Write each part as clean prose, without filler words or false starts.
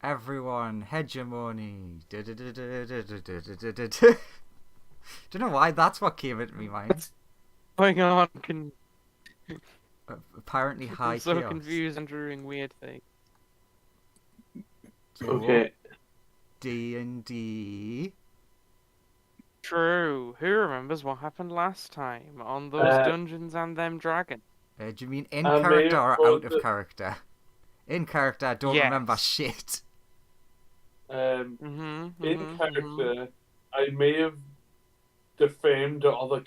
Everyone, hegemony. Don't know why that's what came into my mind. Going on? Apparently I'm high so chaos. confused and doing weird things. So, Okay. D&D. True. Who remembers what happened last time on those dungeons and them dragons? Do you mean in I may character have or out paused of it. character? In character, I don't remember shit. In character, I may have defamed other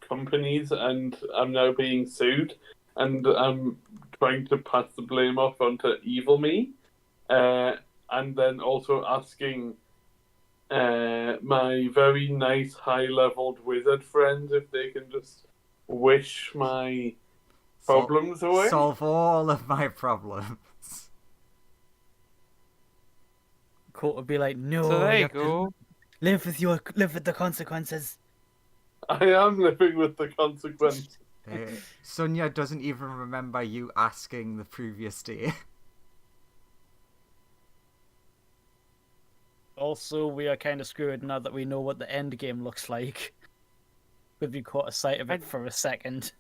companies, and I'm now being sued, and I'm trying to pass the blame off onto Evil Me, and then also asking my very nice high-leveled wizard friends if they can just wish my problems away. Solve all of my problems. Court would be like, no, So there you you have to go. live with the consequences. I am living with the consequence. Sonia doesn't even remember you asking the previous day. Also, we are kind of screwed now that we know what the end game looks like. We've been caught a sight of it for a second.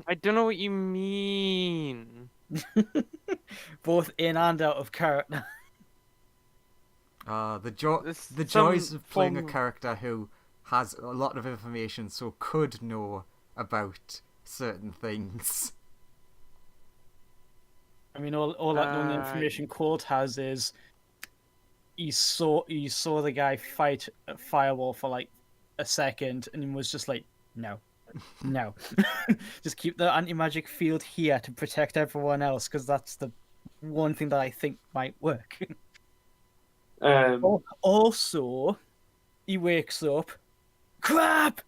I don't know what you mean. Both in and out of character. The joys of playing a character who has a lot of information, so could know about certain things. I mean, all that known information Court has is he saw the guy fight a firewall for like a second, and he was just like, no. Just keep the anti-magic field here to protect everyone else, because that's the one thing that I think might work. Also, he wakes up, crap,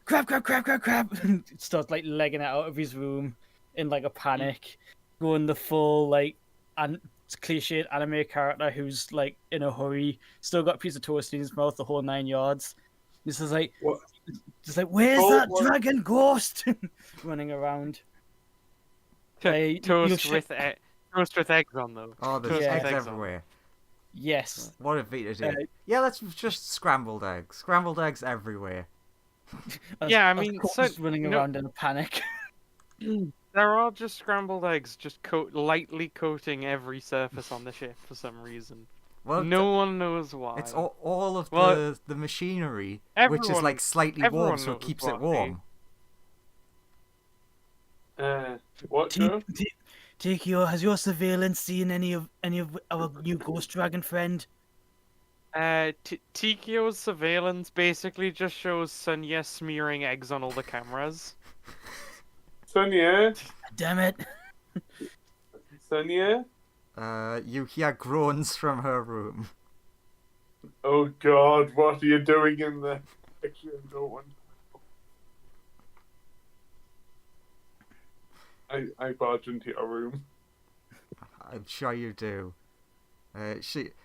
starts like legging it out of his room in like a panic, going the full like cliched anime character who's like in a hurry, still got a piece of toast in his mouth, the whole 9 yards. This is like, what? Just like, where's that dragon ghost running around? Toast with eggs on though. Oh, there's eggs everywhere. Yes. What a Vita do. Yeah, that's just scrambled eggs. Scrambled eggs everywhere. Yeah, I mean, running around in a panic. There are just scrambled eggs, just lightly coating every surface on the ship for some reason. Well, no one knows why. It's all of the machinery, which is like slightly warm, so it keeps it warm. What, Joe? Tikio, has your surveillance seen any of our new ghost dragon friend? Tikio's surveillance basically just shows Sonia smearing eggs on all the cameras. Sonia? Damn it. Sonia? You hear groans from her room. Oh God, what are you doing in there? Actually, I don't want to. I barge into your room. I'm sure you do.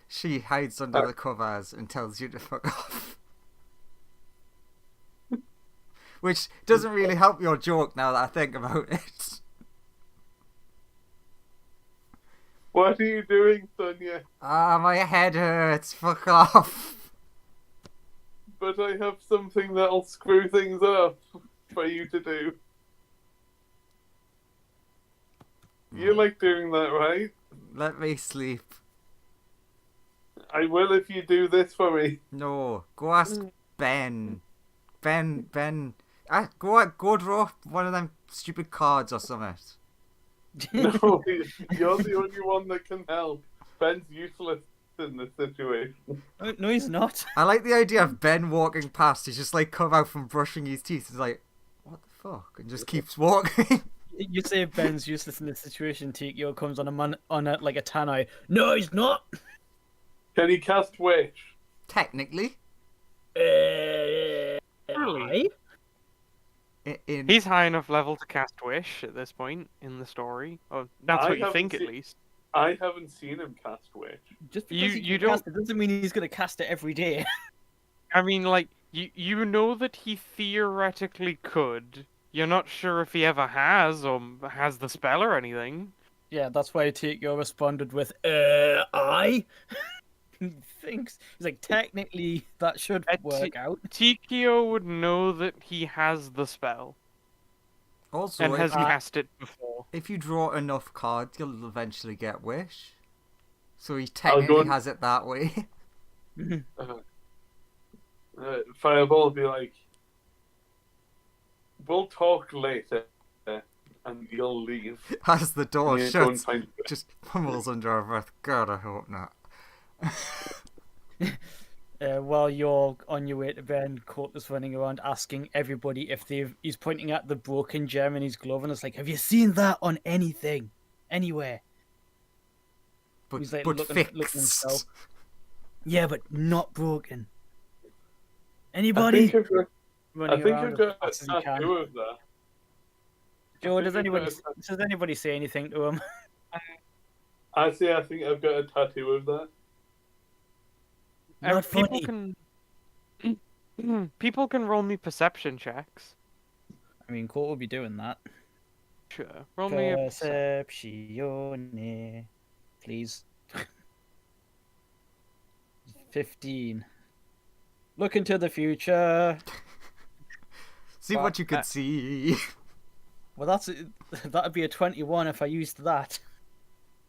She hides under the covers and tells you to fuck off. Which doesn't really help your joke now that I think about it. What are you doing, Sonia? My head hurts. Fuck off. But I have something that'll screw things up for you to do. You like doing that, right? Let me sleep. I will if you do this for me. No, go ask Ben. Ben. Go draw one of them stupid cards or something. No, you're the only one that can help. Ben's useless in this situation. No, he's not. I like the idea of Ben walking past. He's just like come out from brushing his teeth. He's like, what the fuck? And just keeps walking. You say Ben's useless in this situation. Tikio comes on a like a Tannoy. No, he's not. Can he cast Wish? Technically. Really? He's high enough level to cast Wish at this point in the story. Oh, that's what you think, at least. I haven't seen him cast Wish. Just because you don't cast it doesn't mean he's going to cast it every day. I mean, like, you know that he theoretically could. You're not sure if he ever has, or has the spell or anything. Yeah, that's why Tikio responded with, I? Thinks he's like, technically, that should work out. Tikio would know that he has the spell Also, and has if you, cast it before. if you draw enough cards, you'll eventually get Wish. So he I'll technically go- has it that way. Fireball would be like, we'll talk later, and you'll leave. As the door Yeah, go and shuts, find- just pummels under our breath. God, I hope not. While you're on your way to bed, Colt is running around asking everybody if he's pointing at the broken gem in his glove, and it's like, have you seen that on anything? Anywhere? But, He's like but looking fixed. himself. Yeah, but not broken. I Anybody? think Running I've around got as fast as he a can. tattoo of that. Joe, I does think I've anybody say anything to him? I think I've got a tattoo of that. Not People funny. people can roll me perception checks. I mean, Colt will be doing that. Sure. Roll me a Perceptione, please. 15. Look into the future. See what you could see. Well, that'd be a 21 if I used that.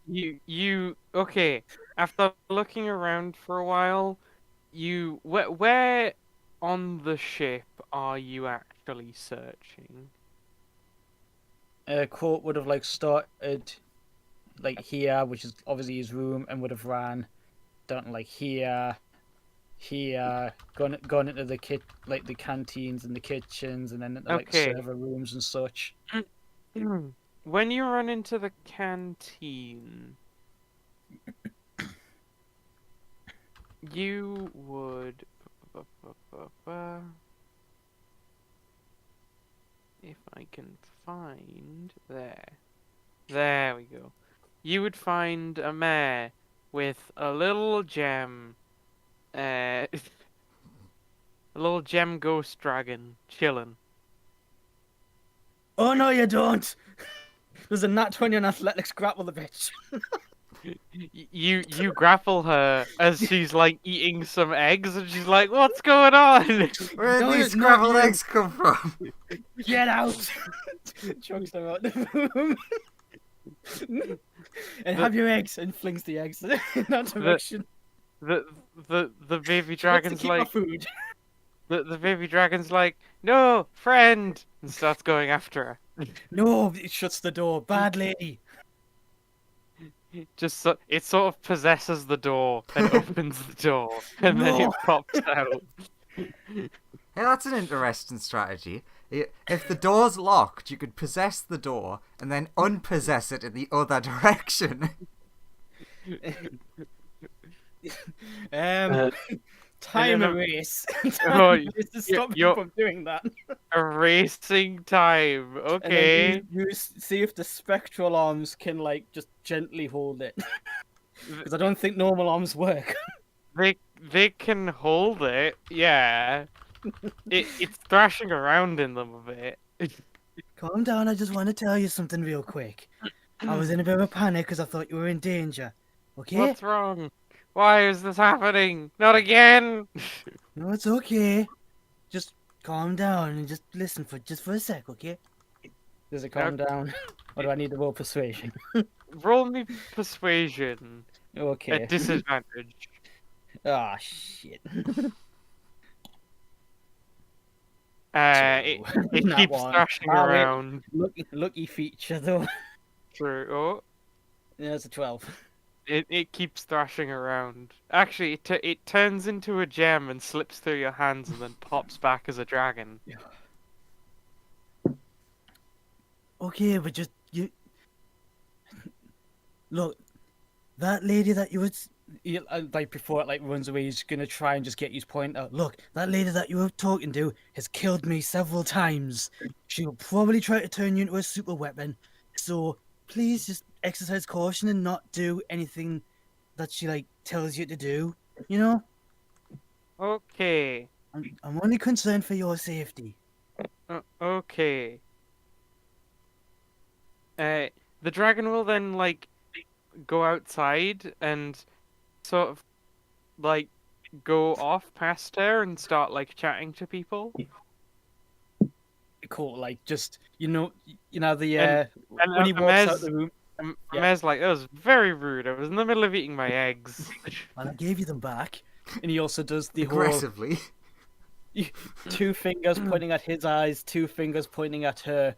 You okay? After looking around for a while, where on the ship are you actually searching? Colt would have started here, which is obviously his room, and would have ran down to here, gone into the the canteens and the kitchens, and then into Okay. server rooms and such. When you run into the canteen, you would. If I can find there we go. You would find a mare with a little gem, a little gem ghost dragon chilling. Oh no, you don't! There's a nat 20 on athletics. Grapple the bitch. You grapple her as she's like eating some eggs, and she's like, "What's going on?" Where No, did these it's not scrambled you. eggs come from? Get out! Chucks them out the room. And have your eggs, and flings the eggs in that direction. The baby She wants to dragon's keep her like, food. the baby dragon's like, "No, friend," and starts going after her. No, it shuts the door. Bad lady. It sort of possesses the door and opens the door, and then it No. pops out. Hey, that's an interesting strategy. If the door's locked, you could possess the door and then unpossess it in the other direction. Time then erase. Oh, Time erase to stop you're- you from doing that. Erasing time. And Okay. then you see if the spectral arms can just gently hold it. Because I don't think normal arms work. They can hold it. Yeah. It's thrashing around in them a bit. Calm down, I just want to tell you something real quick. I was in a bit of a panic because I thought you were in danger. Okay? What's wrong? Why is this happening? Not again! No, it's okay. Just calm down and just listen for a sec, okay? Does it calm down? Or do I need to roll persuasion? Roll me persuasion Okay. at disadvantage. Ah, shit. It That keeps one. thrashing Ah, wait. around. Lucky feature, though. True. Oh, Yeah, it's a 12. it keeps thrashing around. Actually, it turns into a gem and slips through your hands and then pops back as a dragon. Okay, but you look, that lady that before it runs away, he's gonna try and just get you to point out. Look, that lady that you were talking to has killed me several times. She'll probably try to turn you into a super weapon. So please just exercise caution and not do anything that she tells you to do. You know, Okay. I'm only concerned for your safety. Okay. The the dragon will then like go outside and sort of like go off past her and start like chatting to people. Cool, like just the And when he walks out Amez, the room. Yeah. Amez like, that was very rude. I was in the middle of eating my eggs. And I gave you them back. And he also does the whole Aggressively. 2 fingers pointing at his eyes, 2 fingers pointing at her.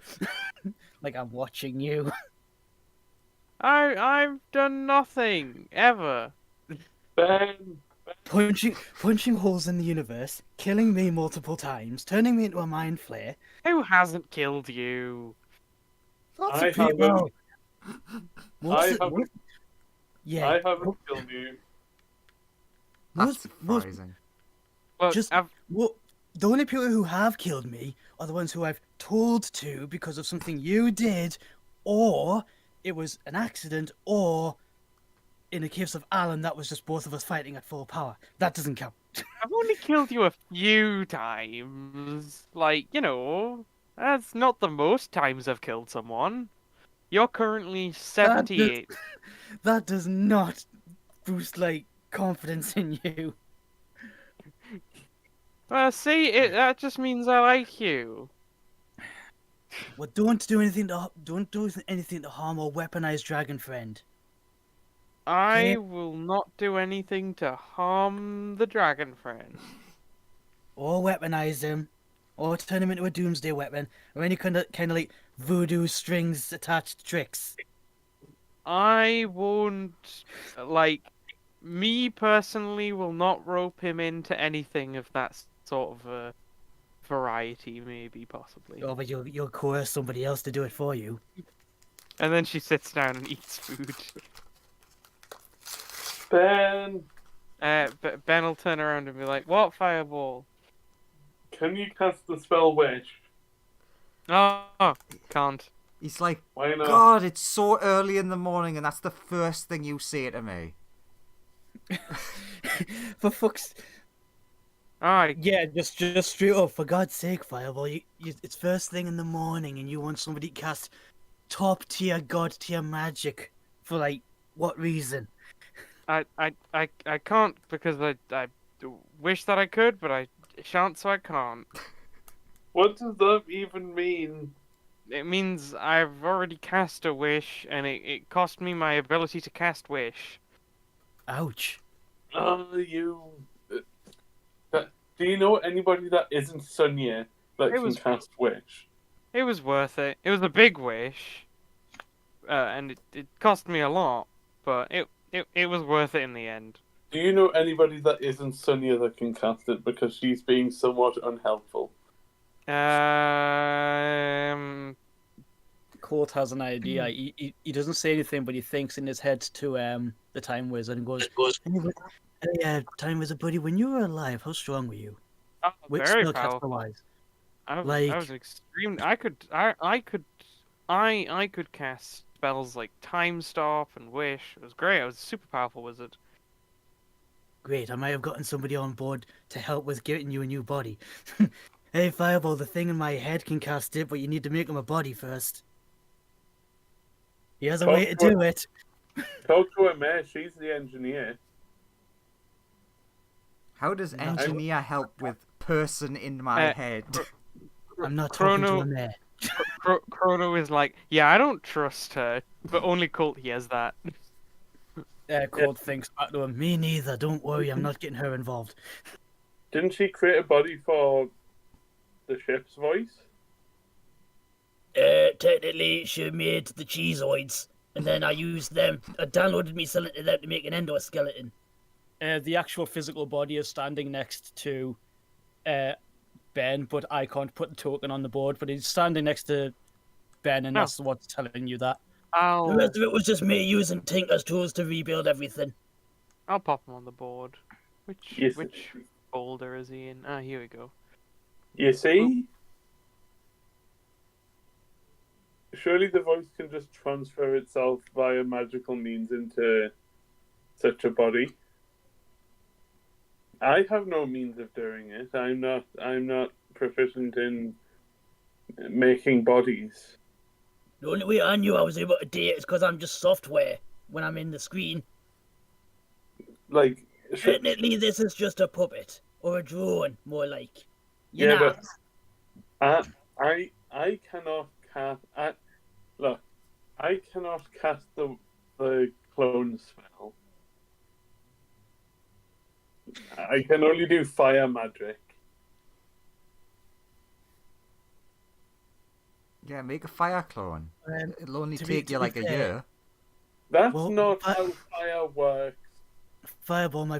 Like, I'm watching you. I've done nothing ever. Ben, Punching holes in the universe, killing me multiple times, turning me into a mind flare. Who hasn't killed you? Lots I of people. Yeah. I haven't killed you. That's most- surprising. Well, Just the only people who have killed me are the ones who I've told to because of something you did, or it was an accident, or in the case of Alan, that was just both of us fighting at full power. That doesn't count. I've only killed you a few times. Like, that's not the most times I've killed someone. You're currently 78. That does not boost confidence in you. Well, see, that just means I like you. Well, don't do anything to harm or weaponize Dragon Friend. I Yeah. will not do anything to harm the dragon friend. Or weaponize him, or turn him into a doomsday weapon, or any kind of voodoo strings attached tricks. I won't, me personally will not rope him into anything of that sort of a variety, maybe, possibly. Oh, but you'll coerce somebody else to do it for you. And then she sits down and eats food. Ben, Ben will turn around and be like, "What, Fireball?" can you cast the spell Wish? Oh, can't. He's like, Why not? God, it's so early in the morning, and that's the first thing you say to me. For fuck's... Alright, Yeah, just straight up, for God's sake, Fireball, it's first thing in the morning and you want somebody to cast top tier god tier magic for what reason? I can't because I wish that I could, but I shan't, so I can't. What does that even mean? It means I've already cast a wish, and it cost me my ability to cast wish. Ouch. Do you know anybody that isn't Sonia that can cast Wish? It was worth it. It was a big wish, and it cost me a lot, but it was worth it in the end. Do you know anybody that isn't Sonia that can cast it because she's being somewhat unhelpful? Court has an idea. He doesn't say anything, but he thinks in his head to the Time Wizard and goes, "Hey, Time Wizard buddy, when you were alive, how strong were you? Oh, Which very spellcaster powerful. wise?" I Like- was extreme. I could cast spells like Time Stop and Wish. It was great. I was a super powerful wizard. Great, I might have gotten somebody on board to help with getting you a new body. Hey, Fireball, the thing in my head can cast it, but you need to make him a body first. He has a way to do it. Talk to her, Mare. She's the engineer. How does engineer help with person in my head? I'm not talking to Chrono- him there. Chrono is like, yeah, I don't trust her, but only Colt he has that. Cold thinks back to him, "Me neither, don't worry, I'm not getting her involved." Didn't she create a body for the ship's voice? Technically, she made the cheeseoids, and then I used them. I downloaded me something to them to make an endoskeleton. The actual physical body is standing next to Ben, but I can't put the token on the board, but he's standing next to Ben, and that's what's telling you that. The rest of it was just me using Tinker's tools to rebuild everything. I'll pop him on the board. Which Yes. folder is he in? Ah, here we go. You see? Surely the voice can just transfer itself via magical means into such a body. I have no means of doing it. I'm not proficient in making bodies. The only way I knew I was able to date is because I'm just software when I'm in the screen. Like, Technically, this is just a puppet. Or a drone, more like. You yeah, know. but I cannot cast. Look, I cannot cast the clone spell. I can only do fire magic. Yeah, make a fire clone. It'll only to take be you like a fair- year. That's Well, not how fire works. Fireball, my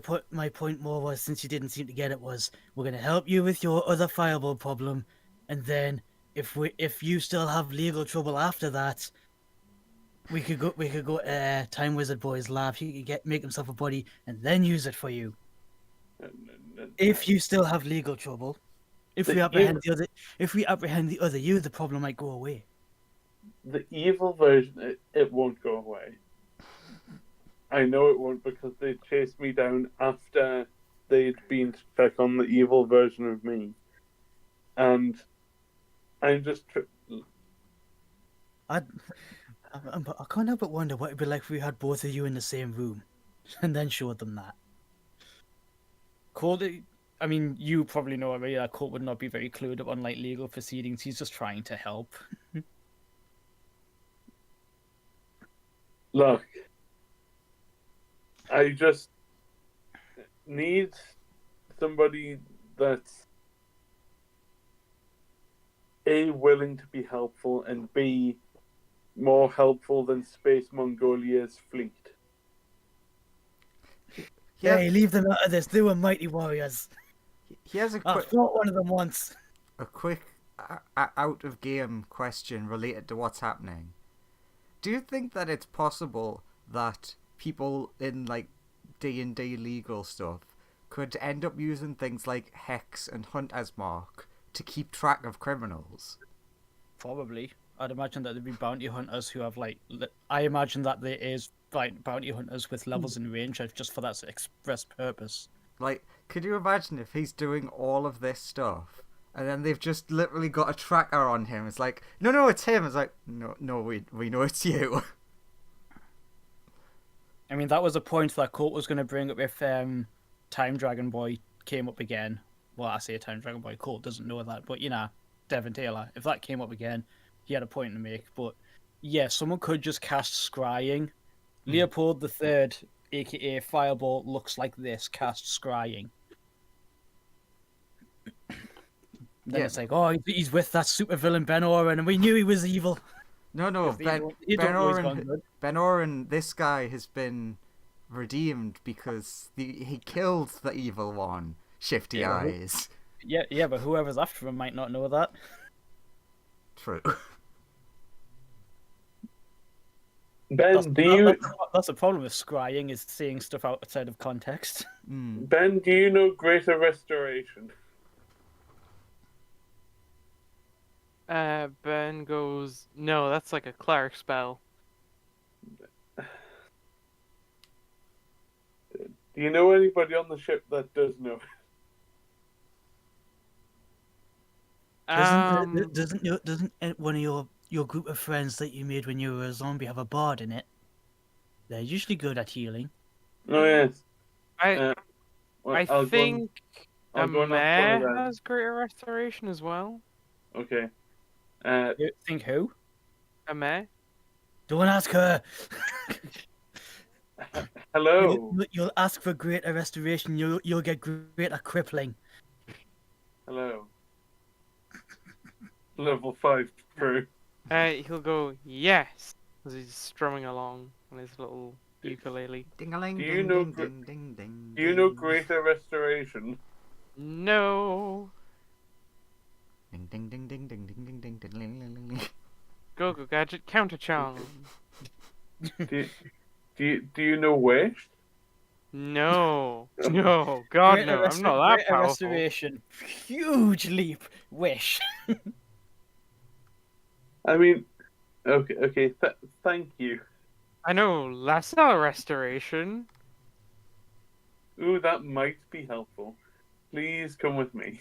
point more was, since you didn't seem to get it, was we're gonna help you with your other fireball problem, and then if you still have legal trouble after that, we could go Time Wizard Boy's lab. He could make himself a body and then use it for you. If you still have legal trouble, if we apprehend the other you, the problem might go away. The evil version, it won't go away. I know it won't, because they chased me down after they'd been to check on the evil version of me. And I'm just... I can't help but wonder what it'd be like if we had both of you in the same room, and then showed them that. Colt, I mean, you probably know already that Colt would not be very clued up on like legal proceedings. He's just trying to help. Look, I just need somebody that's A, willing to be helpful, and B, more helpful than Space Mongolia's fleet. Yeah. Hey, leave them out of this. They were mighty warriors. Here's a I quick, fought one of them once. out of game question related to what's happening. Do you think that it's possible that people in like D&D legal stuff could end up using things like Hex and Hunter's Mark to keep track of criminals? Probably. I'd imagine that there'd be bounty hunters who have like. I imagine that there is like bounty hunters with levels in range just for that express purpose. Like, could you imagine if he's doing all of this stuff and then they've just literally got a tracker on him? It's like, no, it's him. It's like, no, we know it's you. I mean, that was a point that Colt was going to bring up if Time Dragon Boy came up again. Well, I say Time Dragon Boy, Colt doesn't know that, but you know, Devin Taylor, if that came up again, he had a point to make. But yeah, someone could just cast Scrying. Leopold III, aka Fireball, looks like this, cast Scrying. Then it's like, oh, he's with that supervillain Ben Oren, and we knew he was evil. No, Ben Oren, this guy has been redeemed because he killed the evil one, Shifty Eyes. Yeah, but whoever's after him might not know that. True. Ben, That's the problem with scrying, is seeing stuff outside of context. Ben, do you know Greater Restoration? Ben goes, no, that's like a cleric spell. Do you know anybody on the ship that does know? Doesn't one of your group of friends that you made when you were a zombie have a bard in it? They're usually good at healing. Oh, yes. I I'll think I'll a go and ask one of mare them. has greater restoration as well. Okay. You think who? A mare? Don't ask her. Hello. You'll ask for greater restoration. You'll get greater crippling. Hello. Level 5 crew. He'll go, yes, as he's strumming along on his little ukulele. Ding-a-ling, Do you ding, know ding, gr- ding, ding, ding, Do you know ding. Greater Restoration? No. Ding, ding, ding, ding, ding, ding, ding, ding, ding, ding, ding, ding. Go gadget counter charm. do you know Wish? No. No. God no. I'm not that Greater powerful. restoration. Huge leap. Wish. I mean, okay. Thank you. I know lesser restoration. Ooh, that might be helpful. Please come with me.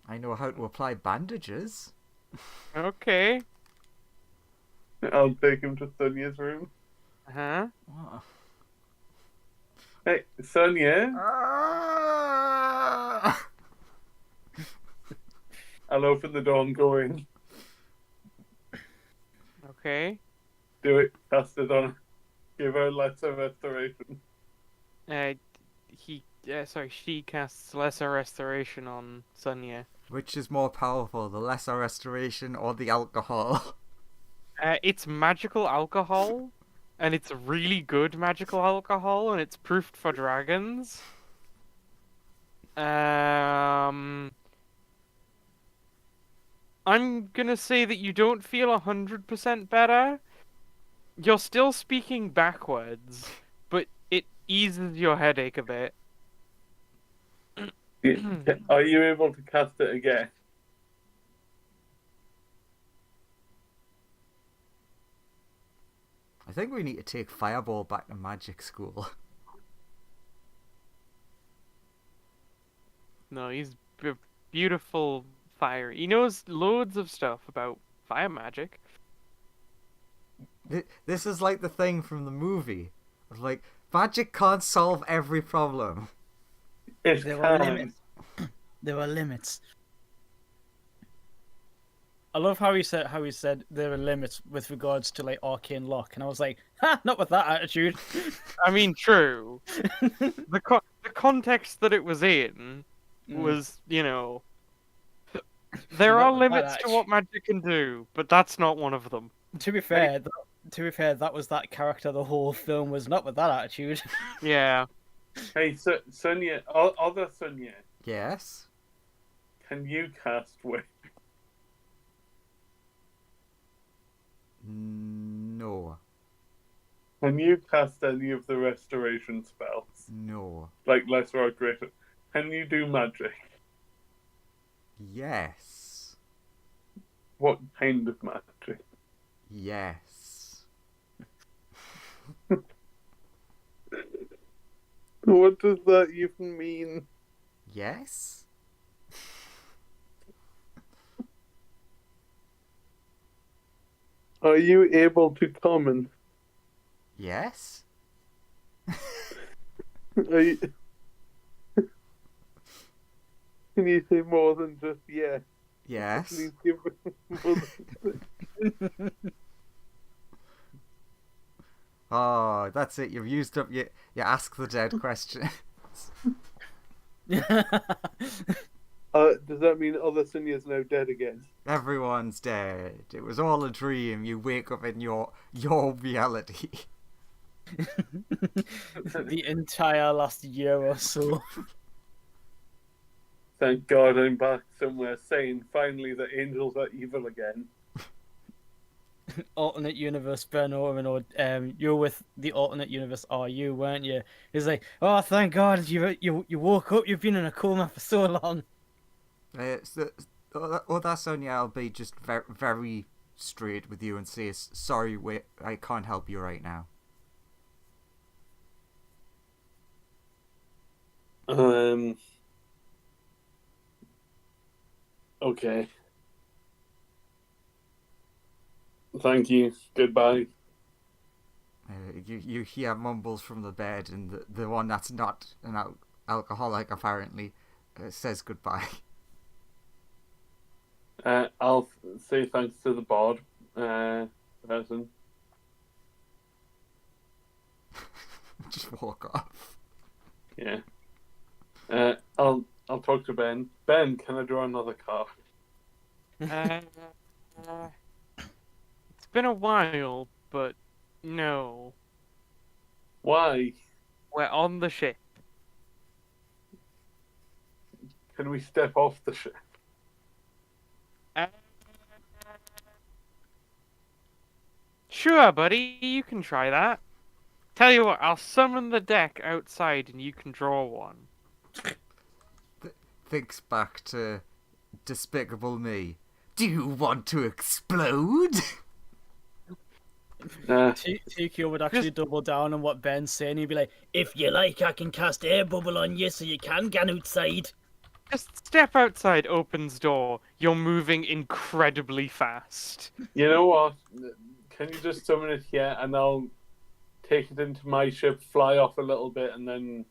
I know how to apply bandages. Okay. I'll take him to Sonia's room. Huh? What? Hey, Sonia. Ah! I'll open the door and go in. Okay. Do it. Cast it on. Give her lesser restoration. She casts Lesser Restoration on Sonia. Which is more powerful, the lesser restoration or the alcohol? It's magical alcohol, and it's really good magical alcohol, and it's proofed for dragons. I'm gonna say that you don't feel 100% better. You're still speaking backwards, but it eases your headache a bit. Are you able to cast it again? I think we need to take Fireball back to magic school. No, he's beautiful fire. He knows loads of stuff about fire magic. This is like the thing from the movie. Of like, magic can't solve every problem. It There are can. limits. There are limits. I love how he said there are limits with regards to like arcane lock, and I was like, ha, not with that attitude. I mean, true. The context that it was in was, there are Not with that limits to what magic can do, but that's not one of them. To be fair, that was that character. The whole film was not with that attitude. Yeah. Hey, Sonia, other Sonia, Yes? can you cast Whip? No. Can you cast any of the restoration spells? No. Like lesser or greater? Can you do magic? Yes. What kind of magic? Yes. What does that even mean? Yes? Are you able to common? Yes? Are you... Can you say more than just yes? Yes? Please give more than... Oh, that's it. You've used up your ask the dead question. Does that mean other Sonia's now dead again? Everyone's dead. It was all a dream. You wake up in your reality. The entire last year or so. Thank God I'm back somewhere saying finally that angels are evil again. Alternate universe Ben Owen, or you're with the alternate universe RU, weren't you? He's like, oh, thank God you woke up. You've been in a coma for so long. That's Sonia. I'll be just very, very straight with you and say sorry. Wait, I can't help you right now. Okay. Thank you. Goodbye. You hear mumbles from the bed, and the one that's not an alcoholic apparently says goodbye. I'll say thanks to the board person. Just walk off. Yeah. I'll talk to Ben. Ben, can I draw another card? It's been a while, but no. Why? We're on the ship. Can we step off the ship? Sure, buddy, you can try that. Tell you what, I'll summon the deck outside and you can draw one. Thinks back to Despicable Me. Do you want to explode? TQ would actually double down on what Ben's saying. He'd be like, if you like, I can cast air bubble on you so you can get outside. Just step outside, opens door. You're moving incredibly fast. You know what? can you just summon it here, and I'll take it into my ship, fly off a little bit, and then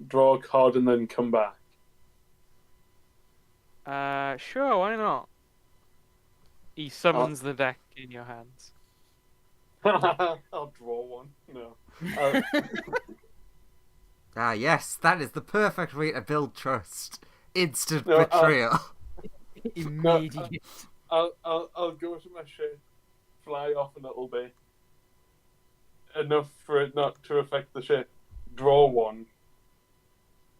draw a card, and then come back? Sure, why not? He summons the deck in your hands. I'll draw one. No. Ah, yes, that is the perfect way to build trust. Instant No, betrayal. Immediate. I'll go to my ship, fly off a little bit, enough for it not to affect the ship. Draw one.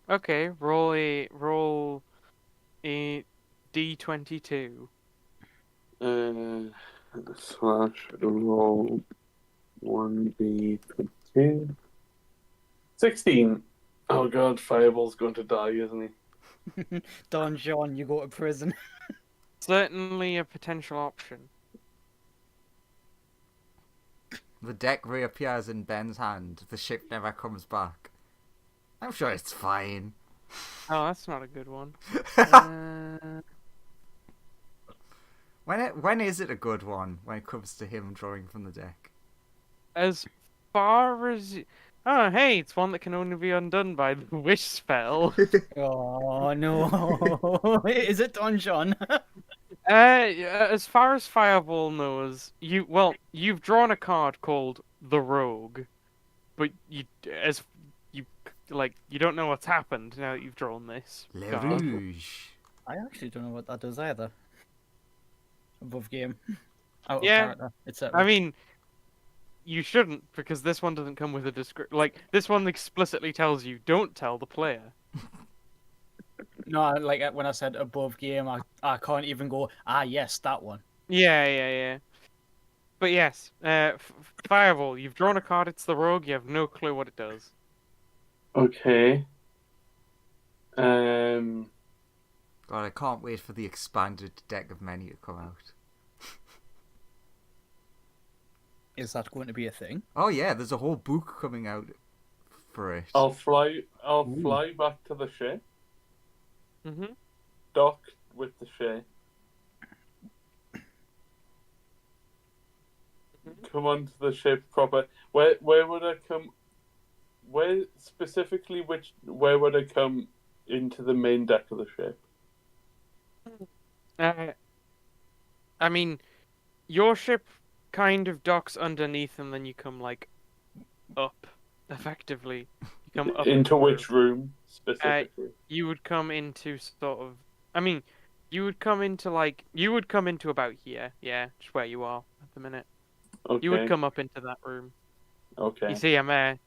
Okay, roll a D22. Slash roll 1d22. 16. Oh god, Fireball's going to die, isn't he? Don John, you go to prison. Certainly a potential option. The deck reappears in Ben's hand. The ship never comes back. I'm sure it's fine. Oh, that's not a good one. When is it a good one? When it comes to him drawing from the deck? As far as... Oh, hey, it's one that can only be undone by the wish spell. Oh no! Is it Don John? As far as Fireball knows, you've drawn a card called the Rogue, but you don't know what's happened now that you've drawn this Le card. Rouge. I actually don't know what that does either. Above game. Out of Yeah, character, etc. I mean, you shouldn't, because this one doesn't come with a description. Like, this one explicitly tells you, don't tell the player. No, like when I said above game, I can't even go, yes, that one. Yeah. But yes, Fireball, you've drawn a card, it's the Rogue, you have no clue what it does. Okay. God, I can't wait for the expanded deck of many to come out. Is that going to be a thing? Oh yeah, there's a whole book coming out for it. I'll fly back to the ship, Mm-hmm. dock with the ship, come onto the ship proper. Where would I come? Where would I come into the main deck of the ship? I mean, your ship kind of docks underneath, and then you come like up, effectively. You come up Into which room specifically? You would come into sort of. I mean, you would come into about here, yeah, just where you are at the minute. Okay. You would come up into that room. Okay. You see Hammer,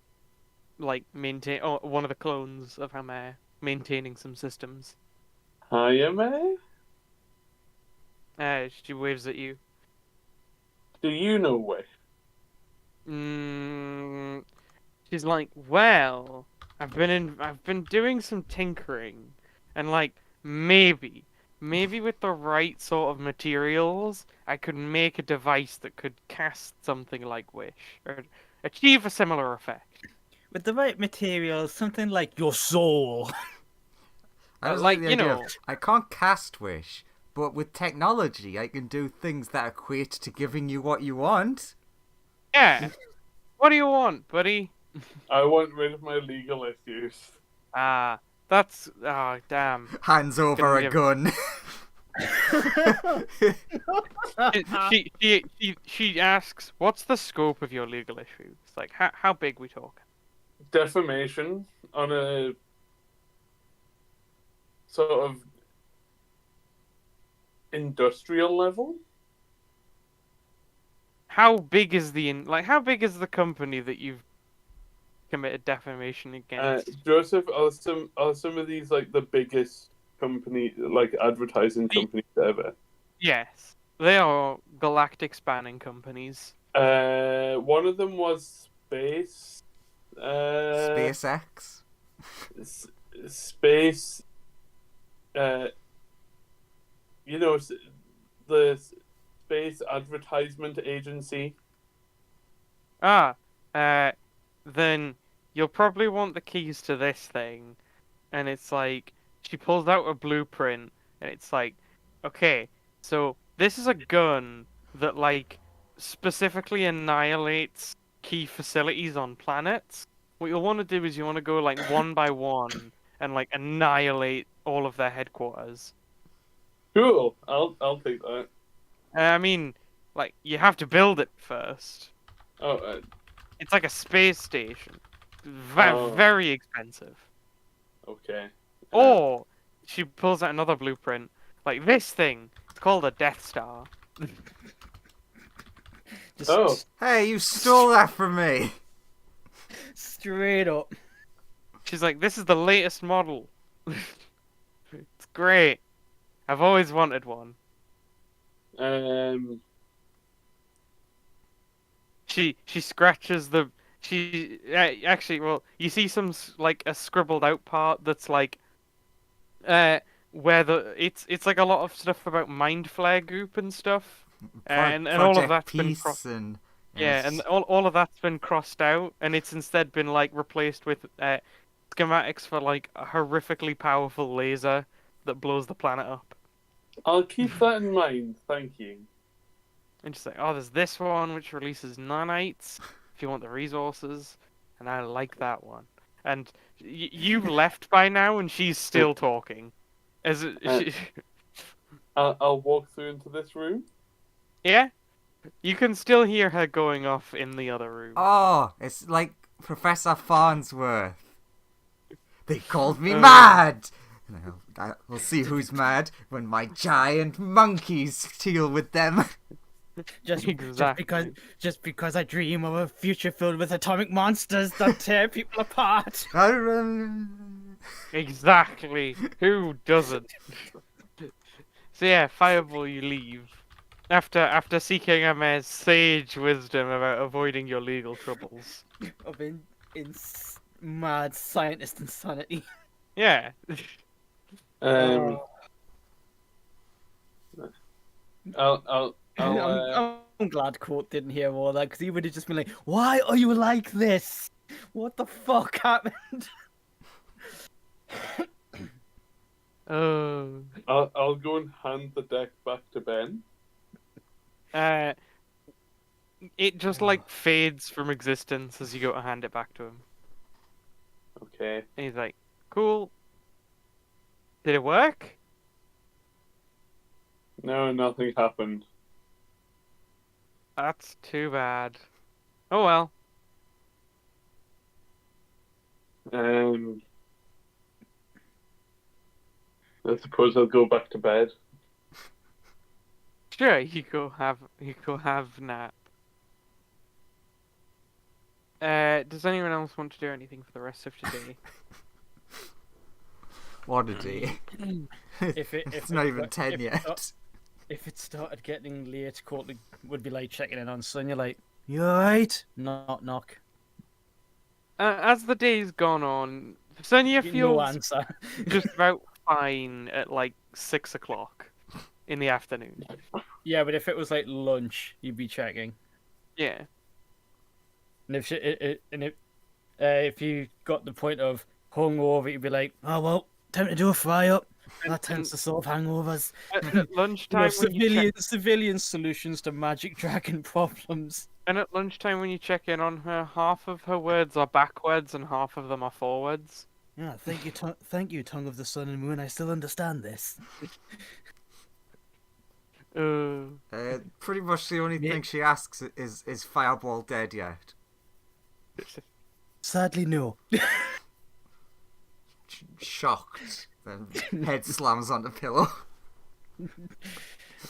one of the clones of Hammer maintaining some systems. Hiya, May? She waves at you. Do you know where? She's like, well, I've been doing some tinkering, and like maybe with the right sort of materials, I could make a device that could cast something like Wish or achieve a similar effect. With the right materials, something like your soul. I was like, the you idea know- of, I can't cast Wish, but with technology I can do things that equate to giving you what you want. Yeah. What do you want, buddy? I want rid of my legal issues. That's damn. Hands over a gun. She asks, "What's the scope of your legal issues? Like, how big we talking?" Defamation on a sort of industrial level. How big is how big is the company that you've committed defamation against? Joseph, are some of these like the biggest company, like advertising companies ever? Yes, they are galactic spanning companies. One of them was space. SpaceX. Space. The Space Advertisement Agency. Then you'll probably want the keys to this thing. And it's like, she pulls out a blueprint, and it's like, okay, so this is a gun that, like, specifically annihilates key facilities on planets, what you'll want to do is you want to go like one by one and like annihilate all of their headquarters. Cool. I'll take that. I mean, like you have to build it first. Oh, It's like a space station. Oh. Very expensive. okay. Or she pulls out another blueprint. Like this thing. It's called a Death Star. Just Oh. Hey, you stole that from me. straight up. She's like, this is the latest model. It's great. I've always wanted one. She scratches the. She actually, well, you see some like a scribbled out part that's like, where it's like a lot of stuff about Mind Flare Group and stuff, and all of Project that's been Peace and yeah, and all of that's been crossed out, and it's instead been like replaced with schematics for like a horrifically powerful laser that blows the planet up. I'll keep that in mind. Thank you. And just like, oh, there's this one which releases nanites if you want the resources, and I like that one. And you've left by now, and she's still talking. I'll walk through into this room. Yeah, you can still hear her going off in the other room. oh, it's like Professor Farnsworth. They called me mad. We'll see who's mad when my giant monkeys deal with them. Exactly. Just because I dream of a future filled with atomic monsters that tear people apart. Exactly. Who doesn't? So yeah, Fireball, you leave. After seeking a man's sage wisdom about avoiding your legal troubles. Of mad scientist insanity. Yeah. I'm glad Court didn't hear all that because he would have just been like, "Why are you like this? What the fuck happened?" I'll go and hand the deck back to Ben. It just like fades from existence as you go to hand it back to him. Okay. And he's like, "Cool. Did it work?" No, nothing happened. That's too bad. Oh well. I suppose I'll go back to bed. Sure, you go have a nap. Does anyone else want to do anything for the rest of today? What a day. It's not even 10 yet. If it started getting late, Court would be like checking in on Sonia, like, "You alright?" Knock. As the day's gone on, Sonia No feels answer. just about fine at like 6 o'clock in the afternoon. Yeah, but if it was like lunch, you'd be checking. Yeah. And if you got the point of hungover, you'd be like, Oh well, time to do a fry up. That tends to solve hangovers. At lunchtime, when you check, civilian solutions to magic dragon problems. and at lunchtime when you check in on her, half of her words are backwards and half of them are forwards. Yeah, thank you, tongue of the sun and moon. I still understand this. Pretty much the only thing she asks is Fireball dead yet? Sadly, no. Shocked. Then head slams on the pillow.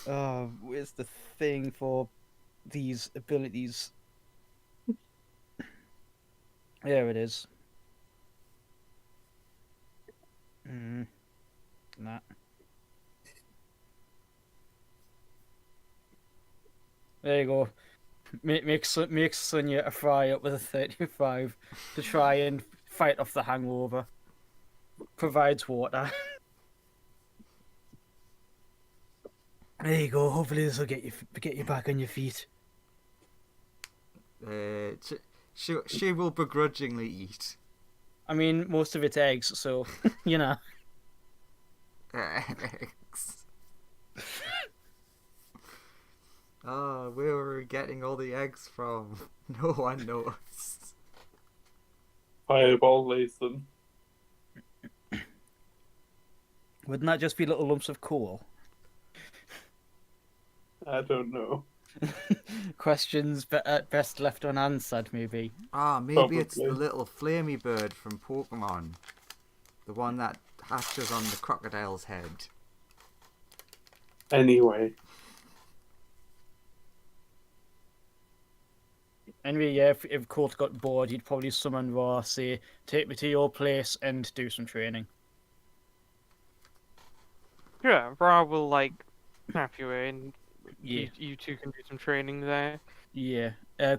Where's the thing for these abilities? There it is. Nah. There you go. Make Sonia a fry up with a 35 to try and fight off the hangover. Provides water. There you go. Hopefully this will get you back on your feet. She will begrudgingly eat. I mean, most of it's eggs, so you know. Eggs. Oh, where were we getting all the eggs from? No one knows. Fireball lays them. Wouldn't that just be little lumps of coal? I don't know. Questions at best left unanswered, maybe. Ah, maybe it's the Probably. little flamey bird from Pokemon. The one that hatches on the crocodile's head. Anyway, Anyway, yeah, if Colt got bored, he'd probably summon Raw, say, take me to your place and do some training. Yeah, Ra will like snap you in. Yeah. You two can do some training there. Yeah.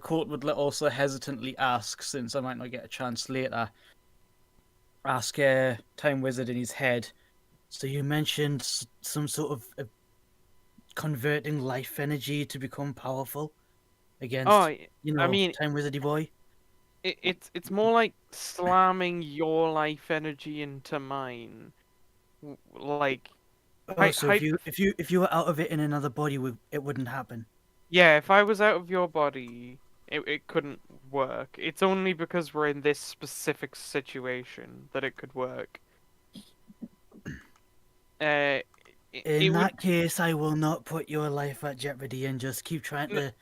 Colt would also hesitantly ask, since I might not get a chance later, ask Time Wizard in his head. So you mentioned some sort of converting life energy to become powerful against, Oh, you I mean, Time Wizardy boy. it's more like slamming your life energy into mine. Like, Oh, so hy- if you were out of it in another body, it wouldn't happen. yeah, if I was out of your body, it couldn't work. It's only because we're in this specific situation that it could work. It In would. that case, I will not put your life at jeopardy and just keep trying N- to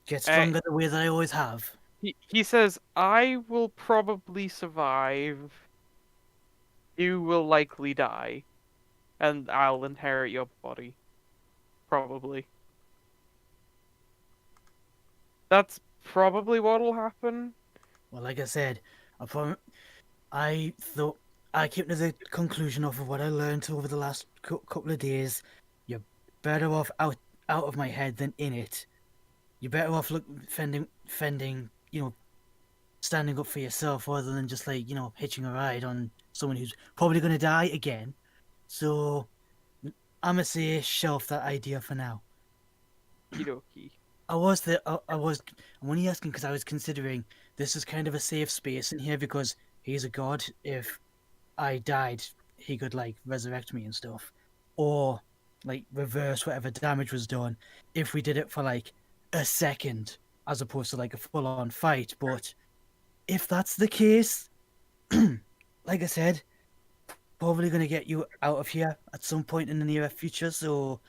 get stronger the way that I always have. He says, I will probably survive. You will likely die. And I'll inherit your body. Probably. That's probably what'll happen. Well, like I said, I thought I came to the conclusion of what I learned over the last couple of days. You're better off out of my head than in it. You're better off fending, standing up for yourself rather than just hitching a ride on someone who's probably going to die again. So I'm gonna say shelf that idea for now. Kidoki. I'm only asking because I was considering this is kind of a safe space in here because he's a god. If I died, he could resurrect me and stuff, or reverse whatever damage was done if we did it for a second as opposed to a full-on fight. But if that's the case, like I said, probably gonna get you out of here at some point in the near future. So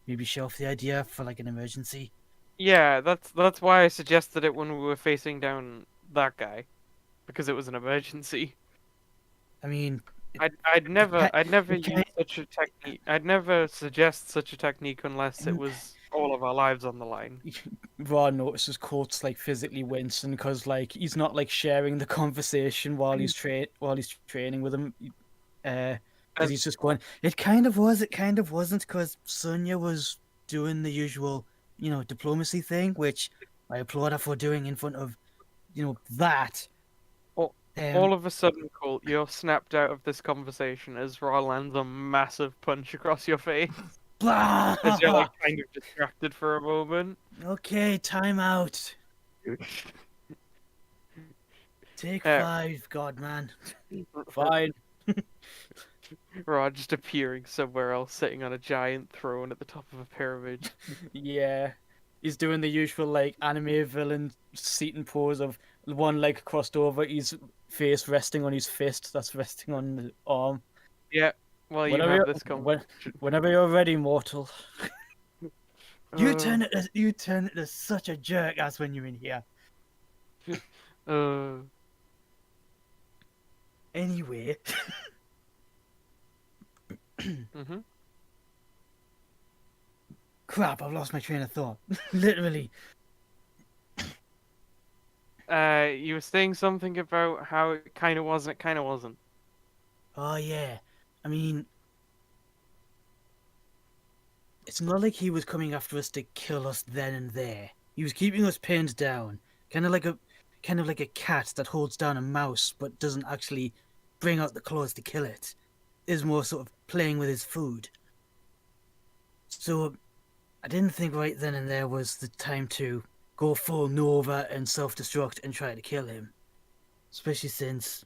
maybe shelf the idea for an emergency. Yeah, that's why I suggested it when we were facing down that guy. Because it was an emergency. I mean, I'd never it use such a technique. I'd never suggest such a technique unless it was all of our lives on the line. Raw notices Colt's physically wincing because he's not sharing the conversation while he's training with him. Because he's just going. It kind of was. It kind of wasn't because Sonya was doing the usual, diplomacy thing, which I applaud her for doing in front of, that. All of a sudden, Colt, you're snapped out of this conversation as Ra lands a massive punch across your face. Blah! As you're kind of distracted for a moment. Okay, time out. Take 5, Godman. Fine. Ra just appearing somewhere else, sitting on a giant throne at the top of a pyramid. Yeah. He's doing the usual anime villain seating pose of one leg crossed over, his face resting on his fist that's resting on the arm. Yeah, well, you Whenever have this conversation. Whenever you're ready, mortal. You turn into such a jerk as when you're in here. Anyway. Mm-hmm. Crap, I've lost my train of thought. Literally. You were saying something about how it kind of was and it kind of wasn't. Oh, yeah. I mean, it's not like he was coming after us to kill us then and there. He was keeping us pinned down. Kind of like a cat that holds down a mouse but doesn't actually bring out the claws to kill it. Is more sort of playing with his food. So I didn't think right then and there was the time to go full Nova and self-destruct and try to kill him. Especially since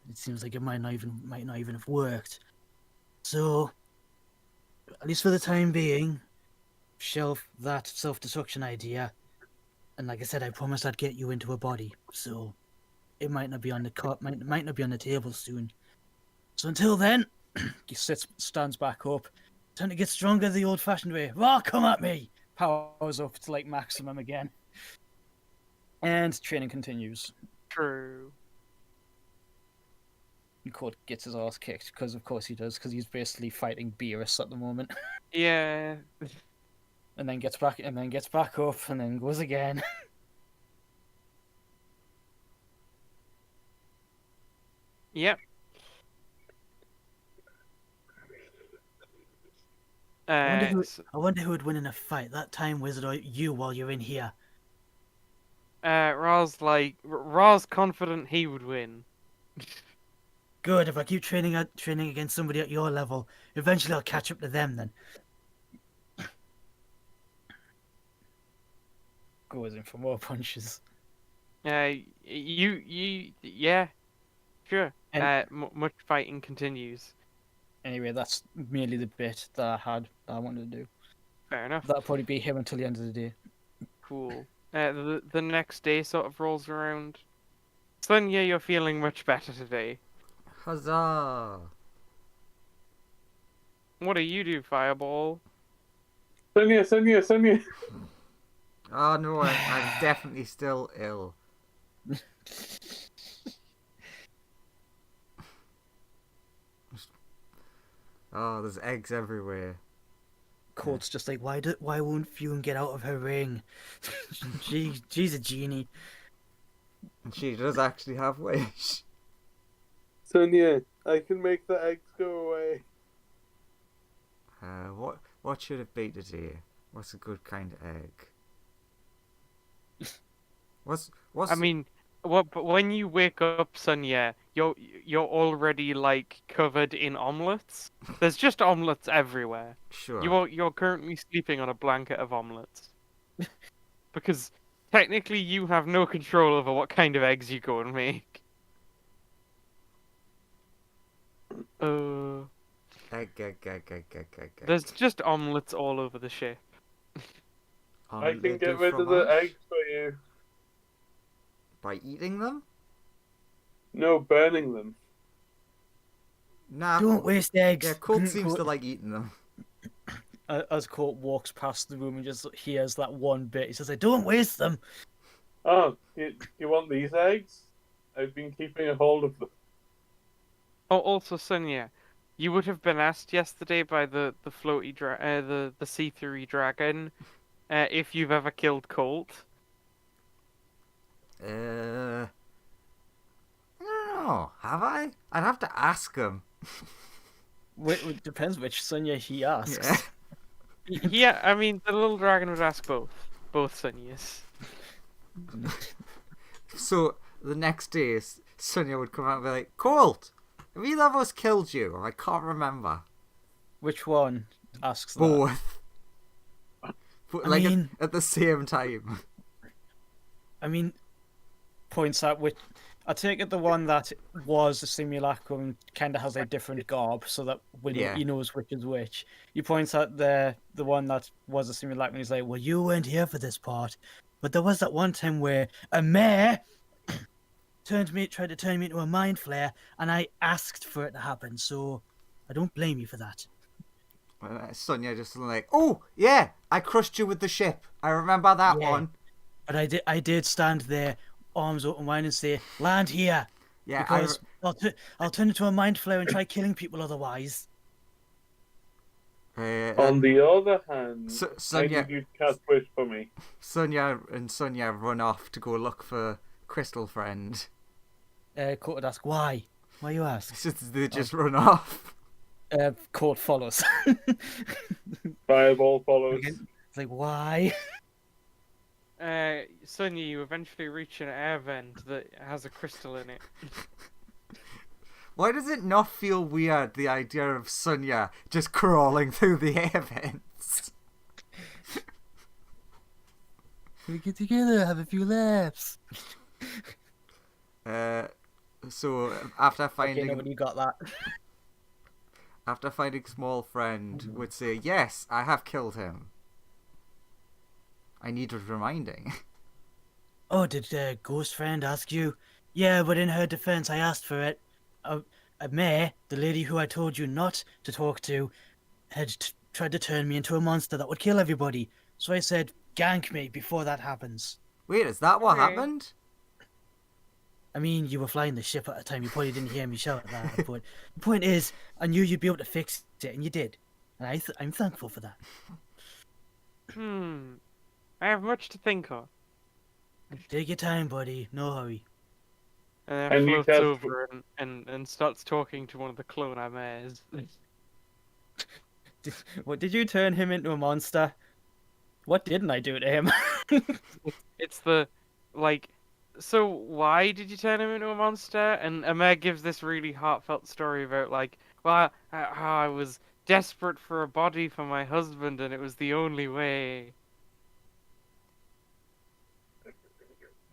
it seems like it might not even have worked. So, at least for the time being, shelf that self-destruction idea. And like I said, I promised I'd get you into a body, so it might not be on the might not be on the table soon. So until then, He stands back up. time to get stronger the old-fashioned way. Raw, come at me! Powers up to like maximum again. And training continues. True. And Court gets his ass kicked, because of course he does, because he's basically fighting Beerus at the moment. Yeah. And then gets back up, and then goes again. Yep. I So, wonder who would win in a fight, that time wizard or you while you're in here. Ra's confident he would win. Good, if I keep training against somebody at your level, eventually I'll catch up to them then. Goes in for more punches. Yeah, sure. And- Much fighting continues. Anyway, that's merely the bit that I wanted to do. Fair enough. That'll probably be him until the end of the day. Cool. The next day sort of rolls around. Sonia, you're feeling much better today. Huzzah! What do you do, Fireball? Sonia. Oh no, I'm definitely still ill. Oh, there's eggs everywhere. Court's just like, why won't Fune get out of her ring? She's a genie. And she does actually have wish. Sonia, I can make the eggs go away. What should it be today? What's a good kind of egg? What's I mean, but when you wake up, Sonia, you're already like covered in omelets. There's just omelets everywhere. sure. You're currently sleeping on a blanket of omelets. Because technically you have no control over what kind of eggs you go and make. Egg. There's just omelets all over the ship. I can get rid of the eggs for you. By eating them? No, burning them. Nah. Don't waste eggs. Yeah, Colt seems to like eating them. As Court walks past the room and just hears that one bit, he says, Don't waste them. Oh, you want these eggs? I've been keeping a hold of them. Oh, also, Sonia, you would have been asked yesterday by the floaty the see-through dragon, if you've ever killed Colt. I don't know. Have I? I'd have to ask him. it depends which Sonia he asks. Yeah. Yeah, I mean, the little dragon would ask both Sonias. So the next day, Sonia would come out and be like, "Colt, have either of us killed you? I can't remember." Which one asks that? Both. But I like mean- at the same time. I mean, Points at which. I take it the one that was a simulacrum kind of has a different garb, so that he knows which is which. He points at the one that was a simulacrum. He's like, well, you weren't here for this part, but there was that one time where a mare tried to turn me into a mind flare, and I asked for it to happen, so I don't blame you for that. Sonia just like, "Oh yeah, I crushed you with the ship. I remember that Yeah. one." But I did stand there, arms open wide, and say, "Land here," Yeah, because I'll turn into a mind flare and try killing people otherwise. On the other hand, I Sonia, need you to cast wish for me. Sonia run off to go look for Crystal Friend. Court would ask, why? Why you ask? They just run off. Court follows. Fireball follows. It's like, why? Sonia, you eventually reach an air vent that has a crystal in it. Why does it not feel weird, the idea of Sonia just crawling through the air vents? We get together, have a few laughs. So after Okay, finding nobody got that. Small Friend would say, "Yes, I have killed him." I needed reminding. Oh, did Ghost Friend ask you? Yeah, but in her defense, I asked for it. May, the lady who I told you not to talk to, had tried to turn me into a monster that would kill everybody. So I said, gank me before that happens. Wait, is that what Okay. happened? I mean, you were flying the ship at the time. You probably didn't hear me shout that. But the point is, I knew you'd be able to fix it, and you did. And I'm thankful for that. I have much to think of. Take your time, buddy. No hurry. And And then you floats cast- over and starts talking to one of the clone mares. What, did you turn him into a monster? What didn't I do to him? It's the, like, so why did you turn him into a monster? And Amer gives this really heartfelt story about, like, well, I was desperate for a body for my husband and it was the only way.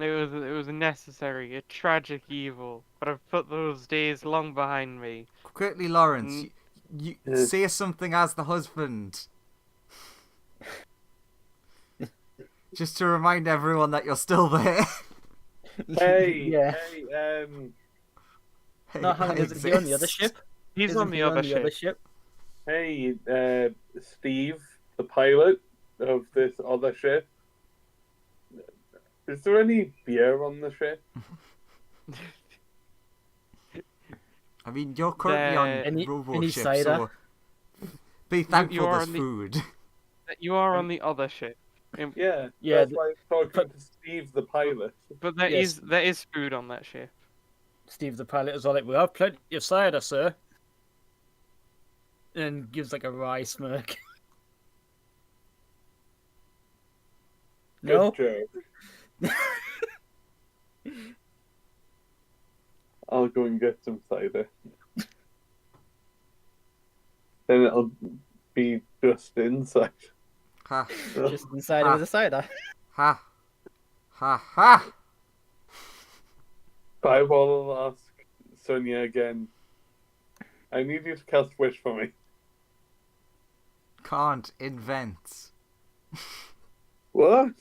It was necessary, a tragic evil, but I've put those days long behind me. Quickly, Lawrence, you Yes. say something as the husband. Just to remind everyone that you're still there. Hey, Yeah. hey, Hey, Not having I is he on the other exist. ship? He's Isn't on the he other on the ship. other ship? hey, Steve, the pilot of this other ship. Is there any beer on the ship? I mean, you're currently on Any RoboShip, cider? so be thankful you are there's on the- food. You are on the other ship. Yeah, Yeah, that's why I'm talking to Steve, the pilot. But there Yes. is food on that ship. Steve the pilot is all like, we have plenty of cider, sir. And gives like a wry smirk. No? Good joke. I'll go and get some cider. Then it'll be just inside. Ha, Just inside with a cider. ha, ha, ha! Fireball will ask Sonia again. I need you to cast Wish for me. Can't invent. What?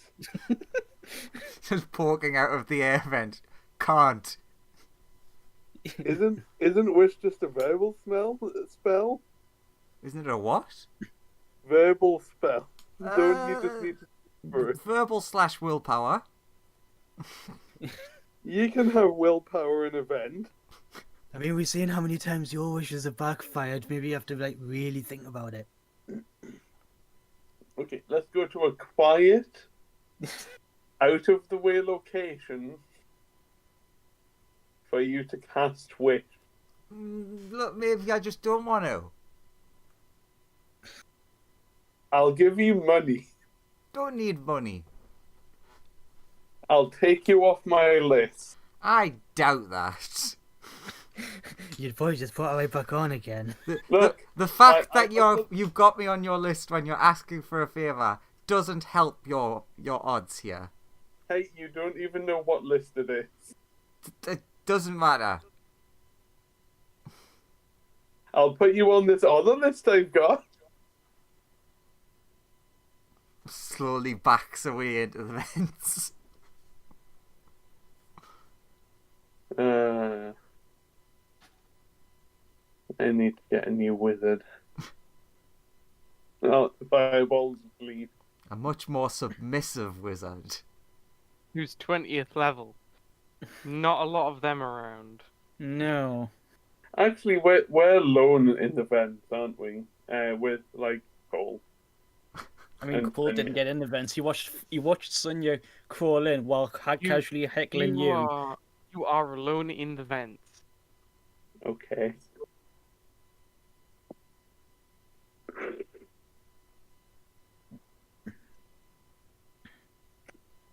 Just poking out of the air vent. Can't. Isn't Wish just a verbal spell? Isn't it a what? Verbal spell. Don't you just need to for it? Verbal / willpower. You can have willpower in a vent. I mean, we've seen how many times your wishes have backfired. Maybe you have to, like, really think about it. Okay, let's go to a quiet, out of the way location for you to cast Wish. Look, maybe I just don't want to. I'll give you money. Don't need money. I'll take you off my list. I doubt that. You'd probably just put it right back on again. Look, The fact I- that you've got me on your list when you're asking for a favour doesn't help your odds here. hey, you don't even know what list it is. It doesn't matter. I'll put you on this other list I've got. Slowly backs away into the vents. I need to get a new wizard. Oh, the fireballs bleed. A much more submissive wizard. Who's 20th level? Not a lot of them around. No. Actually, we're alone in the vents, aren't we? With like Cole. I mean, And- Cole didn't get in the vents. He watched Sonya crawl in while casually heckling you. You are alone in the vents. Okay.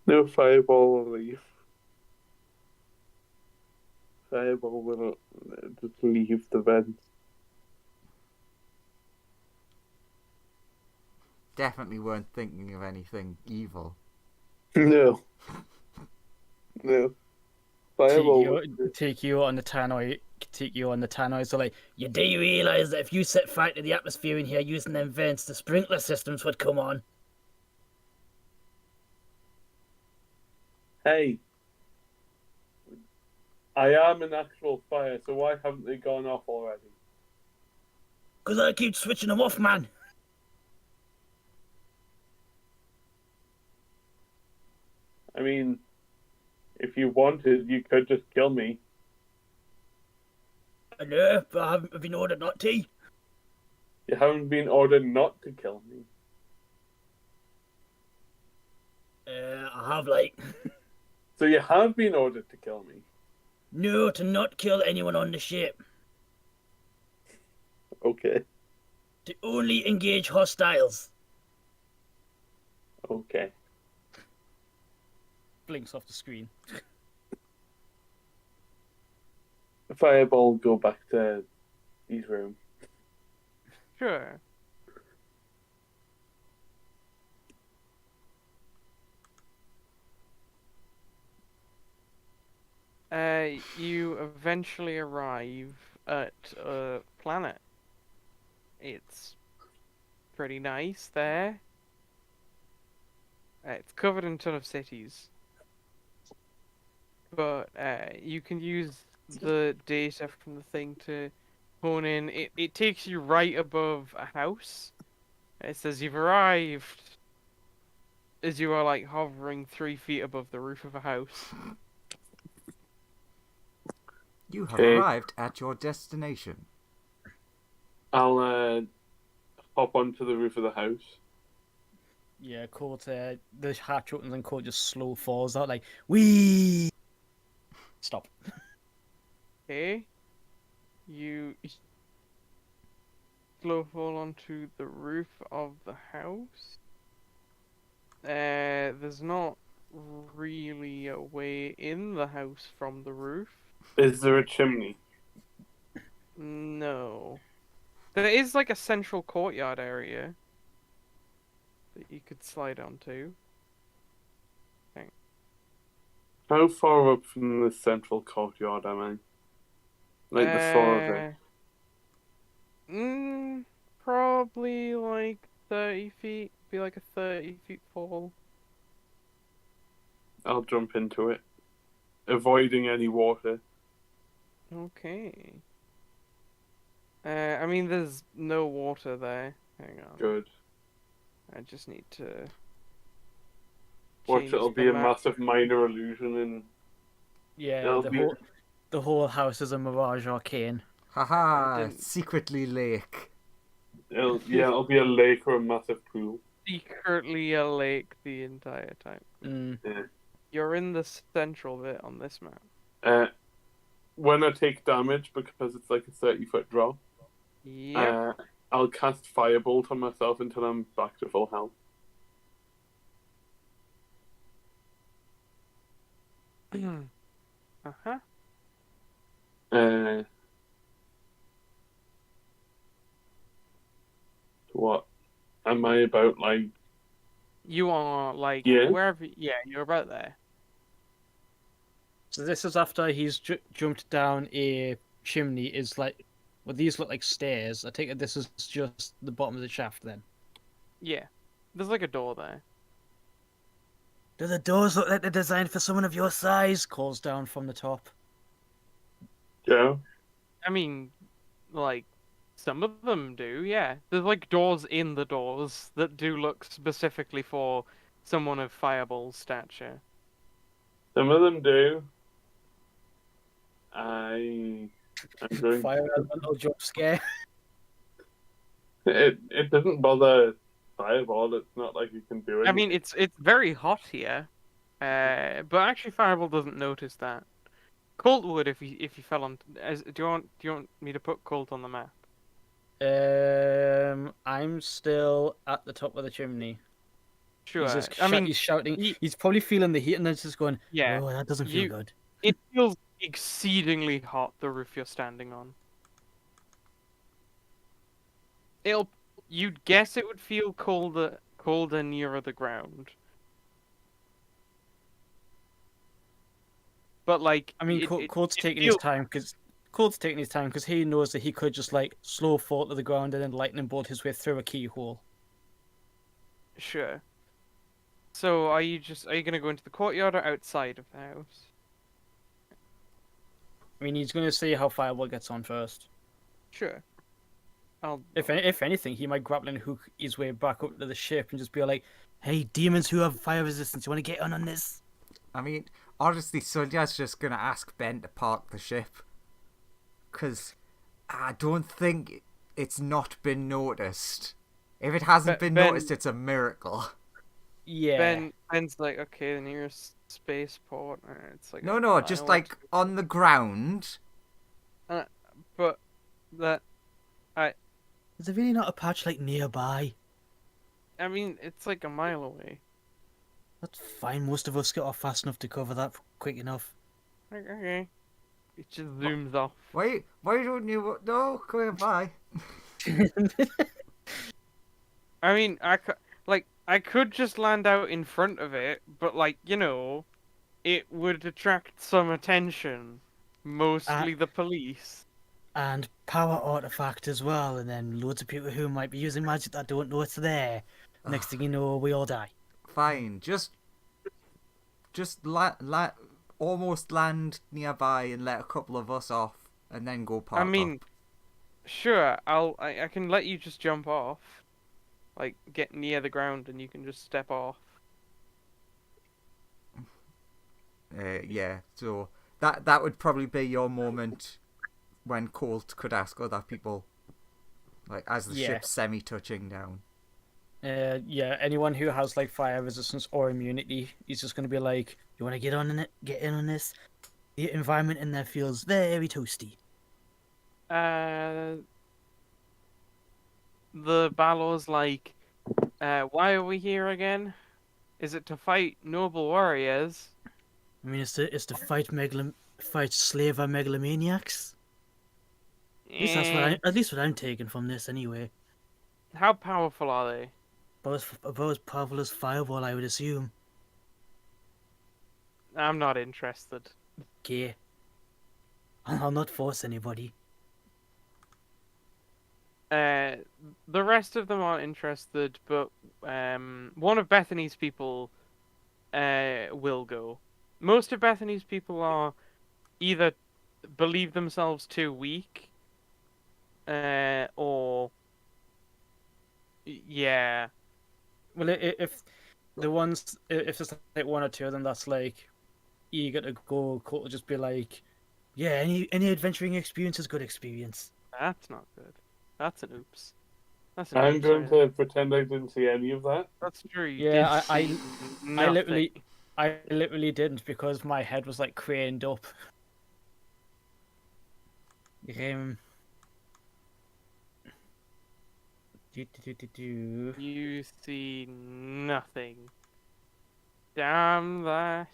No fireball will leave. Fireball will just leave the vents. Definitely weren't thinking of anything evil. No. No. Fireball. Take you on the tannoy. So like, you do realize that if you set fire to the atmosphere in here using them vents, the sprinkler systems would come on. Hey, I am an actual fire, so why haven't they gone off already? Because I keep switching them off, man. I mean, if you wanted, you could just kill me. I know, but I haven't been ordered not to. You haven't been ordered not to kill me. I have, like, So you have been ordered to kill me. no, to not kill anyone on the ship. Okay. To only engage hostiles. Okay. Blinks off the screen. Fireball, go back to his room. Sure. You eventually arrive at a planet. It's pretty nice there. It's covered in a ton of cities. But you can use the data from the thing to hone in. It takes you right above a house. It says you've arrived as you are like hovering 3 feet above the roof of a house. You have Okay. arrived at your destination. I'll hop onto the roof of the house. Yeah, Colt, the hatch opens and Colt just slow falls out like, wee. Stop. Okay. You slow fall onto the roof of the house. There's not really a way in the house from the roof. Is there a chimney? No. There is like a central courtyard area that you could slide onto. How far up from the central courtyard am I? Like the floor of it. Probably like 30 feet. Be like a 30 feet fall. I'll jump into it, avoiding any water. Okay. I mean, there's no water there. Hang on. Good. I just need to. Watch, change it'll the be a map. massive minor illusion and Yeah, it'll be... the whole house is a Mirage Arcane. Haha, didn't- secretly lake. it'll be a lake or a massive pool. Secretly a lake the entire time. Mm. You're in the central bit on this map. When I take damage, because it's like a 30-foot drop, Yep. I'll cast Firebolt on myself until I'm back to full health. Uh-huh. What? Am I about, like... You are like Yeah? wherever. Yeah, you're about there. So this is after he's jumped down a chimney. Is like, well, these look like stairs. I take it this is just the bottom of the shaft then. Yeah. There's like a door there. Do the doors look like they're designed for someone of your size? Calls down from the top. Yeah? I mean, like, some of them do, yeah. There's like doors in the doors that do look specifically for someone of Fireball's stature. Some of them do. I'm going... Fire elemental jump scare. It doesn't bother Fireball. It's not like you can do anything. I mean, it's very hot here, but actually Fireball doesn't notice that. Colt would if he fell on. Do you want me to put Colt on the map? I'm still at the top of the chimney. Sure. He's just I mean, he's shouting. he- He's probably feeling the heat and then just going, yeah. Oh, that doesn't feel You- good. It feels exceedingly hot, the roof you're standing on. You'd guess it would feel colder nearer the ground. But like, I mean, Colt's taking his time because he knows that he could just like slow fall to the ground and then lightning bolt his way through a keyhole. Sure. So are you gonna go into the courtyard or outside of the house? I mean, he's going to see how Fireball gets on first. Sure. I'll. If anything, he might grappling hook his way back up to the ship and just be like, Hey, demons who have fire resistance, you want to get on this? I mean, honestly, Sunya's just gonna ask Ben to park the ship. Because I don't think it's not been noticed. If it hasn't been Ben- noticed, it's a miracle. yeah. Ben's like, okay, the nearest spaceport. It's like No, a no, just mile or like on the ground. two. But that, Is there really not a patch like nearby? I mean, it's like a mile away. That's fine. Most of us get off fast enough to cover that quick enough. Like, okay. It just zooms off. Why don't you? No, come here, bye. I mean, I could just land out in front of it, but like, it would attract some attention. Mostly the police. And power artifact as well, and then loads of people who might be using magic that don't know it's there. Next thing you know, we all die. Fine, just almost land nearby and let a couple of us off, and then go park I mean, up. sure, I can let you just jump off. Like, get near the ground and you can just step off. Yeah, so that would probably be your moment when Colt could ask other people, like as the Yeah. ship's semi-touching down. Yeah, anyone who has like fire resistance or immunity, he's just going to be like, You want to get on it? Get in on this? The environment in there feels very toasty. The Balor's like, why are we here again? Is it to fight noble warriors? I mean, it's to fight slaver megalomaniacs. At least what I'm taking from this, anyway. How powerful are they? About as powerful as Fireball, I would assume. I'm not interested. Okay. I'll not force anybody. The rest of them aren't interested, but one of Bethany's people will go. Most of Bethany's people are either believe themselves too weak, or yeah. well, if there's like one or two of them that's like eager to go, Colt will just be like, Yeah, any adventuring experience is good experience. That's not good. That's an oops. That's an I'm oops, going right? to pretend I didn't see any of that. That's true. You Yeah, did I see literally- nothing. I literally didn't because my head was like craned up. Um, You see nothing. Damn that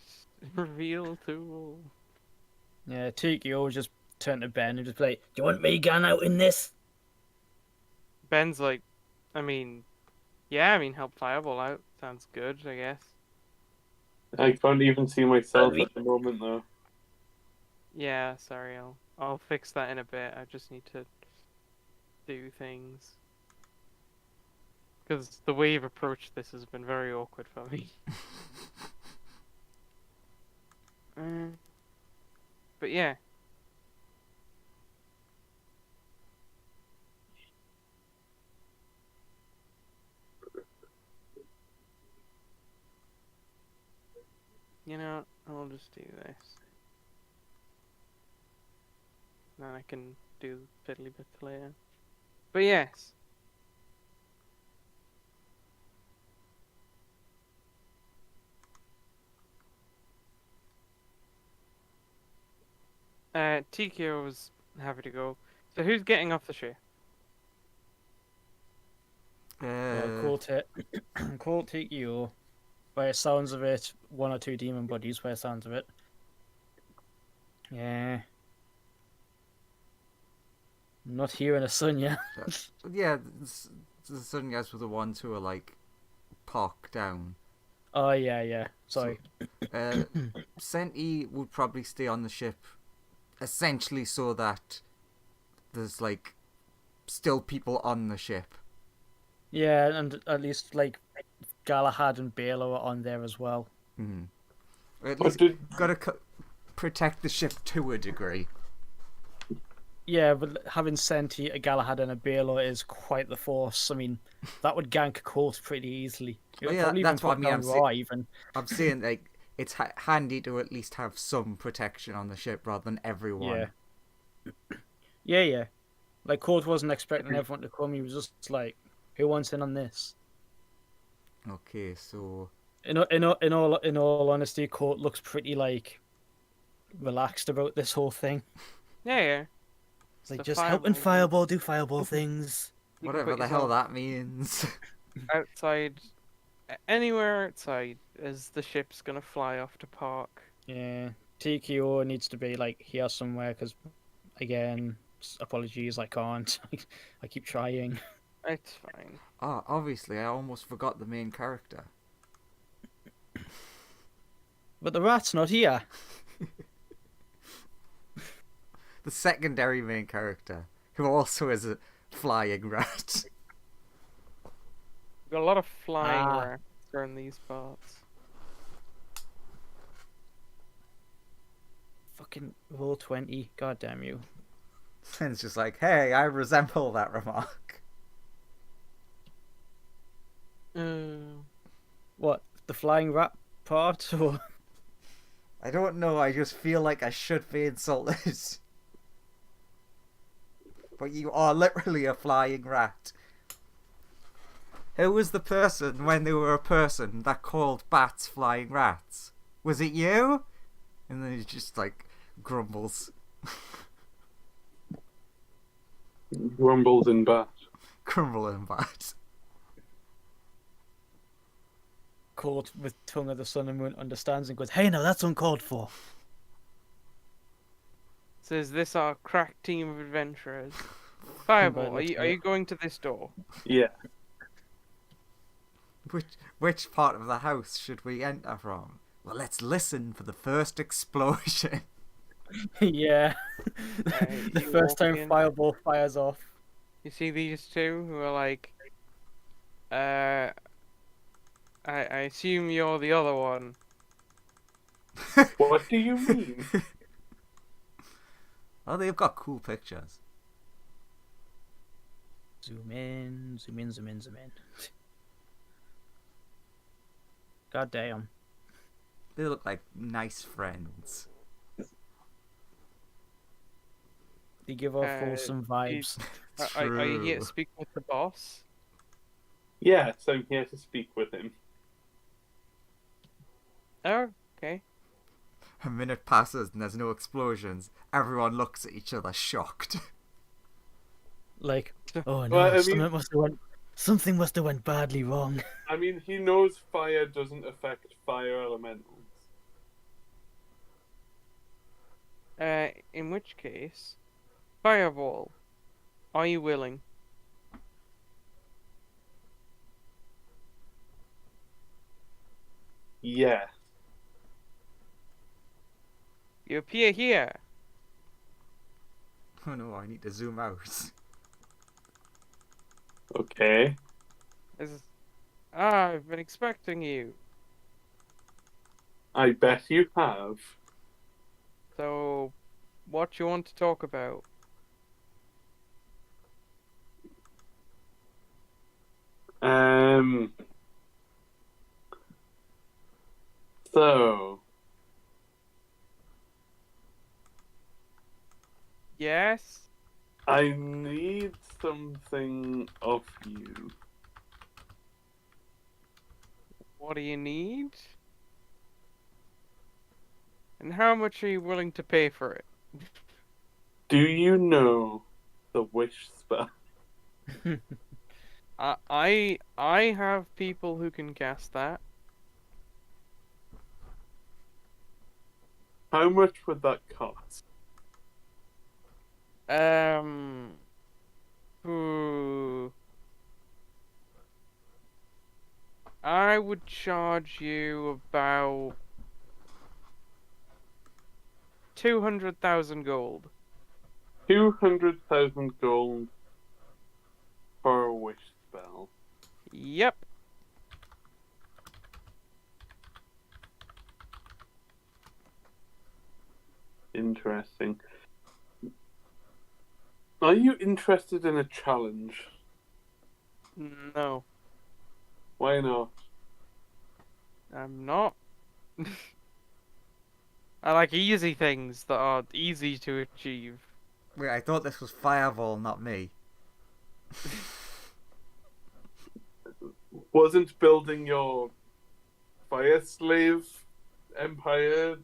reveal tool. Yeah, Tikio will just turn to Ben and just be like, Do you want me gun out in this? Ben's like, help Fireball out. Sounds good, I guess. I can't even see myself at the moment, though. Yeah, sorry, I'll fix that in a bit. I just need to do things. Because the way you've approached this has been very awkward for me. But yeah. I'll just do this. Then I can do fiddly bits later. But yes. TKO was happy to go. So who's getting off the ship? Colt Tikio. By the sounds of it, one or two demon buddies, by the sounds of it. Yeah. Not hearing a Sunya. Yeah, the Sun guys were the ones who were like parked down. Oh, yeah. Sorry. Senti would probably stay on the ship, essentially so that there's like still people on the ship. Yeah, and at least like Galahad and Baylor are on there as well. At But least did, gotta protect the ship to a degree. Yeah, but having Senti, a Galahad, and a Baylor is quite the force. I mean, that would gank a court pretty easily. It Oh, would yeah, probably even that's what I put mean, down Raw even. I'm saying like it's handy to at least have some protection on the ship rather than everyone. Yeah. Like, Court wasn't expecting everyone to come. He was just like, who wants in on this? Okay, so In all honesty, Court looks pretty, like, relaxed about this whole thing. Yeah. It's like The just helping fireball. Fireball do Fireball things. You can whatever put the hell yourself that means. outside, anywhere outside, as the ship's gonna fly off to park. Yeah, TKO needs to be, like, here somewhere, because, again, apologies, I can't. I keep trying. It's fine. Oh, obviously, I almost forgot the main character. But the rat's not here. The secondary main character, who also is a flying rat. We've got a lot of flying Ah. rats around these parts. Fucking roll 20. God damn you. It's just like, hey, I resemble that remark. What? The flying rat part? Or... I don't know, I just feel like I should be insulted. But you are literally a flying rat. Who was the person when they were a person that called bats flying rats? Was it you? And then he just like grumbles. Rumbles in bat. Grumbling bat. Court with Tongue of the Sun and Moon understands and goes, Hey, now that's uncalled for. So is this our crack team of adventurers? Fireball, are you going to this door? Yeah. Which part of the house should we enter from? Well, let's listen for the first explosion. yeah. The you first walk time in. Fireball fires off. You see these two who are like, I assume you're the other one. What do you mean? Oh, they've got cool pictures. Zoom in, zoom in, zoom in, zoom in. God damn. They look like nice friends. They give off wholesome vibes. Are you here True. to speak with the boss? Yes, I'm here to speak with him. Oh, okay. A minute passes and there's no explosions. Everyone looks at each other shocked. Like, Oh no, Well, I mean- something must have went badly wrong. I mean, he knows fire doesn't affect fire elementals. In which case, Fireball, are you willing? Yeah. You appear here. Oh no, I need to zoom out. Okay. I've been expecting you. I bet you have. So, what you want to talk about? So, Yes? I need something of you. What do you need? And how much are you willing to pay for it? Do you know the wish spell? I have people who can cast that. How much would that cost? Ooh. I would charge you about 200,000 gold. 200,000 gold for a wish spell. Yep. Are you interested in a challenge? No, Why not? I'm not. I like easy things that are easy to achieve. Wait, I thought this was Fireball, not me. Wasn't building your fire slave empire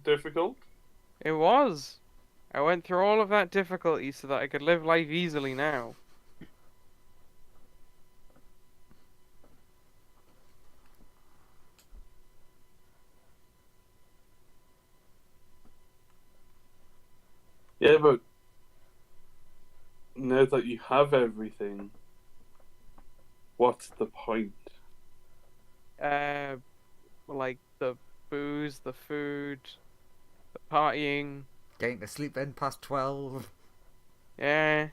difficult? It was. I went through all of that difficulty so that I could live life easily now. Yeah, but now that you have everything, what's the point? Like the booze, the food, the partying. Getting to sleep in past 12. Yeah.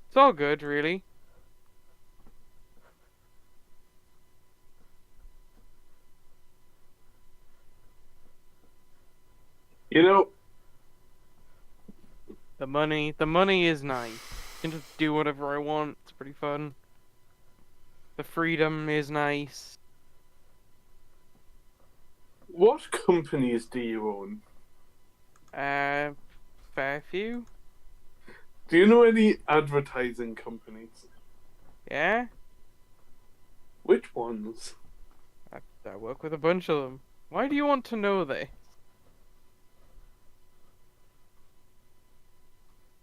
It's all good, really. You know, The money is nice. I can just do whatever I want. It's pretty fun. The freedom is nice. what companies do you own? Fair few. Do you know any advertising companies? Yeah. Which ones? I work with a bunch of them. Why do you want to know this?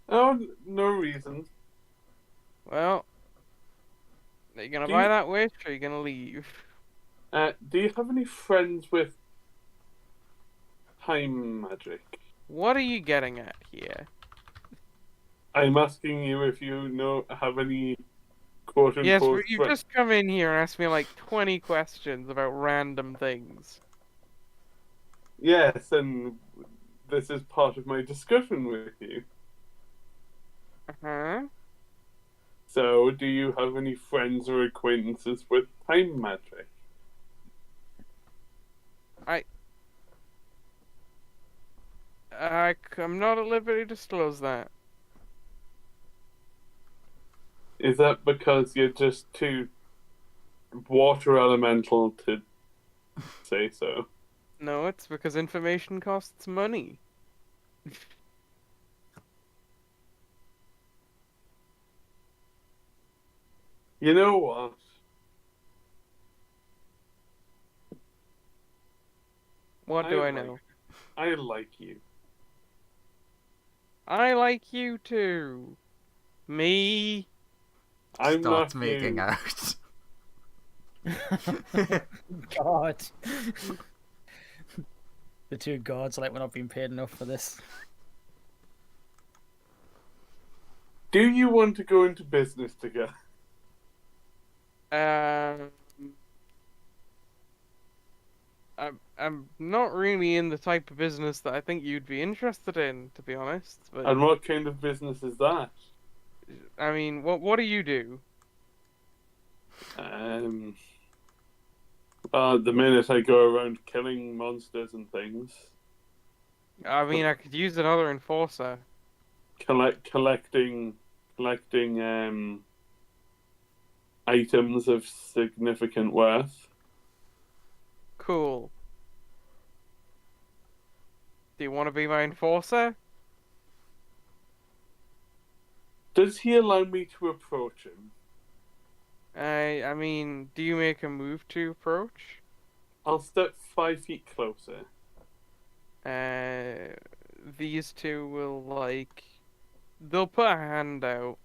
Oh, no reason. Well, are you gonna Do buy you- that wish or are you gonna leave? Do you have any friends with time magic? What are you getting at here? I'm asking you if you have any quote Yes, unquote but you've just come in here and asked me like 20 questions about random things. Yes, and this is part of my discussion with you. Uh-huh. So, do you have any friends or acquaintances with time magic? I'm not at liberty to disclose that. Is that because you're just too water elemental to say so? No, it's because information costs money. You know what? What do I know? I like you. I like you too. Me. I'm Starts not making you. out. God. The two gods are like, we're not being paid enough for this. Do you want to go into business together? Um, I'm not really in the type of business that I think you'd be interested in, to be honest. But And what kind of business is that? I mean, what do you do? The minute I go around killing monsters and things, I mean, I could use another enforcer. collecting items of significant worth. Cool. Do you want to be my enforcer? Does he allow me to approach him? I mean, do you make a move to approach? I'll step 5 feet closer. These two will they'll put a hand out.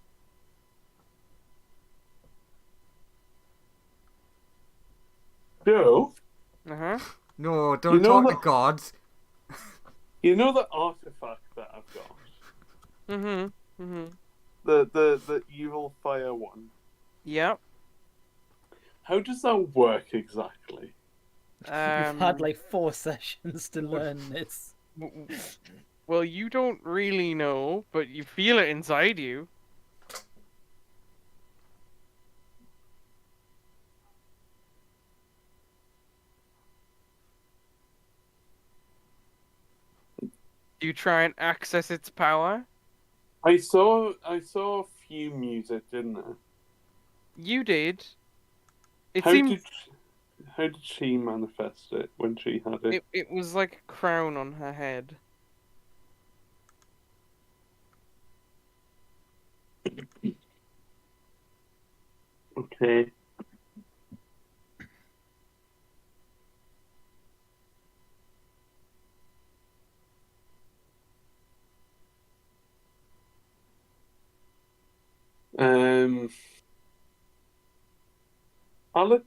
Joe, Uh-huh. No, You don't know talk to what- gods. you know the artifact that I've got? Mm-hmm. Mm-hmm. The evil fire one. Yep. How does that work exactly? You've had Um, like 4 sessions to learn this. well, you don't really know, but you feel it inside you. Do you try and access its power? I saw a few music, didn't I? You did. It How seemed did she manifest it when she had it? it was like a crown on her head. Okay. Um, I'll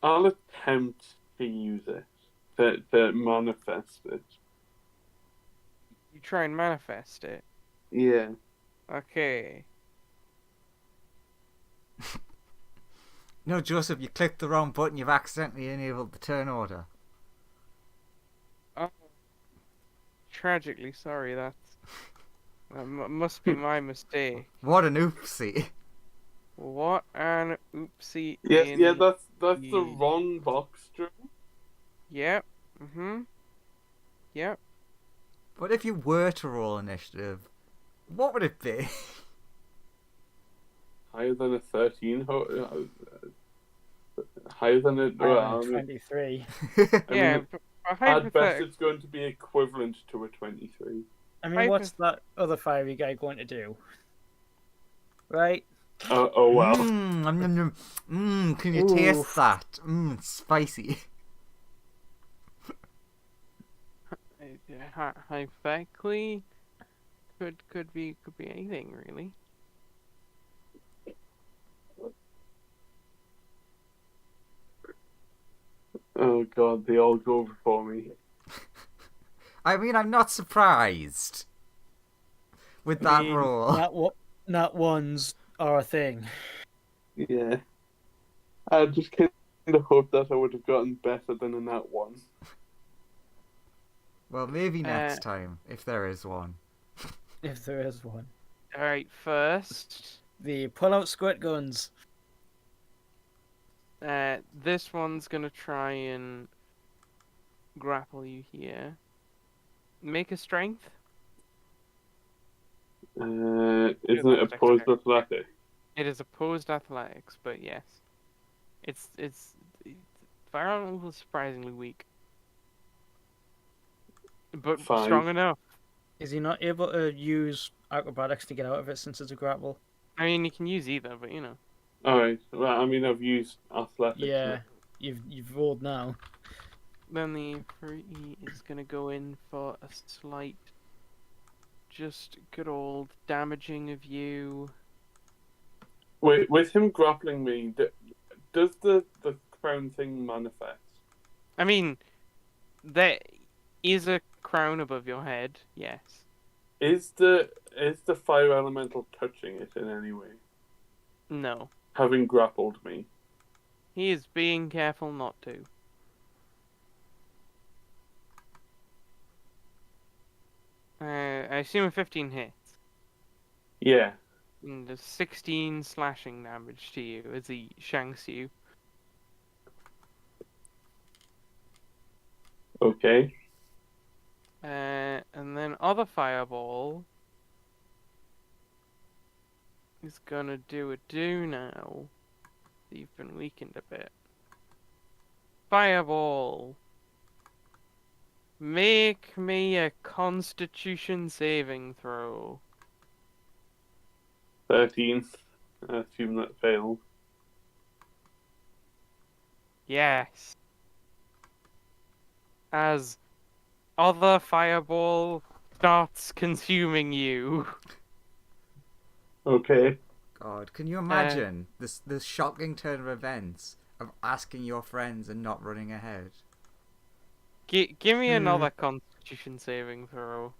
I'll attempt to use it to manifest it. You try and manifest it. Yeah. Okay. No, Joseph, you clicked the wrong button. You've accidentally enabled the turn order. Oh, tragically sorry. That must be my mistake. What an oopsie. What an oopsie. Yeah, that's the indeed. wrong box, Drew. Yep. Yep. But if you were to roll initiative, what would it be? Higher than a 13. Higher than a. Well, 23. Yeah. mean, but at best, it's going to be equivalent to a 23. I mean, what's that other fiery guy going to do? Right? Oh well. Can you taste that? It's spicy. Hypothetically, could be anything really. Oh god, they all go before me. I mean, I'm not surprised with that roll. Nat ones are a thing. Yeah. I just kind of hoped that I would have gotten better than a nat 1. Well, maybe next time, if there is one. If there is one. Alright, first. The pull-out squirt guns. This one's gonna try and grapple you here. Make a strength. Isn't it opposed to athletic? It is opposed athletics, but yes. It's Firearm was surprisingly weak. But 5. strong enough. Is he not able to use acrobatics to get out of it since it's a grapple? I mean, you can use either, but you know. Alright, well, I mean, I've used athletics. Yeah, now. you've rolled now. Then the 3 is gonna go in for a slight, just good old damaging of you. Wait, with him grappling me, does the crown thing manifest? I mean, there is a crown above your head, yes. Is the fire elemental touching it in any way? No. Having grappled me. He is being careful not to. I assume a 15 hits. Yeah. And does 16 slashing damage to you as he shanks you. Okay. And then other fireball is gonna do now. You've been weakened a bit. Fireball. Make me a Constitution saving throw. 13. I assume that failed. Yes. As other fireball starts consuming you. Okay. God, can you imagine this shocking turn of events of asking your friends and not running ahead? Give me another Constitution saving throw.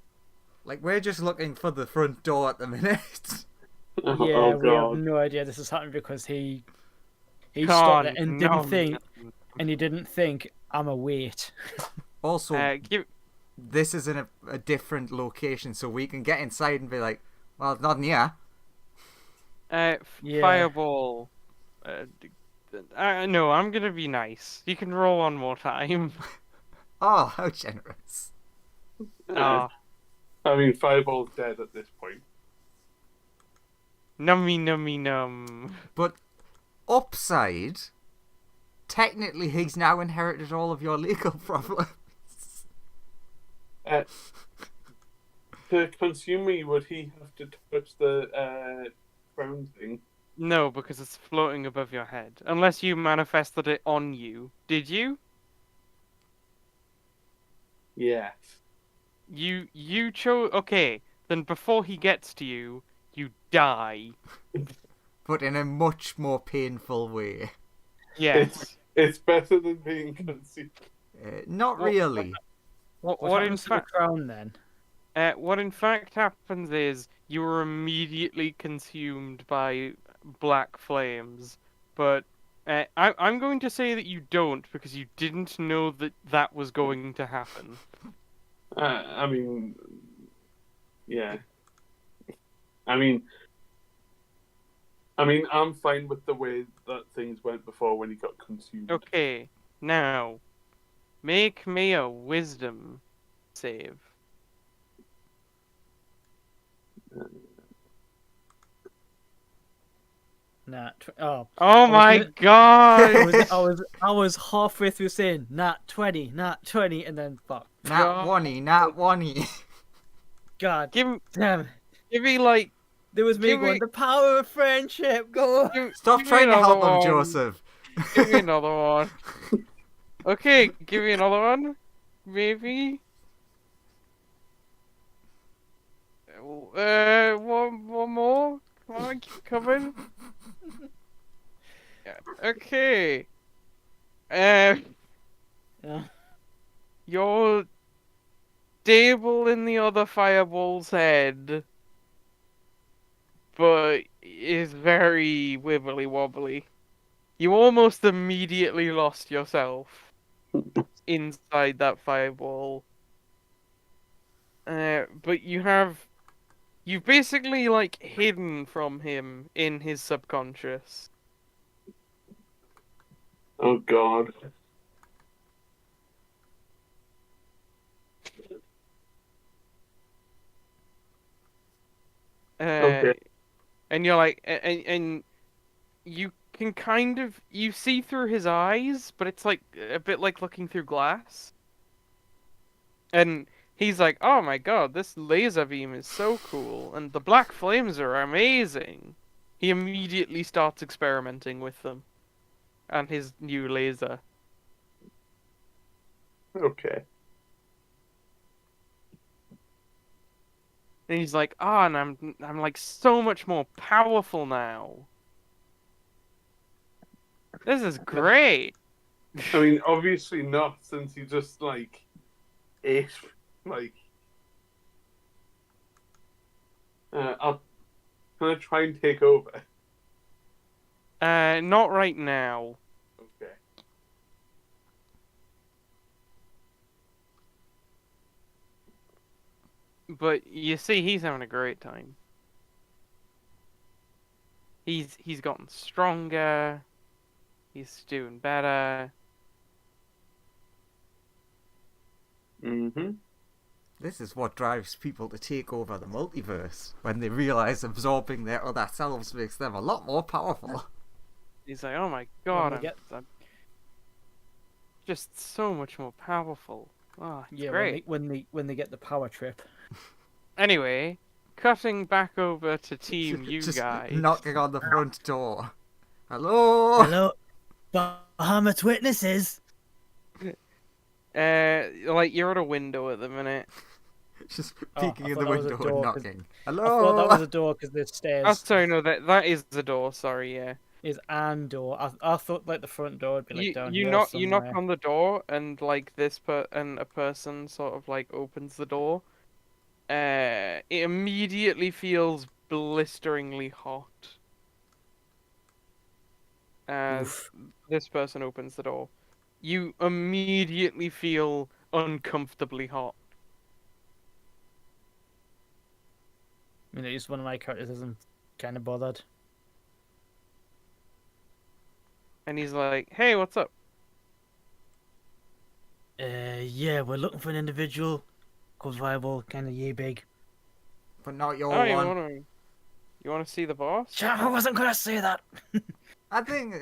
Like, we're just looking for the front door at the minute. Yeah, Oh we have god. no idea this has happened because he Come stopped on, it and no. he didn't think I'm a wait. Also, Give this is in a different location, so we can get inside and be like, well, it's not in here. Yeah. Fireball. No, I'm gonna be nice. You can roll one more time. Oh, how generous. Ah, I mean, Fireball's dead at this point. nummy nummy num. But upside, technically he's now inherited all of your legal problems. To consume me, would he have to touch the crown thing? No, because it's floating above your head. Unless you manifested it on you. Did you? Yes. You chose. Okay, then before he gets to you, you die. But in a much more painful way. Yes. It's better than being consumed. Not What- really. What What in happens to the fact? crown then? What in fact happens is you were immediately consumed by black flames, but I'm going to say that you don't because you didn't know that that was going to happen. I mean, yeah. I mean, I'm fine with the way that things went before when he got consumed. Okay, now make me a wisdom save. Nah. Oh. Oh was my gonna- god! I was halfway through saying nat 20, and then fuck. Nat one-y, nat one-y. God Give damn. me like There was me Give going, me- the power of friendship, go on. Stop give me trying to another help him, one. Joseph. Give me another one. Okay, give me another one. Maybe. One more. Come on, keep coming. Yeah, okay. Yeah. You're stable in the other fireball's head, but is very wibbly wobbly. You almost immediately lost yourself inside that fireball. But you've basically like hidden from him in his subconscious. Oh God. Okay. And you're like, and you can kind of you see through his eyes, but it's like a bit like looking through glass. And he's like, "Oh my god, this laser beam is so cool, and the black flames are amazing." He immediately starts experimenting with them, and his new laser. Okay. And he's like, "Ah, and I'm like so much more powerful now. This is great." I mean, obviously not, since he just like ate like. I'll gonna try and take over. Not right now. Okay. But you see, he's having a great time. He's gotten stronger. He's doing better. Mm-hmm. This is what drives people to take over the multiverse, when they realise absorbing their other selves makes them a lot more powerful. He's like, "Oh my god, we get- I'm just so much more powerful." Oh, it's Yeah, great. when they get the power trip. Anyway, cutting back over to Team you Just guys. knocking on the front door. Hello? Hello, Bahamut's witnesses. Like you're at a window at the minute. Just Oh, peeking I in thought the that was a window and door, 'cause knocking. I Hello? thought that was a door because there's stairs. Oh, sorry, no, that is the door. Sorry, yeah. Is and door. I thought like the front door would be like down you here knock somewhere. on the door and like a person sort of like opens the door. It immediately feels blisteringly hot as Oof. this person opens the door. You immediately feel uncomfortably hot. I mean, at least one of my characters isn't kind of bothered. And he's like, "Hey, what's up?" Yeah, we're looking for an individual. called Fireball, kind of yay big. But not your Oh, one. you wanna see the boss? I wasn't gonna say that. I think.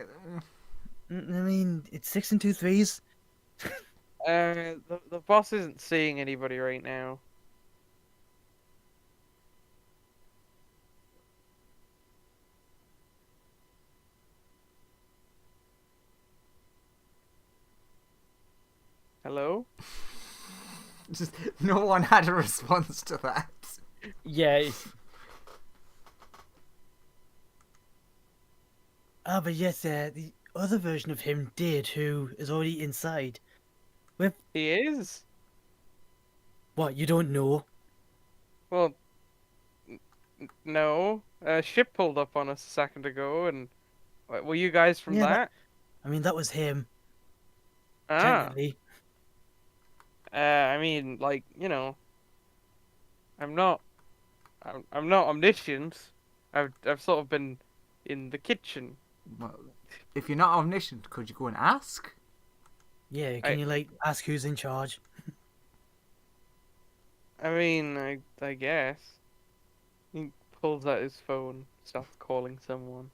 I mean, it's 6 and 2 threes. The boss isn't seeing anybody right now. Hello? Just no one had a response to that. Yeah, But yes, the other version of him did, who is already inside. He is? What, you don't know? Well, no. A ship pulled up on us a second ago, and were you guys from Yeah, that? I mean, that was him, Ah. technically. I mean, like, I'm not, I'm not omniscient. I've sort of been in the kitchen. Well, if you're not omniscient, could you go and ask? Yeah, can you, like, ask who's in charge? I mean, I guess. He pulls out his phone, starts calling someone.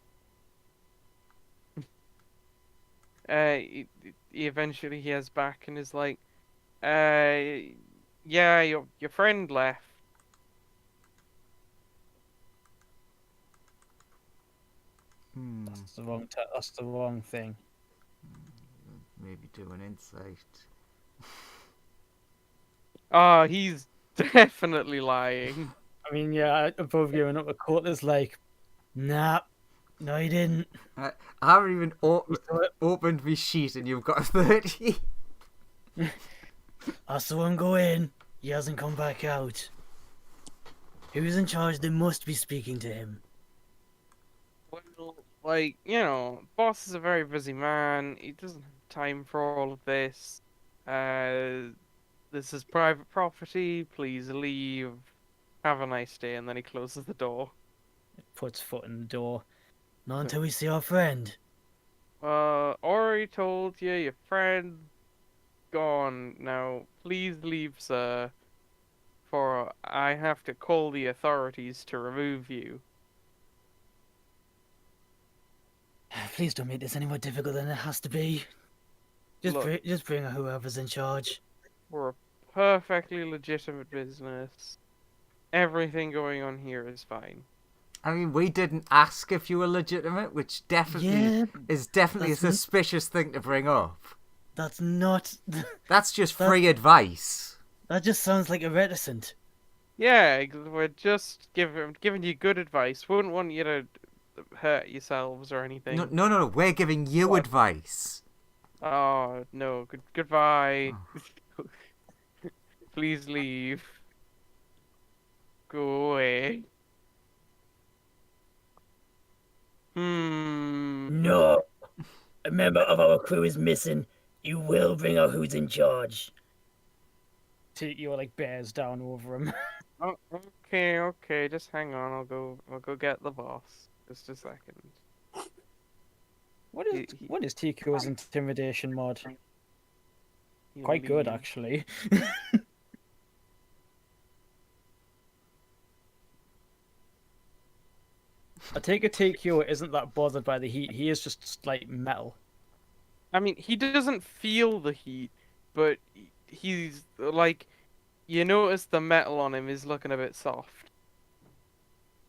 He eventually hears back and is like, yeah, your friend left. that's the wrong thing. Maybe do an insight. Oh, he's definitely lying. I mean, yeah, above giving up a court is like, Nah, no, he didn't. I haven't even opened my sheet and you've got a 30. I saw him go in. He hasn't come back out. Who's in charge? They must be speaking to him. Well, like, boss is a very busy man. He doesn't have time for all of this. This is private property. Please leave. Have a nice day. And then he closes the door. puts foot in the door. Not until we see our friend. Already told you, your friend gone. Now, please leave, sir. For I have to call the authorities to remove you. Please don't make this any more difficult than it has to be. Just Look. just bring whoever's in charge. We're a perfectly legitimate business. Everything going on here is fine. I mean, we didn't ask if you were legitimate, which definitely is definitely a that's suspicious thing to bring up. That's not. That's just free advice. That just sounds like a reticent. Yeah, we're just giving you good advice. We wouldn't want you to hurt yourselves or anything. No. We're giving you advice. Oh, no. Goodbye. Please leave. Go away. No! A member of our crew is missing. You will bring out who's in charge. Tikio like bears down over him. Oh, okay. Just hang on. I'll go get the boss. Just a second. What is Tikio's intimidation mod? He'll Quite good, leave. actually. I take it Tikio isn't that bothered by the heat. He is just like metal. I mean, he doesn't feel the heat, but he's like, you notice the metal on him is looking a bit soft.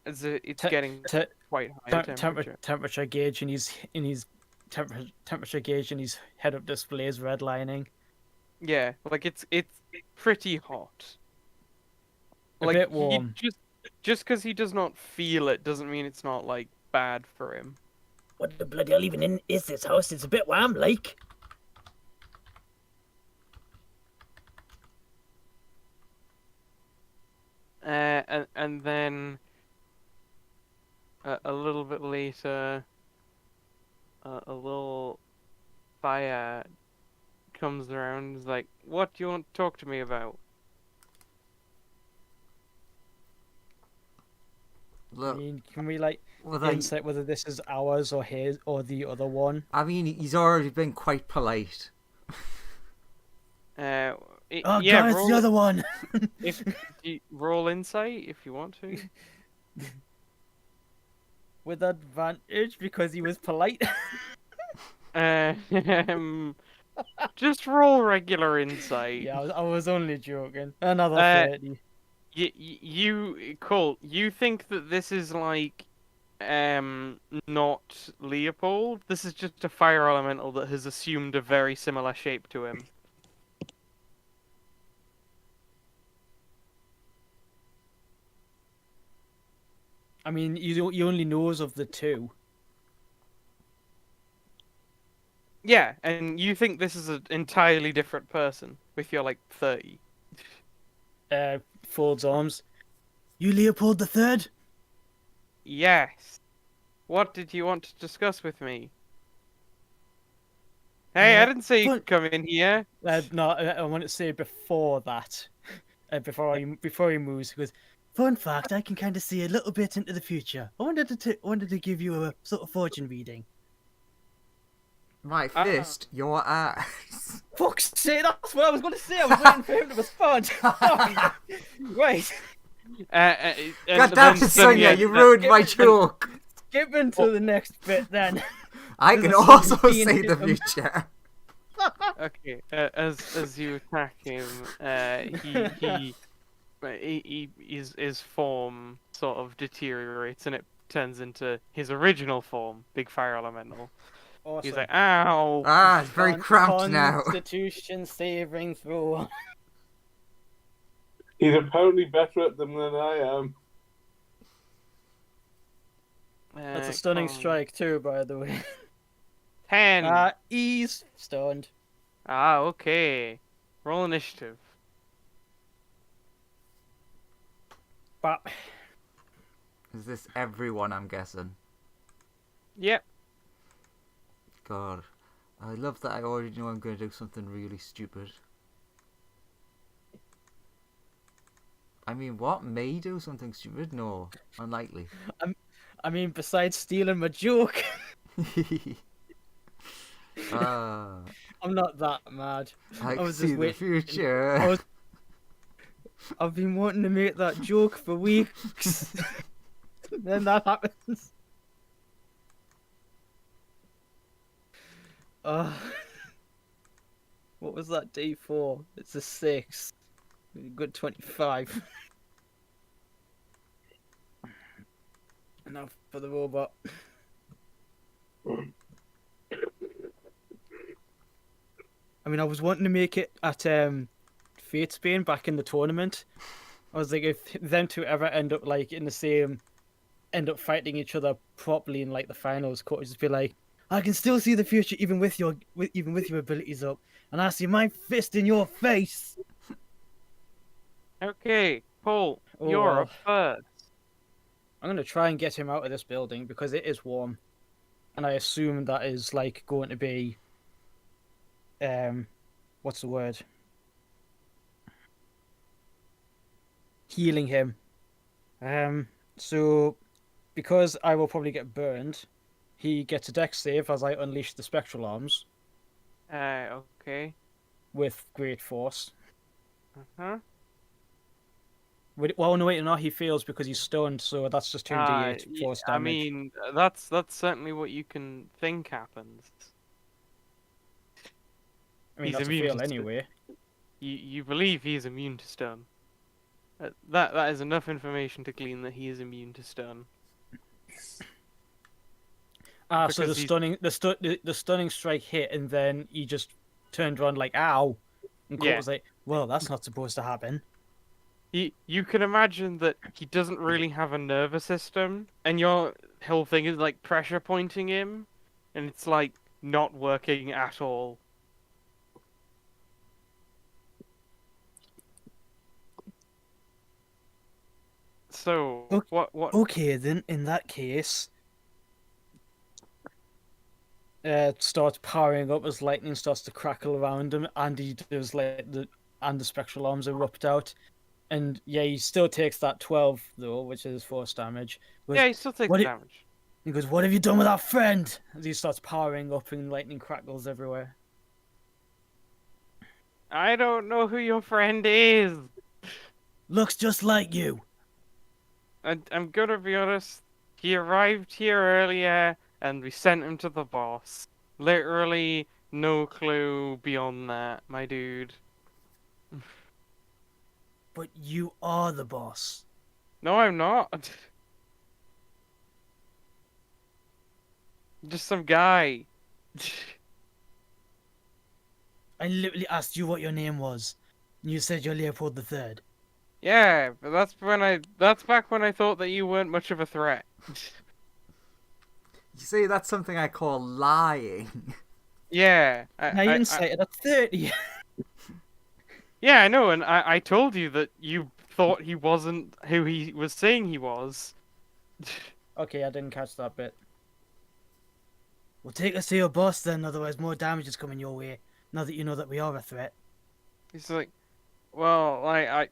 It's getting quite high temperature. Temperature gauge and his temperature gauge and his head-up display is redlining. Yeah, like it's pretty hot. A bit warm. Just because he does not feel it doesn't mean it's not like bad for him. What the bloody hell even is this house? It's a bit warm, like. And then a little bit later, a little fire comes around and is like, "What do you want to talk to me about?" I Look, mean, can we like well, insight whether this is ours or his or the other one? I mean, he's already been quite polite. Oh yeah, god, it's the other one. if you roll insight if you want to. With advantage because he was polite. Um, just roll regular insight. Yeah, I was only joking. Another Uh, 30. Colt, you think that this is like, not Leopold? This is just a fire elemental that has assumed a very similar shape to him. I mean, you only knows of the two. Yeah, and you think this is an entirely different person if you're like 30. Folds arms. You Leopold the Third? Yes. What did you want to discuss with me? Hey, I didn't say you fun- could come in here. No, I want to say before that. Before he moves, he goes, Fun fact, I can kind of see a little bit into the future. I wanted to give you a sort of fortune reading. My fist, your ass. fuck's sake, that's what I was going to say. I was waiting for him to respond. Wait, And God damn then it, Sonia, you that- ruined my joke. skip into the next bit then. I There's can a also sudden see being the hit him. future. Okay, as you attack him, his form sort of deteriorates and it turns into his original form, Big Fire Elemental. Awesome. He's like, ow! Ah, it's very cramped now. Constitution saving throw. He's apparently better at them than I am. That's a stunning Con- strike too, by the way. 10. He's stunned. Okay. Roll initiative. But Is this everyone, I'm guessing? Yep. God. I love that I already know I'm going to do something really stupid. I mean, what? Me do something stupid? No. Unlikely. I mean, besides stealing my joke, Ah, I'm not that mad. I can was see just the waiting- future. I've been wanting to make that joke for weeks. Then that happens. What was that D4? It's a 6. Good 25. Now for the robot. I mean, I was wanting to make it at Fatesbane back in the tournament. I was like, if them two ever end up like in the same, end up fighting each other properly in like the finals, court would just be like, I can still see the future even with your abilities up, and I see my fist in your face. Okay, Paul, Oh, you're well. up first. I'm gonna try and get him out of this building because it is warm, and I assume that is like going to be, what's the word? Healing him. So because I will probably get burned, he gets a dex save as I unleash the spectral arms Okay. with great force. Uh-huh. Well, no, wait, no, he fails because he's stunned, so that's just 2d8 force I damage. mean, that's certainly what you can think happens. he's that's a immune fail to anyway. You believe he is immune to stun. That is enough information to glean that he is immune to stun. So the because the stunning strike hit, and then he just turned around like, "Ow!" And Colt Yeah. was like, "Well, that's not supposed to happen." You can imagine that he doesn't really have a nervous system, and your whole thing is like pressure pointing him, and it's like not working at all. So Ok- what? Okay, then in that case, Starts powering up as lightning starts to crackle around him, and he does like the spectral arms erupt out, and yeah, he still takes that 12 though, which is force damage. Yeah, he still takes what it- damage. he goes, "What have you done with that friend?" As he starts powering up and lightning crackles everywhere. I don't know who your friend is. Looks just like you. I'm gonna be honest. He arrived here earlier, and we sent him to the boss. Literally, no clue beyond that, my dude. But you are the boss. No, I'm not. Just some guy. I literally asked you what your name was. And you said you're Leopold III. Yeah, but that's back when I thought that you weren't much of a threat. You see, that's something I call lying. Yeah, Now you incited at 30. yeah, I know, and I told you that you thought he wasn't who he was saying he was. Okay, I didn't catch that bit. Well, take us to your boss then, otherwise more damage is coming your way. Now that you know that we are a threat. He's like, well, I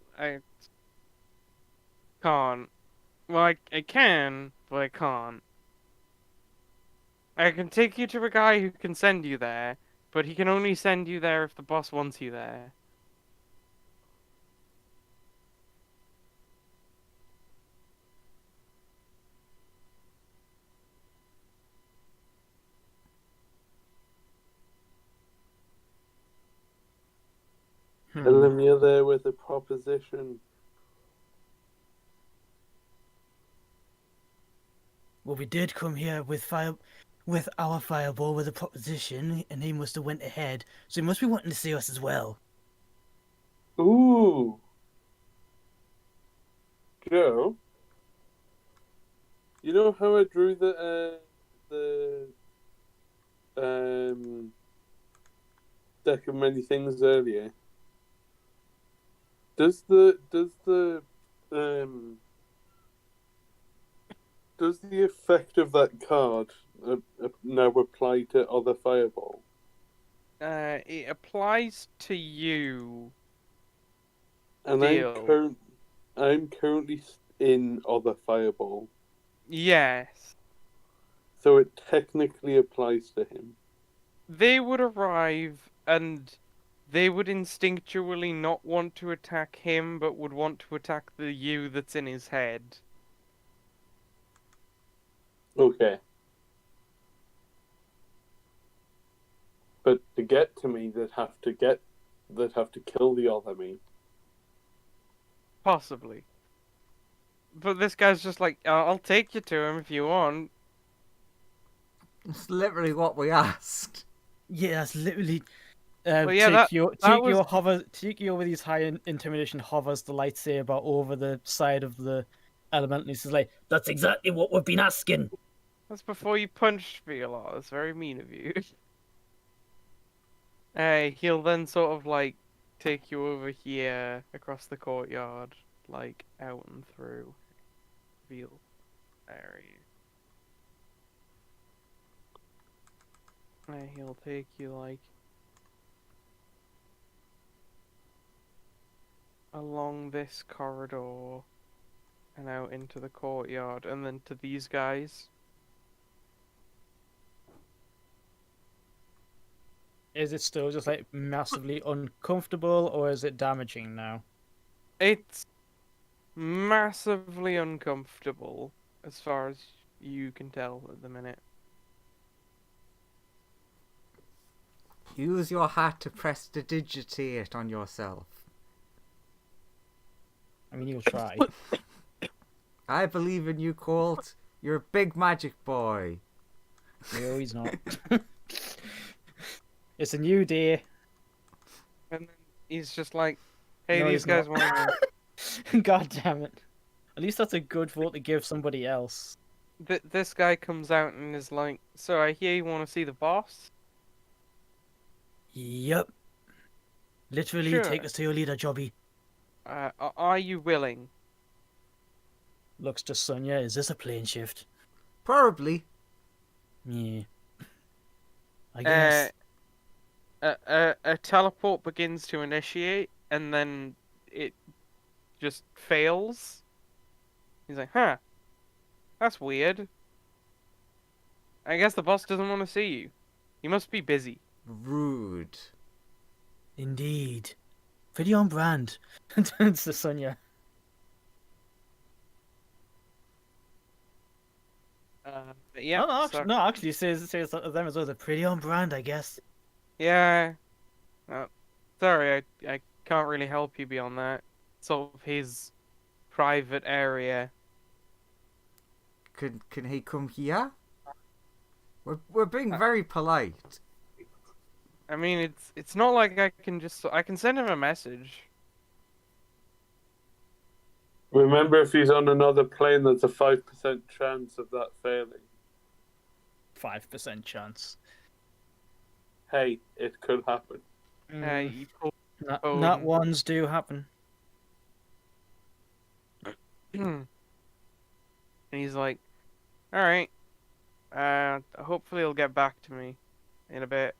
can't. Well, I can, but I can't. I can take you to a guy who can send you there, but he can only send you there if the boss wants you there. Tell him you're there with a proposition. Well, we did come here with our fireball with a proposition, and he must have went ahead, so he must be wanting to see us as well. Ooh. Joe, you know how I drew the deck of many things earlier? Does the effect of that card now apply to other fireball? It applies to you. And Deal. I'm currently in other fireball, Yes. so it technically applies to him. They would arrive and they would instinctually not want to attack him, but would want to attack the you that's in his head. Okay. But to get to me, they'd have to kill the other me. Possibly. But this guy's just like, I'll take you to him if you want. It's literally what we asked. Yeah, that's literally. Well, yeah, that was... Tikio with his high intimidation hovers the lightsaber over the side of the element, and he's like, That's exactly what we've been asking. That's before you punched me a lot. That's very mean of you. He'll then sort of like take you over here across the courtyard, like out and through field area. He'll take you like along this corridor and out into the courtyard, and then to these guys. is it still just like massively uncomfortable, or is it damaging now? It's massively uncomfortable, as far as you can tell at the minute. Use your hat to prestidigitate on yourself. I mean, you'll try. I believe in you, Colt. You're a big magic boy. No, he's not. It's a new day. And then he's just like, hey, No, these he's guys not. want to... God damn it. At least that's a good vote to give somebody else. This guy comes out and is like, so I hear you want to see the boss? Yep. Literally, Sure. take us to your leader, Jobby. Are you willing? Looks to Sonya. Is this a plane shift? Probably. Yeah. I guess. A teleport begins to initiate, and then it just fails. He's like, huh, that's weird. I guess the boss doesn't want to see you. He must be busy. Rude. Indeed. Pretty on brand. Turns to Sonia. Yeah. No, actually, says them as well. They're pretty on brand, I guess. Yeah. Sorry, I can't really help you beyond that. Sort of his private area. Can he come here? We're being very polite. I mean, it's not like I can send him a message. Remember, if he's on another plane, there's a 5% chance of that failing. 5% chance. Hey, it could happen. You pull Not phone. ones do happen. And he's like, "All right. Hopefully he'll get back to me in a bit.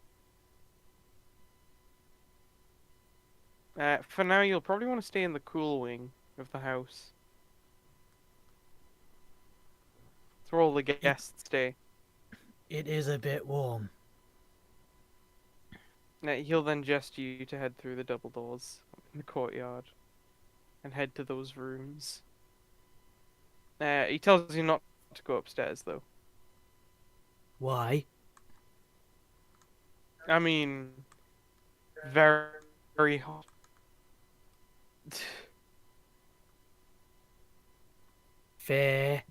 For now, you'll probably want to stay in the cool wing of the house. That's where all the guests stay. It is a bit warm. He'll then gesture you to head through the double doors in the courtyard and head to those rooms. He tells you not to go upstairs, though. Why? I mean, very, very hot. Fair.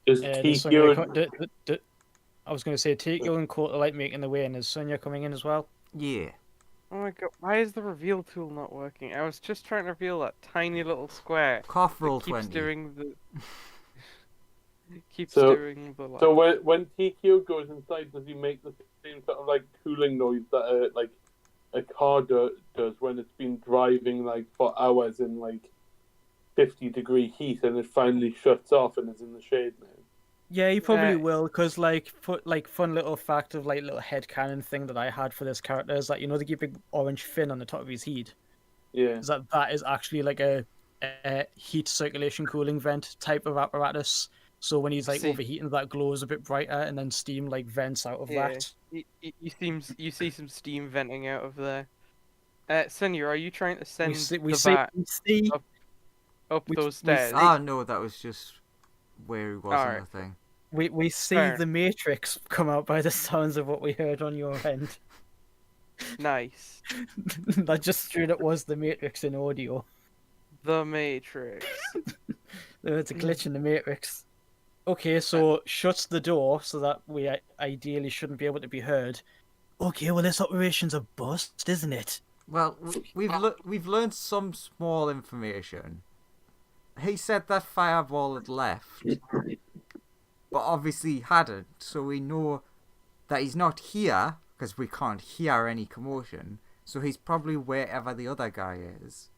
Is Does Sonia Tikio... I was going to say, Tikio and Colt are like making their way in. Is Sonia coming in as well? Yeah. Oh my god, why is the reveal tool not working? I was just trying to reveal that tiny little square. Cough roll that keeps 20. doing the... keeps So- doing the... So when Tikio goes inside, does he make the same sort of like cooling noise that like a car does when it's been driving like for hours in like 50-degree heat and it finally shuts off and is in the shade now? Yeah, you probably Yeah. will, because fun little fact of like little headcanon thing that I had for this character is that the big orange fin on the top of his head Yeah. is that is actually like a heat circulation cooling vent type of apparatus. So when he's like See. overheating, that glows a bit brighter, and then steam like vents out of Yeah. that. You see some steam venting out of there. Senor, are you trying to send We the see bat up we- those we stairs? see- Ah, no, that was just where he was on Alright. the thing. we see Fair. the Matrix come out by the sounds of what we heard on your end. Nice. That just straight up was the Matrix in audio. The Matrix. There's a glitch in the Matrix. Okay, so shuts the door so that we ideally shouldn't be able to be heard. Okay, well, this operation's a bust, isn't it? Well, we've learned some small information. He said that Fireball had left, but obviously hadn't. So we know that he's not here because we can't hear any commotion. So he's probably wherever the other guy is,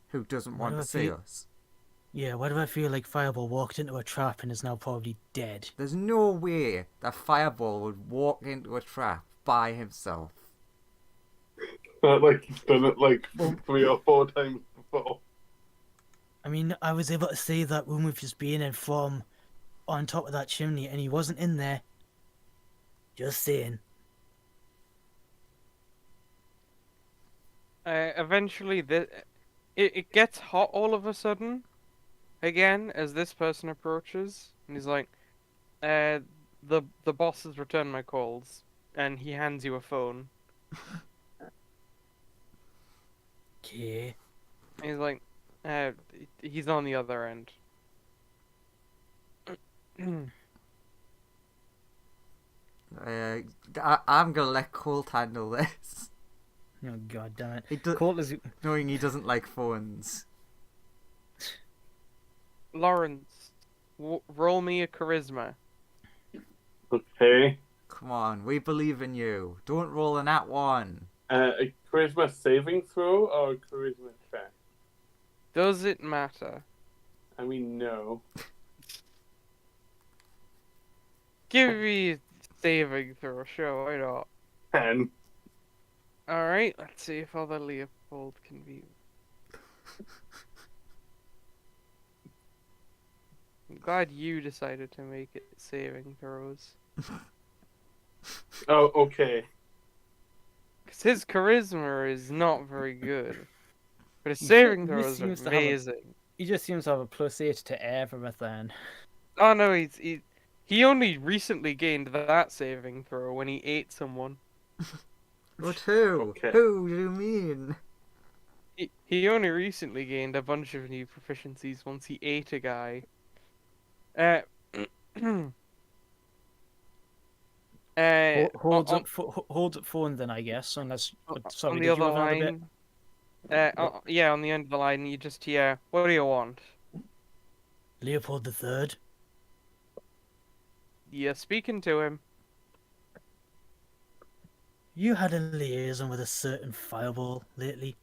who doesn't want to see us. Yeah, why do I feel like Fireball walked into a trap and is now probably dead? There's no way that Fireball would walk into a trap by himself. Not like he's done it like 3 or 4 times before. I mean, I was able to save that room with just being in from on top of that chimney, and he wasn't in there. Just saying. Eventually, it gets hot all of a sudden, again, as this person approaches, and he's like, the boss has returned my calls, and he hands you a phone. Okay. And he's like, he's on the other end. I'm gonna let Colt handle this, Oh god damn it! It do- Colt is knowing he doesn't like phones. Lawrence, roll me a charisma. Okay. Come on, we believe in you. Don't roll an at one. A charisma saving throw or a charisma check? Does it matter? I mean, no. Give me a saving throw, sure, why not? 10. Alright, let's see if other Leopold can be. I'm glad you decided to make it saving throws. Oh, okay. Because his charisma is not very good. But his He saving just throws are seems to have a- amazing. He just seems to have a +8 to everything. Oh no, he only recently gained that saving throw when he ate someone. But who? Okay. Who do you mean? He only recently gained a bunch of new proficiencies once he ate a guy. Uh, Hold on, up phone then, I guess. Unless, sorry, on the did you other have another bit? line, yeah, on the end of the line, you just hear, "What do you want?" Leopold III. You're speaking to him. You had a liaison with a certain fireball lately.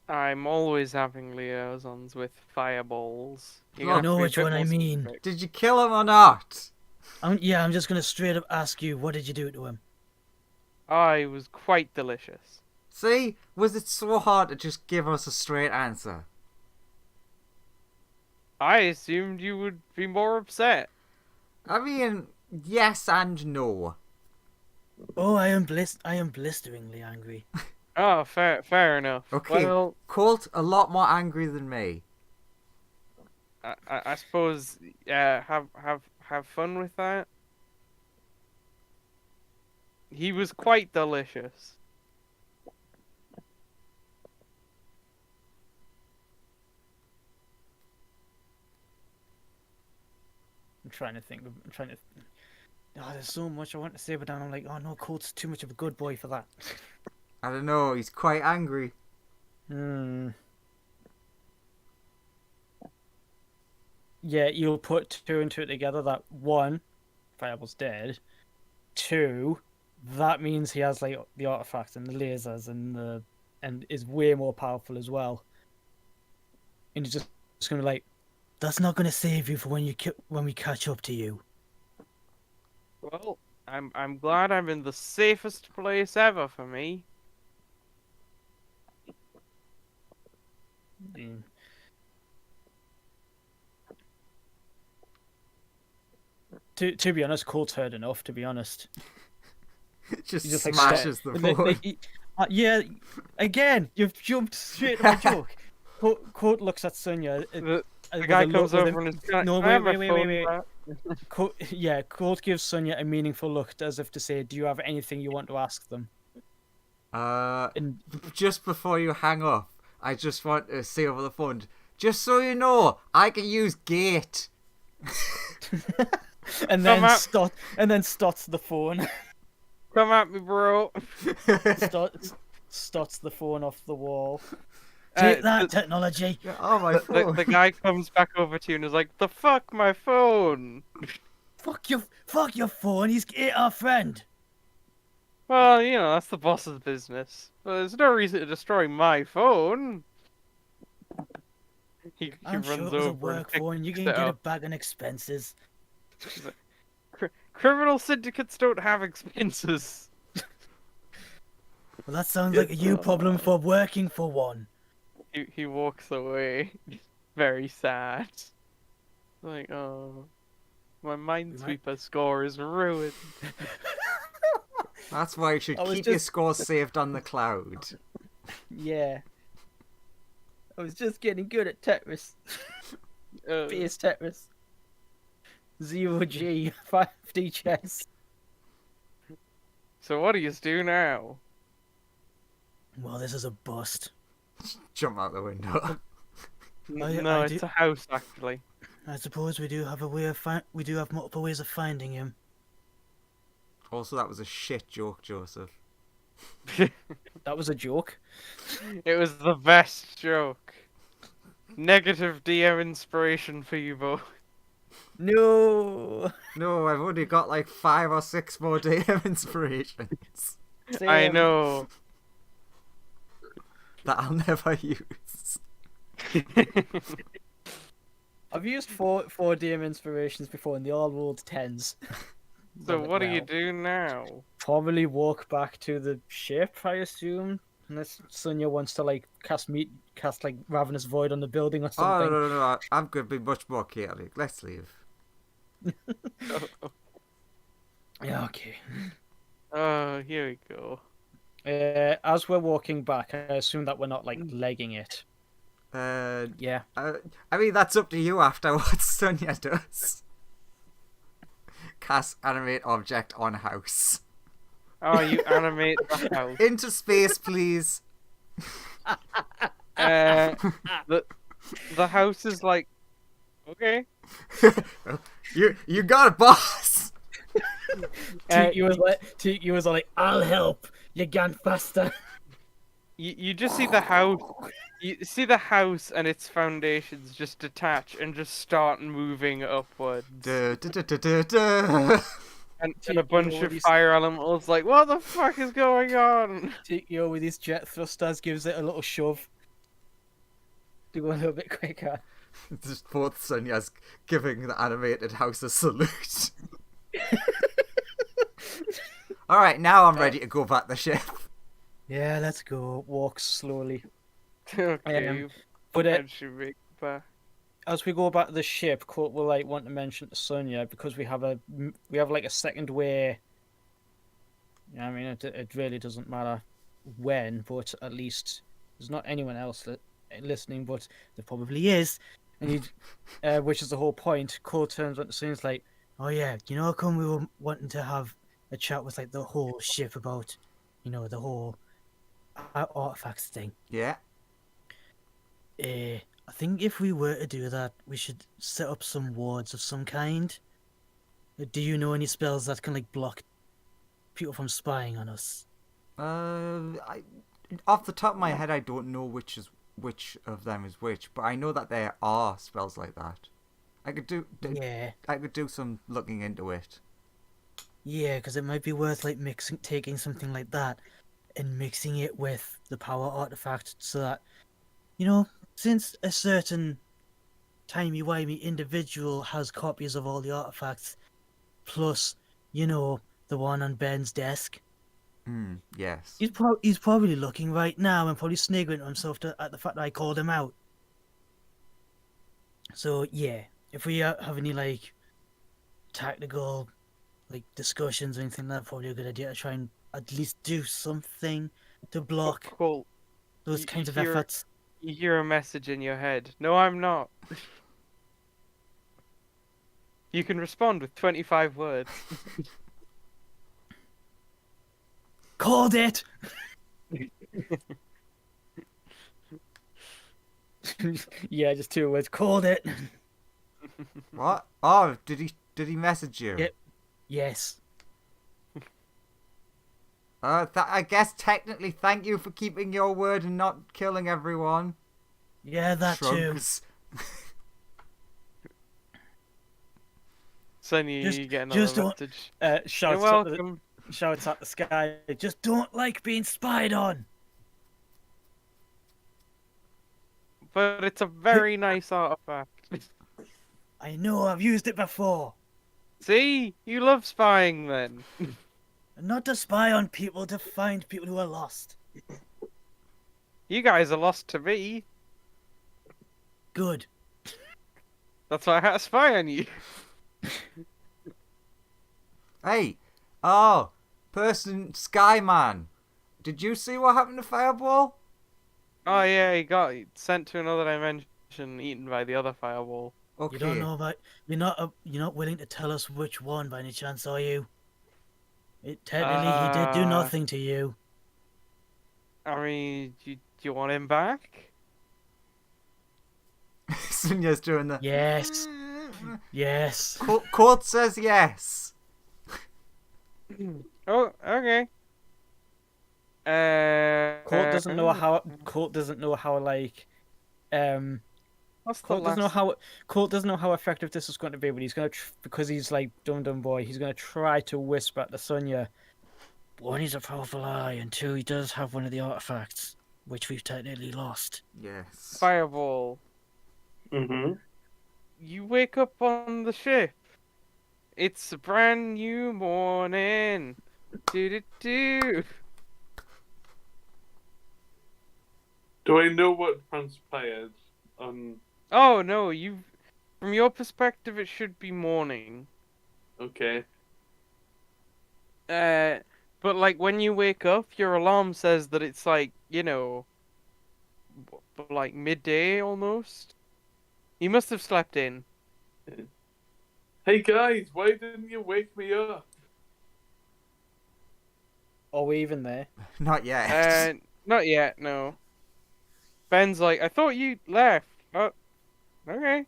I'm always having liaisons with fireballs. You're I gonna know have to be a which bit one I more mean. specific. Did you kill him or not? I'm just gonna straight up ask you, what did you do to him? I was quite delicious. See? Was it so hard to just give us a straight answer? I assumed you would be more upset. I mean, yes and no. Oh, I am blisteringly angry. Oh, fair enough. Okay, Well, Colt, a lot more angry than me. I suppose, have fun with that. He was quite delicious. I'm trying to think. Oh, there's so much I want to say, but then I'm like, oh no, Colt's too much of a good boy for that. I don't know, he's quite angry. Yeah, you'll put two and two together. That one, Fireball's dead. Two, that means he has like the artifacts and the lasers and is way more powerful as well. And he's just gonna be like, That's not gonna save you for when we catch up to you. Well, I'm glad I'm in the safest place ever for me. mm. To be honest, Colt's heard enough. To be honest, Just, he just like smashes the phone. yeah, again, you've jumped straight to my joke. Colt looks at Sonya. The with guy a look- comes with a- over and is like, No, "I have wait, my wait, phone wait. back." Colt gives Sonya a meaningful look, as if to say, "Do you have anything you want to ask them?" And Just before you hang up, I just want to say over the phone, just so you know, I can use gate. and Come then out. stots the phone. Come at me, bro. Stots the phone off the wall. Take that, technology. Oh, my phone. The guy comes back over to you and is like, "The fuck, my phone." Fuck your phone. He's our friend. Well, you know, that's the boss's business. But there's no reason to destroy my phone. He I'm runs sure it was over a work and phone. You picks can it get up. it back on expenses. Criminal syndicates don't have expenses. Well, that sounds like a you problem for working for one. He walks away, very sad. Like, oh, my Minesweeper score is ruined. That's why you should I was keep your just- scores saved on the cloud. Yeah. I was just getting good at Tetris. Base Tetris. 0G, 5D chess. So what do you do now? Well, this is a bust. Jump out the window. No, I it's do- a house actually. I suppose we do have we do have multiple ways of finding him. Also, that was a shit joke, Joseph. That was a joke. It was the best joke. Negative DM inspiration for you both. No. No, I've only got like 5 or 6 more DM inspirations I Sam. know. that I'll never use. I've used four DM inspirations before, and they all rolled 10s. So Well, what do you well, do now? Probably walk back to the ship, I assume. Unless Sonia wants to like cast like Ravenous Void on the building or Oh, something. no. I'm going to be much more chaotic. Let's leave. Yeah, okay. Oh, here we go. As we're walking back, I assume that we're not like legging it. Yeah. I mean, that's up to you after what Sonia does. Cast animate object on house. Oh, you animate the house. Into space, please. The house is like, okay. You got it, boss. Tiki was like, I'll help. You gone faster. You just see the house. You see the house and its foundations just detach and just start moving upwards. Duh. And a bunch of fire elementals like, what the fuck is going on? Tiki with his jet thrusters gives it a little shove to go a little bit quicker. Just both Sonia's giving the animated house a salute. Alright, now I'm ready to go back the ship. Yeah, let's go. Walks slowly. Okay, But I should make back. as we go back to the ship, Colt will like want to mention to Sonia because we have like a second way. I mean, it really doesn't matter when, but at least there's not anyone else listening, but there probably is, and which is the whole point. Colt turns on to Sonia's like, Oh yeah, you know how come we were wanting to have a chat with like the whole ship about, the whole artifacts thing. Yeah. I think if we were to do that, we should set up some wards of some kind. Do you know any spells that can like block people from spying on us? Off the top of my head, I don't know which of them is which, but I know that there are spells like that. I could do some looking into it. Yeah, because it might be worth like taking something like that and mixing it with the power artifact so that, since a certain timey-wimey individual has copies of all the artifacts, plus, the one on Ben's desk. Yes. He's probably looking right now and probably sniggering to himself at the fact that I called him out. So, yeah, if we have any, like, tactical, like, discussions or anything, that's probably a good idea to try and at least do something to block Cool. those kinds of efforts. You hear a message in your head. No, I'm not. You can respond with 25 words. Called it! yeah, just 2 words. Called it. What? Oh, did he message you? Yep. Yes. I guess technically, thank you for keeping your word and not killing everyone. Yeah, that Shrugs. too. Sonia, you get another just don't- message. Shouts You're welcome. Shouts at the sky. Just don't like being spied on. But it's a very nice artifact. I know, I've used it before. See? You love spying then. Not to spy on people, to find people who are lost. You guys are lost to me. Good. That's why I had to spy on you. Hey, person Skyman. Did you see what happened to Fireball? Oh yeah, he got sent to another dimension, eaten by the other fireball. Okay. You don't know about. You're not willing to tell us which one by any chance, are you? Technically, he did do nothing to you. I mean, do you want him back? Sonia's doing the. Yes. Yes. Court says yes. Oh, okay. Colt doesn't know how. Colt doesn't know how like. What's the Colt doesn't know last... how. Colt doesn't know how effective this is going to be, but he's gonna because he's like dumb boy. He's gonna try to whisper at the Sonia. One, he's a powerful eye, and 2, he does have one of the artifacts, which we've technically lost. Yes. Fireball. Mm-hmm. You wake up on the ship. It's a brand new morning. Do do do. Do I know what transpired? Oh no, from your perspective, it should be morning. Okay. But like when you wake up, your alarm says that it's like, like midday almost. You must have slept in. Hey guys, why didn't you wake me up? Are we even there? Not yet. Not yet, no. Ben's like, I thought you left. Oh, okay.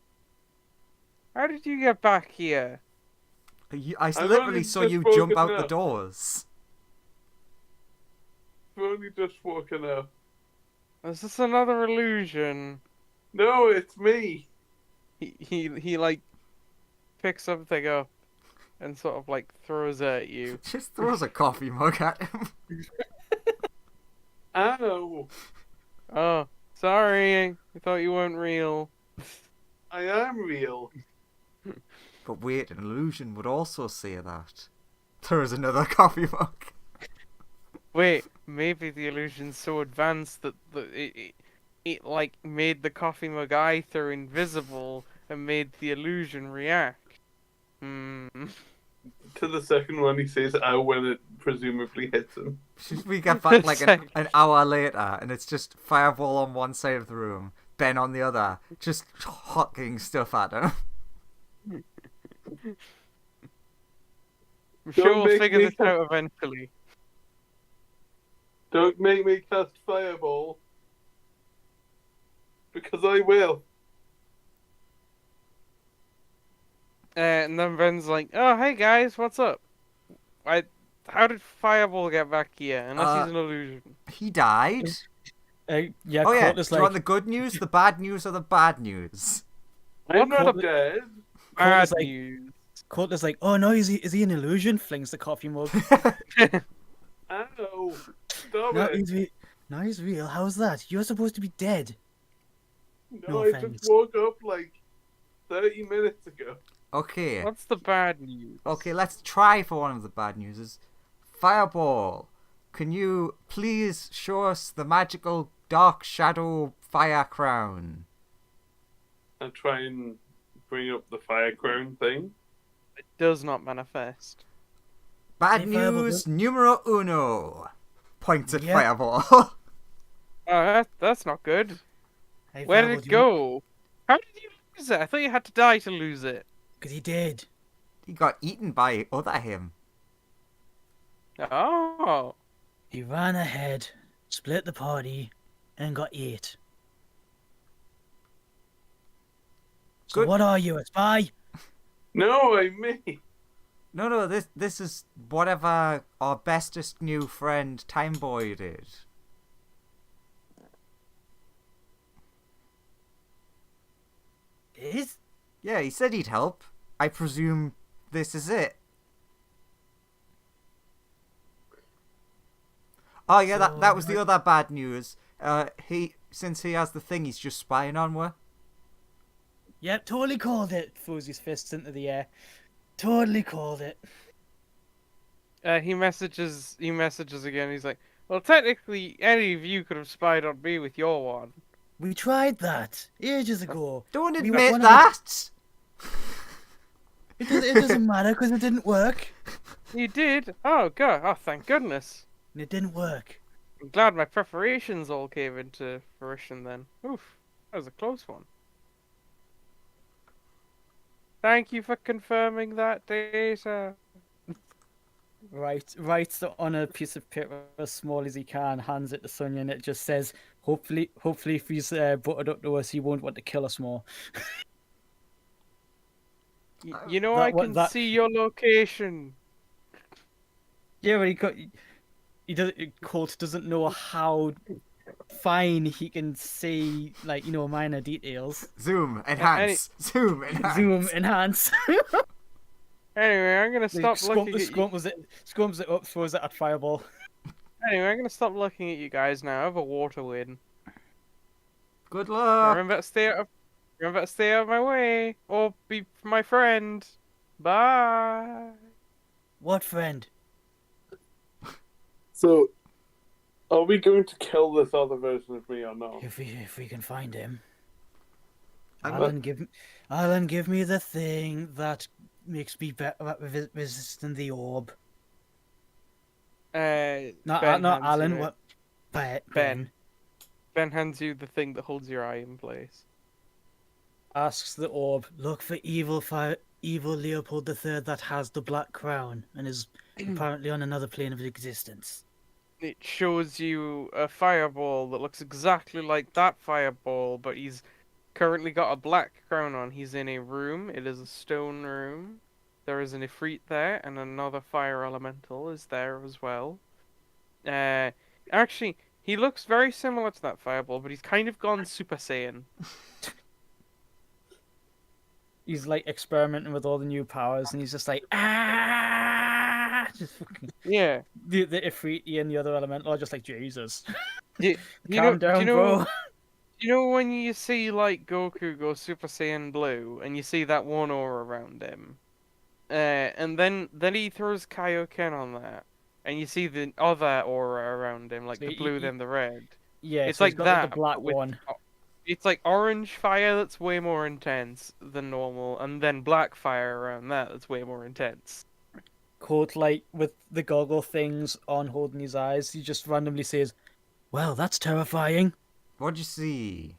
How did you get back here? I I've literally only saw just you jump woken out the up. doors. I've only just woken up. Is this another illusion? No, it's me. He like picks something up and sort of like throws it at you. Just throws a coffee mug at him. Ow. Oh, sorry. I thought you weren't real. I am real. But wait, an illusion would also say that. Throws another coffee mug. Wait, maybe the illusion's so advanced that it like made the coffee mug either invisible and made the illusion react. To the second one, he says ow when it presumably hits him. We get back like an hour later, and it's just Fireball on one side of the room, Ben on the other, just hocking stuff at him. I'm sure we'll figure this out eventually. Don't make me cast Fireball. Because I will. And then Ben's like, "Oh, hey guys, what's up? How did Fireball get back here? Unless he's an illusion." He died. Yeah, Oh yeah, Courtney's do you want the good news, the bad news, or the bad news? I'm not Courtney- dead. Bad like- news. Courtney's like, oh no, is he an illusion? Flings the coffee mug. Ow. Stop No, it. he's real. How's that? You're supposed to be dead. No, no I offense. just woke up like 30 minutes ago. Okay. What's the bad news? Okay, let's try for one of the bad news. Fireball, can you please show us the magical dark shadow fire crown? I'll try and bring up the fire crown thing. It does not manifest. Bad Hey, Fireball, news numero uno. Points at Yep. Fireball. Oh, that's not good. Hey, Where Fireball, did it go? How did you lose it? I thought you had to die to lose it. Because he did. He got eaten by other him. Oh. He ran ahead, split the party, and got ate. So Good. what are you, a spy? No, I'm me. No, this is whatever our bestest new friend Timeboy did. Is? Yeah, he said he'd help. I presume this is it. Oh yeah, that was the other bad news. Since he has the thing, he's just spying on her. Yep, totally called it. Throws his fists into the air. Totally called it. He messages again. He's like, well, technically, any of you could have spied on me with your one. We tried that ages ago. Don't We admit wanted that. It doesn't matter because it didn't work. You did? Oh, God. Oh, thank goodness. And it didn't work. I'm glad my preparations all came into fruition then. Oof. That was a close one. Thank you for confirming that data. Writes it on a piece of paper as small as he can, hands it to Sonia, and it just says, hopefully if he's buttered up to us, he won't want to kill us more. You know, That I can see your location. Yeah, but Colt doesn't know how fine he can see, like, minor details. Zoom, enhance. Zoom, enhance. Zoom, enhance. Anyway, I'm gonna stop looking at you. Scrums it up, throws it at Fireball. Anyway, I'm gonna stop looking at you guys now. I have a water win. Good luck. Remember to stay out of my way, or be my friend. Bye. What friend? So, Are we going to kill this other version of me or not? If we can find him, I'm- Alan, give me the thing that makes me resistant the orb. Not Ben not hands you Alan. it. What? Ben. Ben. Ben hands you the thing that holds your eye in place. Asks the orb. Look for evil Leopold III that has the black crown and is apparently on another plane of existence. It shows you a fireball that looks exactly like that fireball, but he's currently got a black crown on. He's in a room. It is a stone room. There is an Ifrit there, and another fire elemental is there as well. Actually, he looks very similar to that fireball, but he's kind of gone Super Saiyan. He's like experimenting with all the new powers, and he's just like ah, just fucking Yeah. the Ifriti and the other elemental are just like Jesus. You Calm down, bro. You know when you see like Goku go Super Saiyan Blue, and you see that one aura around him, and then he throws Kaioken on that, and you see the other aura around him, like So the blue, then the red. Yeah, It's so he's like got, that, the black but with- one. It's like orange fire that's way more intense than normal, and then black fire around that that's way more intense. Colt, like with the goggle things on, holding his eyes, he just randomly says, Well, that's terrifying. What'd you see?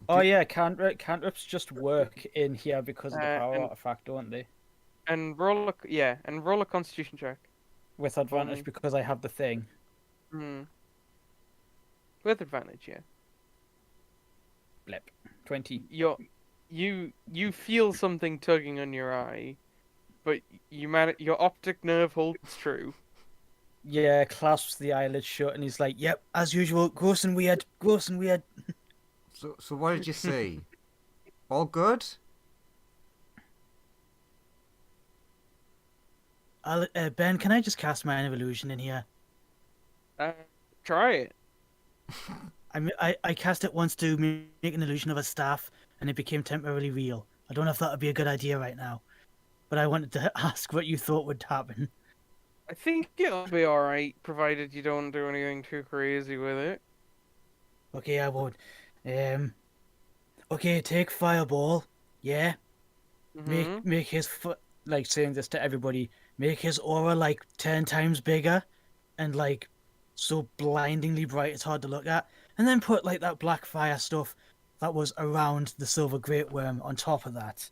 "Oh yeah, cantrips just work in here because of the power and- artifact, don't they? And roll a Constitution check. With advantage me. because I have the thing." Hmm. With advantage, yeah. Blip. 20. You feel something tugging on your eye, but your optic nerve holds true. Yeah, clasps the eyelid shut, and he's like, Yep, as usual, gross and weird. So what did you see? All good? Ben, can I just cast Mine of Illusion in here? Try it. I cast it once to make an illusion of a staff, and it became temporarily real. I don't know if that would be a good idea right now, but I wanted to ask what you thought would happen. I think it'll be alright, provided you don't do anything too crazy with it. Okay, I won't. Okay, take Fireball. Yeah, Mhm. make his like saying this to everybody, make his aura like 10 times bigger, and like so blindingly bright it's hard to look at. And then put like that black fire stuff that was around the silver great worm on top of that.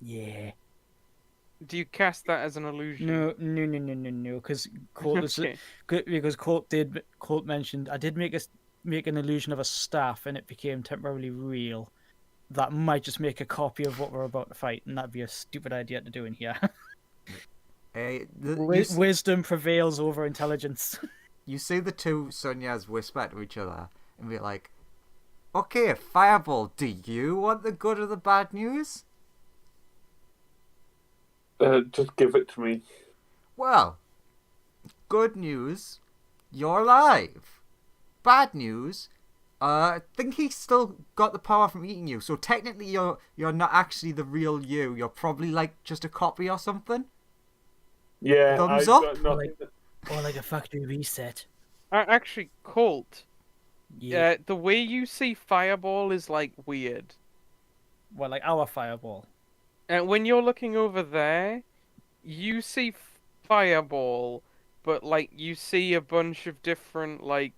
Yeah. Do you cast that as an illusion? no, because Colt is, Okay. because Colt mentioned I did make an illusion of a staff, and it became temporarily real. That might just make a copy of what we're about to fight, and that'd be a stupid idea to do in here. Wisdom prevails over intelligence. You see the two Sunyas whisper to each other and be like, "Okay, Fireball, do you want the good or the bad news?" Just give it to me. Well, good news, you're alive. Bad news, I think he's still got the power from eating you, so technically you're not actually the real you. You're probably like just a copy or something. Yeah, Thumbs I've up? got nothing. Or like a factory reset. Actually, Colt, Yeah. the way you see Fireball is like weird. Well, like our fireball. And when you're looking over there, you see Fireball, but like you see a bunch of different like.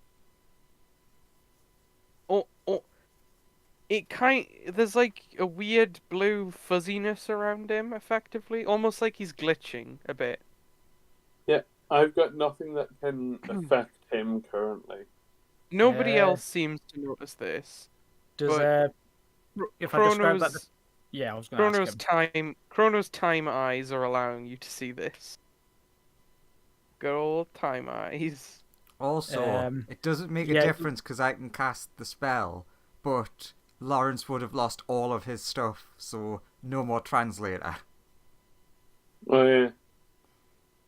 There's like a weird blue fuzziness around him, effectively, almost like he's glitching a bit. I've got nothing that can affect him currently. Nobody Yeah. else seems to notice this. Does But if I describe that, Chrono's yeah, I was going to ask him. Chrono's time eyes are allowing you to see this. Good old time eyes. Also, it doesn't make a yeah. difference because I can cast the spell, but Lawrence would have lost all of his stuff, so no more translator. Oh yeah.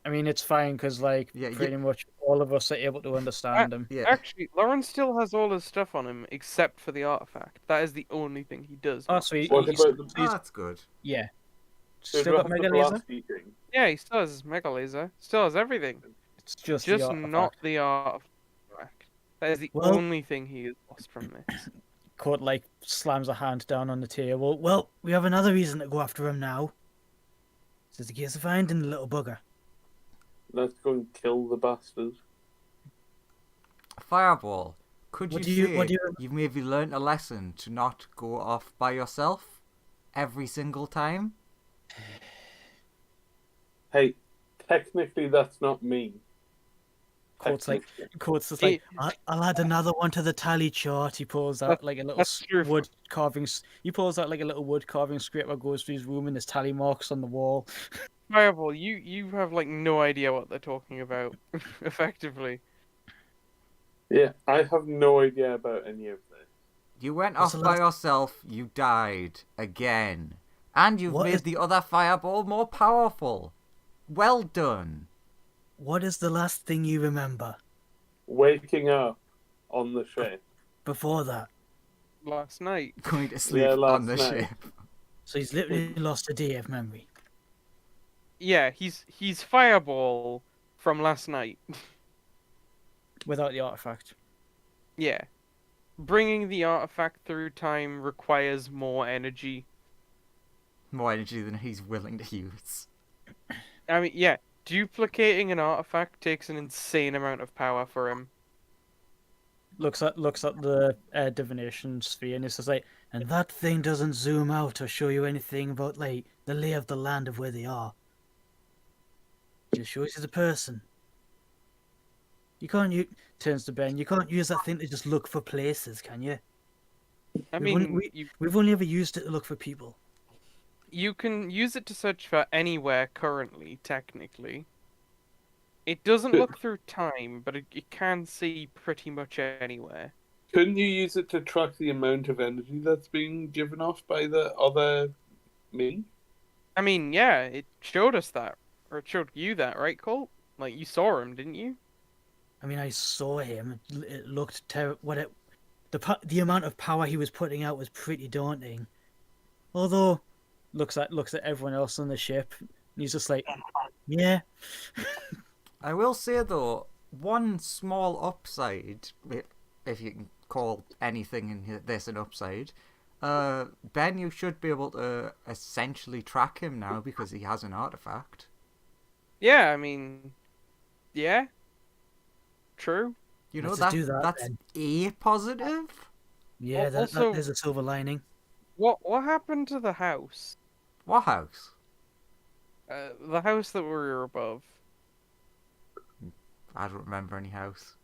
I mean, it's fine because like Yeah, pretty much all of us are able to understand him. Yeah. Actually, Lawrence still has all his stuff on him except for the artifact. That is the only thing he does. Oh, not so What he's, about the That's good. yeah, There's still got nothing mega for laser. blast eating. Yeah, he still has his mega laser. Still has everything. It's just the Just not artifact. the artifact. That is the Well- only thing he has lost from this. Court like slams a hand down on the table. Well, we have another reason to go after him now. This is the case of finding the little bugger. Let's go and kill the bastard. Fireball, could What you do say you- what do you- you've maybe learnt a lesson to not go off by yourself every single time? Hey, technically that's not me. Court's like, Technically. Court's just like, I'll add another one to the tally chart. he pulls out like a little That's true. wood carving. He pulls out like a little wood carving scraper, goes to his room, and there's tally marks on the wall. Fireball, you have like no idea what they're talking about, effectively. Yeah, I have no idea about any of this. You went What's off the by last- yourself, you died again. And you've What made is- the other fireball more powerful. Well done. What is the last thing you remember Waking up on the ship. before that? Last night. Going to sleep Yeah, on last the night. ship. So he's literally lost a day of memory. Yeah, he's Fireball from last night. Without the artifact. Yeah. Bringing the artifact through time requires more energy. More energy than he's willing to use. I mean, yeah, duplicating an artifact takes an insane amount of power for him. Looks at the divination sphere, and it's just like, And that thing doesn't zoom out or show you anything about like the lay of the land of where they are. Just shows you the person. You can't turns to Ben. you can't use that thing to just look for places, can you? I We've only- mean, We've only ever used it to look for people. you can use it to search for anywhere currently, technically. It doesn't look through time, but it can see pretty much anywhere. Couldn't you use it to track the amount of energy that's being given off by the other me? I mean, yeah, it showed us that. Or it showed you that, right, Colt? Like, you saw him, didn't you? I mean, I saw him. It looked terrible. The amount of power he was putting out was pretty daunting. Although, looks at everyone else on the ship, and he's just like, yeah, I will say though, one small upside, if you can call anything in this an upside, Ben, you should be able to essentially track him now because he has an artifact. Yeah, I mean, yeah. True. You know, Let's just do that, that's then. a positive. yeah. Also- There's a silver lining. What happened to the house? What house? The house that we were above. I don't remember any house.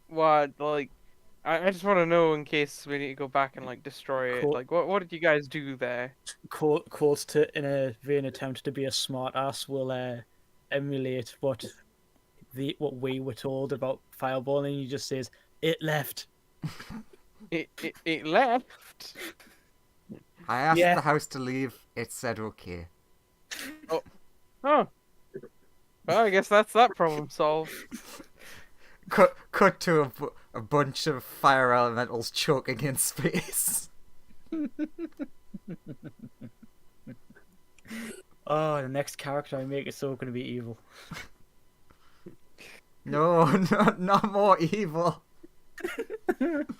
What, like, I just want to know in case we need to go back and like destroy it. Cool. Like, what did you guys do there? Colt to in a vain attempt to be a smart ass will emulate what we were told about Fireball, and he just says It left. It left. I asked Yeah. the house to leave. It said okay. Oh, well, I guess that's that problem solved. Cut to a bunch of fire elementals choking in space. oh, the next character I make is so going to be evil. No, not more evil.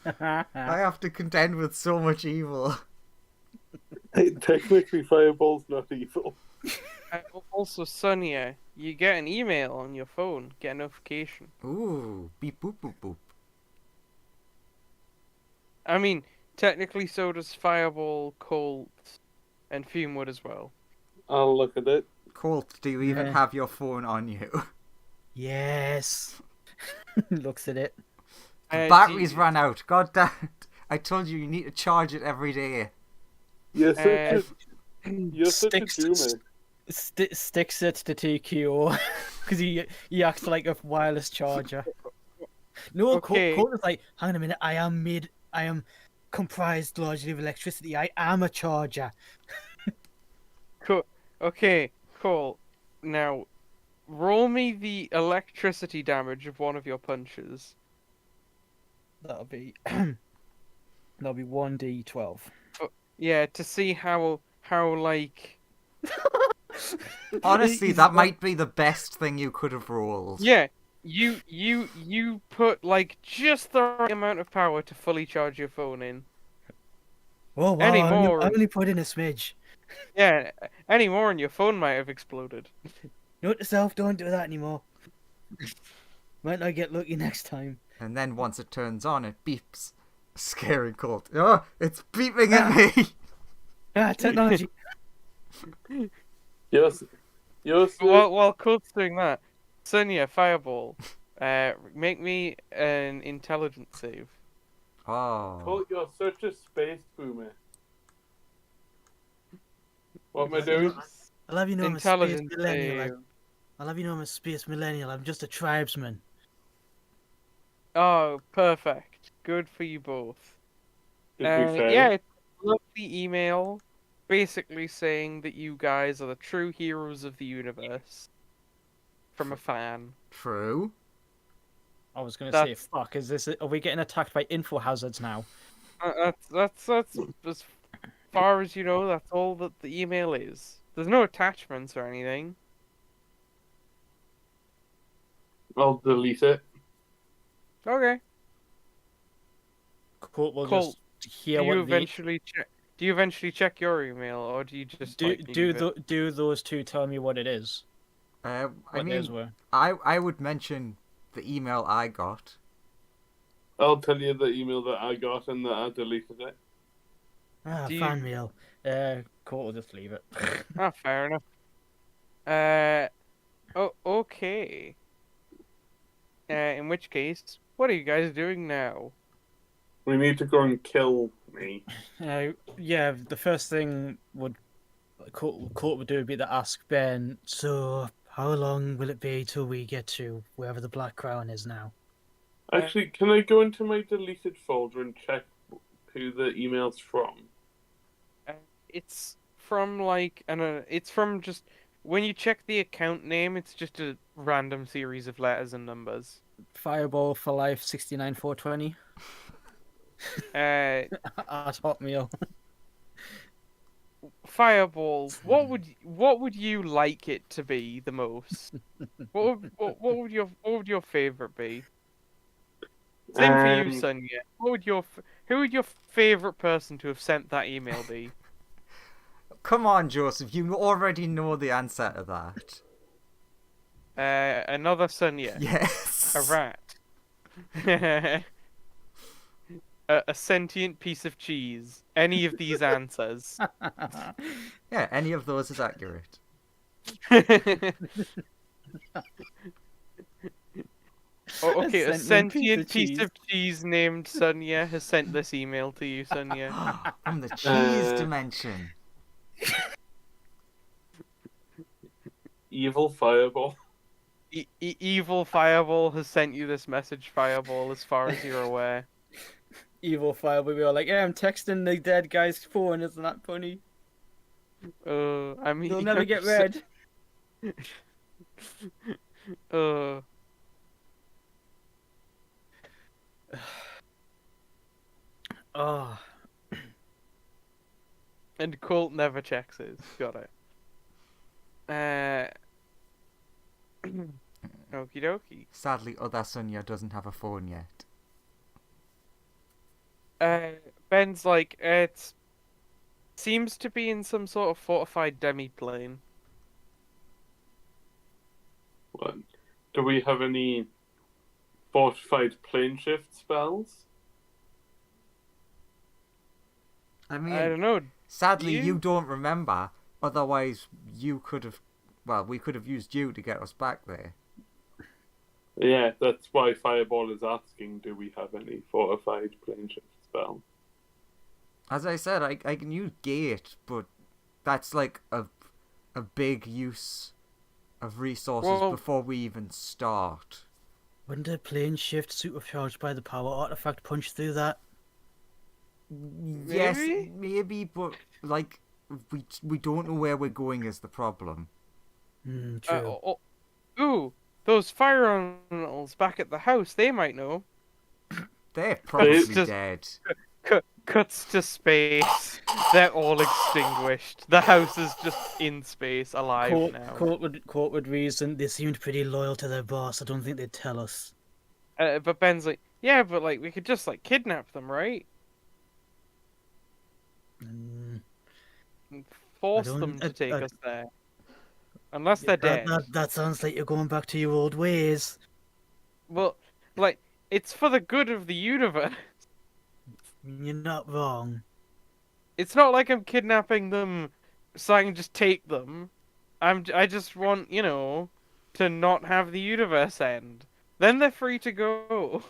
I have to contend with so much evil. Hey, technically, Fireball's not evil. Also, Sonia, you get an email on your phone, get a notification. Ooh, beep boop boop boop. I mean, technically, so does Fireball, Colt, and Fumewood as well. I'll look at it. Colt, do you even Yeah. have your phone on you? Yes. Looks at it. The Do batteries you- ran out. God damn it. I told you need to charge it every day. You're such Uh, you're such a doomer. Sticks it to TKO because he acts like a wireless charger. No, Okay. Colt is like, hang on a minute. I am comprised largely of electricity. I am a charger. Okay, cool. Now, roll me the electricity damage of one of your punches. That'll be 1d12. Yeah, to see how like Honestly, that might be the best thing you could have rolled. Yeah, you put like just the right amount of power to fully charge your phone in. Oh wow! Any I more? only put in a smidge. Yeah, any more and your phone might have exploded. Note to self: don't do that anymore. Might not get lucky next time. And then once it turns on, it beeps. Scary Colt. Oh, it's beeping at me! Technology. Yes. While Cole's doing that, Sonia, Fireball, make me an intelligence save. Oh. Colt, you're such a space boomer. What am I doing? I'll have you know I'm a space Intelligence millennial. save. I'll have you know I'm a space millennial. I'm just a tribesman. Oh, perfect. Good for you both. Did we fail? Yeah, it's a lovely email, basically saying that you guys are the true heroes of the universe. From a fan. True. I was going to say, fuck, are we getting attacked by info hazards now? That's as far as you know, that's all that the email is. There's no attachments or anything. I'll delete it. Okay. Cool, we'll Colt, just hear do you what eventually check? Do you eventually check your email, or do you just do those two tell me what it is? I What mean, theirs were? I would mention the email I got. I'll tell you the email that I got and that I deleted it. Do you- Fan mail. Cool, we'll just leave it. Ah, fair enough. Oh, okay. In which case, what are you guys doing now? We need to go and kill me. Yeah, the first thing Colt would do would be to ask Ben. So, how long will it be till we get to wherever the Black Crown is now? Actually, can I go into my deleted folder and check who the email's from? It's from it's from just when you check the account name, it's just a random series of letters and numbers. Fireball for life 69420 Uh, at Hotmail. Fireball. What would you like it to be the most? What would your favorite be? Same for you, Sonia. Who would your favorite person to have sent that email be? Come on, Joseph, you already know the answer to that. Another Sonia. Yes. A rat. A sentient piece of cheese. Any of these answers. Yeah, any of those is accurate. Oh, okay, a sentient piece of cheese named Sonia has sent this email to you, Sonia. From the cheese dimension. Evil Fireball. Evil Fireball has sent you this message, Fireball, as far as you're aware. Evil Fireball, we were like, yeah, I'm texting the dead guy's phone, isn't that funny? I mean... You'll never get read. Oh, And Colt never checks his. Got it. Okie dokie. Sadly, other Sonia doesn't have a phone yet. Ben's like, it seems to be in some sort of fortified demi-plane. What? Do we have any fortified plane shift spells? I mean, I don't know. sadly, you? you don't remember. Otherwise, you could have. Well, we could have used you to get us back there. Yeah, that's why Fireball is asking, do we have any fortified plane shift spell? As I said, I can use Gate, but that's like a big use of resources before we even start. wouldn't a plane shift supercharged by the power artifact punch through that? Yes, maybe, but like we don't know where we're going is the problem. True. Ooh, those fire animals back at the house, they might know. They're probably just- dead. Cuts to space. They're all extinguished. The house is just in space, alive now. Court would reason. They seemed pretty loyal to their boss. I don't think they'd tell us. But Ben's like, yeah, but like we could just like kidnap them, right? Mm, And force don't- them to take I- us there. Unless they're dead. That sounds like you're going back to your old ways. Well, like, it's for the good of the universe. You're not wrong. It's not like I'm kidnapping them so I can just take them. I just want, to not have the universe end. Then they're free to go.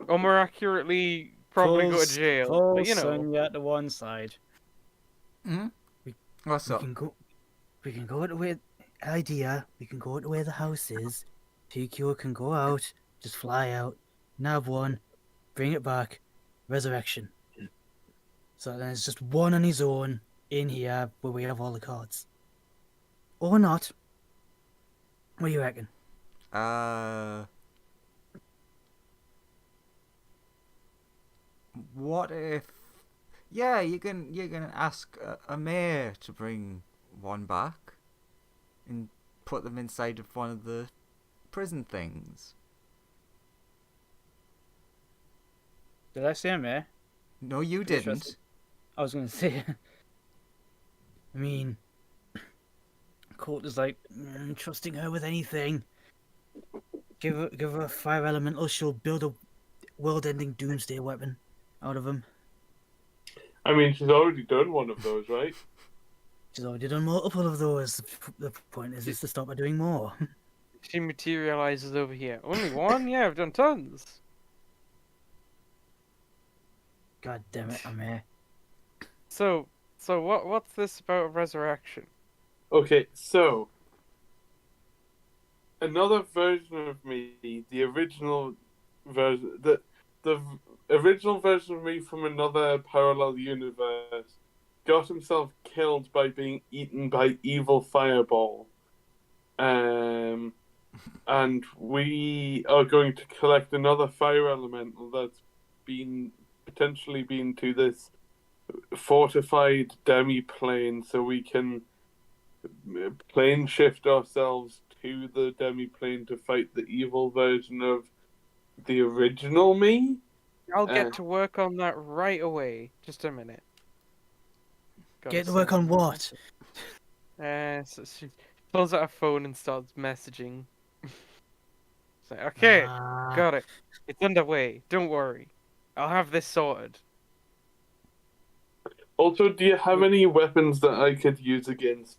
Or more accurately, probably go to jail. Full But, Sonya at the one side. Hmm? What's up? We can go to where we can go to where the house is. TQ can go out, just fly out, nab one, bring it back, resurrection. So then it's just one on his own in here where we have all the cards. Or not. What do you reckon? What if? Yeah, you can ask a mayor to bring one back, and put them inside of one of the prison things. Did I say him, eh? No, you Pretty didn't. sure I was going to say. I mean, Colt is like, trusting her with anything. Give her a fire elemental, she'll build a world-ending doomsday weapon out of him. I mean, she's already done one of those, right? She's already done multiple of those. The point is to stop her doing more. She materializes over here. Only one? Yeah, I've done tons. God damn it, I'm here. So what's this about resurrection? Okay, so another version of me, the original version, the original version of me from another parallel universe, got himself killed by being eaten by evil fireball. And we are going to collect another fire elemental that's potentially been to this fortified demi-plane, so we can plane shift ourselves to the demi-plane to fight the evil version of the original me. I'll get to work on that right away. Just a minute. Get to work on what? So she pulls out her phone and starts messaging. It's like, okay, got it. It's underway. Don't worry. I'll have this sorted. Also, do you have any weapons that I could use against?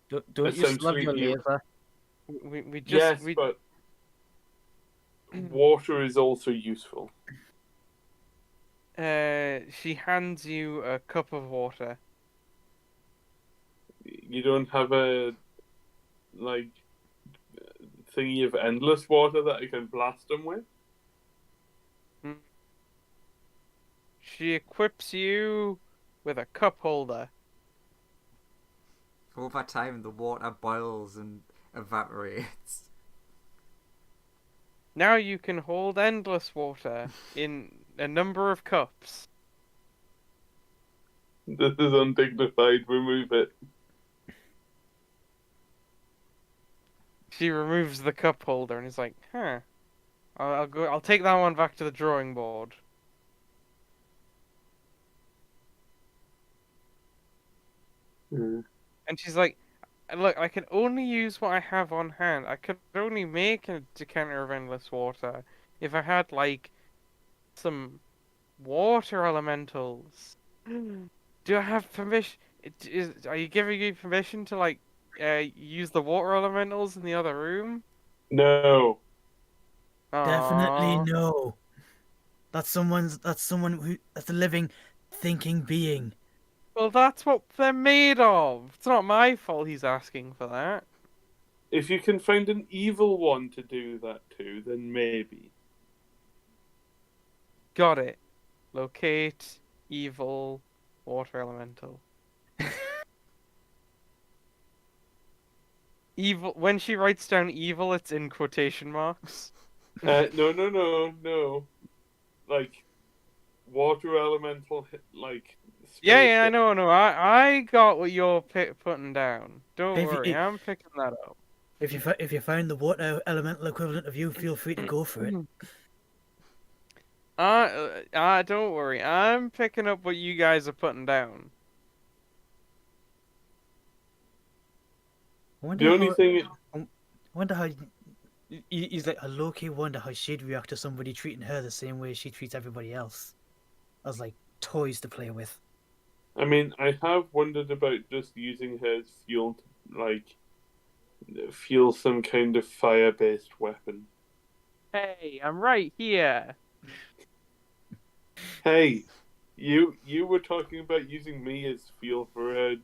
Don't you love your Essentially, laser? We just Yes, but water is also useful. She hands you a cup of water. You don't have a thingy of endless water that I can blast them with? She equips you with a cup holder. Over time, the water boils and evaporates. Now you can hold endless water in a number of cups. This is undignified. Remove it. She removes the cup holder and is like, "Huh, I'll take that one back to the drawing board." And she's like, "Look, I can only use what I have on hand. I could only make a decanter of endless water if I had like some water elementals. Do I have permission? Are you giving me permission to like use the water elementals in the other room?" No. Definitely Aw. no. That's a living, thinking being. Well, that's what they're made of. It's not my fault he's asking for that. If you can find an evil one to do that to, then maybe. Got it. Locate evil water elemental. Evil. When she writes down evil, it's in quotation marks. No. like water elemental, like Yeah, space. yeah, I know, no, I got what you're putting down. Don't If worry, you- I'm picking that up. If you find the water elemental equivalent of you, feel free to go for it. Don't worry, I'm picking up what you guys are putting down. I The wonder only how. thing, I wonder how. He's like, I low-key wonder how she'd react to somebody treating her the same way she treats everybody else. As like toys to play with. I mean, I have wondered about just using her as fuel to, like, fuel some kind of fire-based weapon. Hey, I'm right here. Hey, you were talking about using me as fuel for a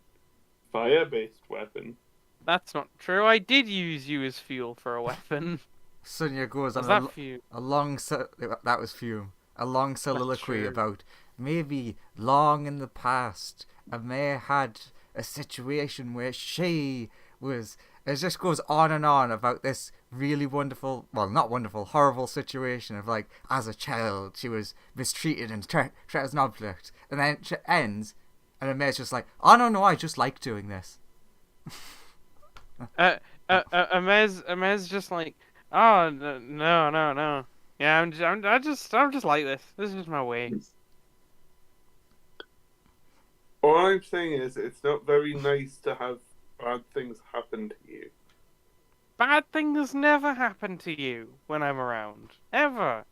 fire-based weapon. That's not true. I did use you as fuel for a weapon. Sonia goes Was on that fuel? a long that was Fume. A long soliloquy true. about maybe long in the past a May had a situation where she was. It just goes on and on about this really wonderful, well, not wonderful, horrible situation of like as a child she was mistreated and treated as an object, and then it ends, and May's just like, oh no, I just like doing this. Amez just like, oh no. Yeah, I'm just like this. This is my way. All I'm saying is, it's not very nice to have bad things happen to you. Bad things never happen to you when I'm around. Ever.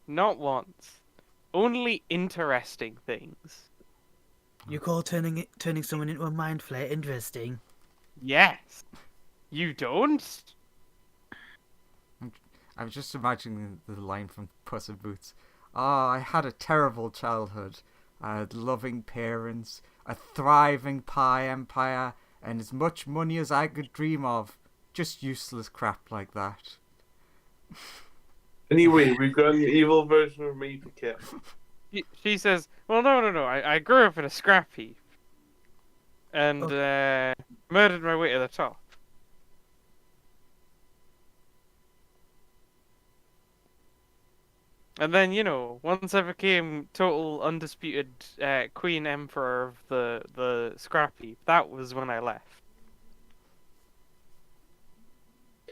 Not once. Only interesting things. You call turning someone into a mind flayer interesting? Yes. You don't? I was just imagining the line from Puss in Boots. Ah, I had a terrible childhood. I had loving parents, a thriving pie empire, and as much money as I could dream of. Just useless crap like that. Anyway, we've got an evil version of me to kill. She says, well, no. I grew up in a scrap heap. And, murdered my way to the top. And then, once I became total undisputed Queen Emperor of the scrap heap, that was when I left.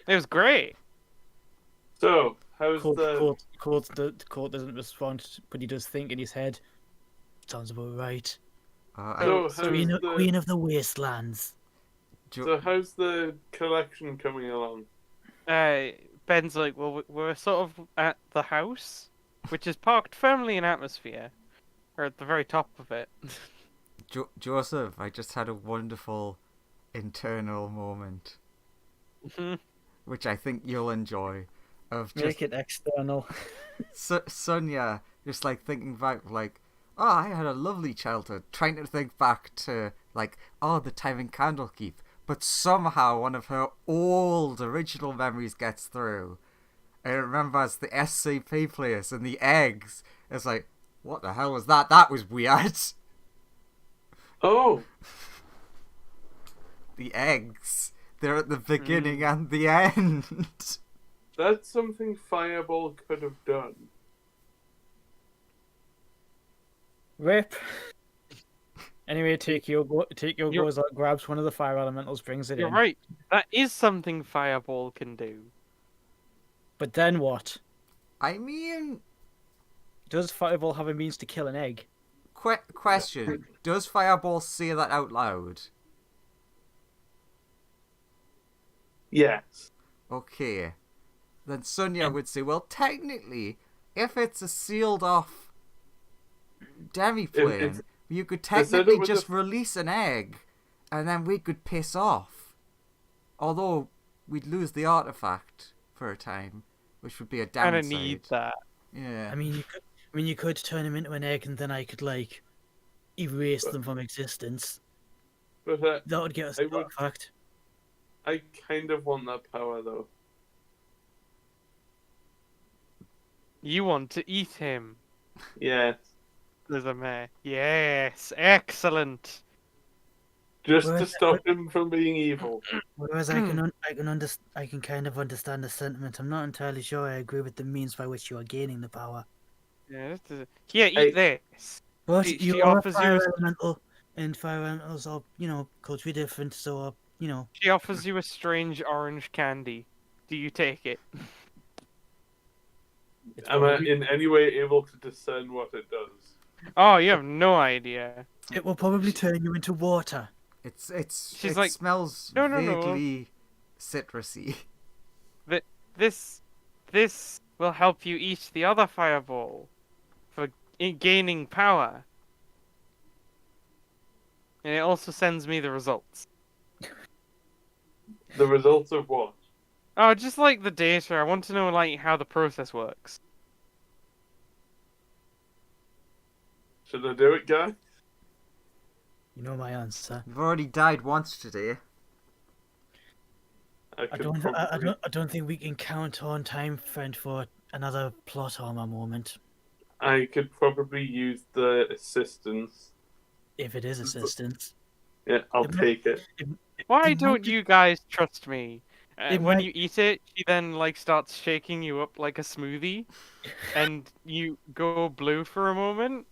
It was great. So, how's Court doesn't respond, but he does think in his head. Sounds about right. So, how's Queen of the Wastelands. how's the collection coming along? Ben's like, well, we're sort of at the house, which is parked firmly in atmosphere, or at the very top of it. Joseph, I just had a wonderful internal moment, which I think you'll enjoy. Of just Make it external. Sonia just like thinking back, like, oh, I had a lovely childhood, trying to think back to like, oh, the time in Candlekeep, but somehow one of her old original memories gets through. And it remembers the SCP place and the eggs. It's like, what the hell was that? That was weird. Oh, The eggs. They're at the beginning and the end. that's something Fireball could have done. Rip. Anyway, Takeo goes out, grabs one of the fire elementals, brings it You're in. right. That is something Fireball can do. But then what? I mean, Does Fireball have a means to kill an egg? question. Does Fireball say that out loud? Yes. Okay. Then Sonia would say, well, technically, if it's a sealed off demi-plane, you could technically just release an egg, and then we could piss off. Although, we'd lose the artifact for a time, which would be a downside. Kinda need that. Yeah. I mean, you could turn him into an egg, and then I could like erase them from existence. But That would get us the artifact. I kind of want that power, though. You want to eat him. Yes. There's a mayor. Yes, excellent. Just to stop him from being evil. Whereas I can kind of understand the sentiment. I'm not entirely sure I agree with the means by which you are gaining the power. Yeah, here, eat Hey. this. But She you are a offers you fire a, elemental, and fire elementals are, culturally different, so, she offers you a strange orange candy. Do you take it? It's Am I probably in any way able to discern what it does? Oh, you have no idea. it will probably turn you into water. She's It like, smells no. vaguely citrusy. This will help you eat the other fireball for gaining power. And it also sends me the results. The results of what? Oh, just like the data. I want to know like how the process works. Should I do it, guys? You know my answer. You've already died once today. I I could don't, probably... I don't think we can count on Time Friend for another plot armor moment. I could probably use the assistance. If it is assistance. Yeah, I'll It might- take it. Why It might don't be- you guys trust me? It When might- you eat it, she then like starts shaking you up like a smoothie, and you go blue for a moment,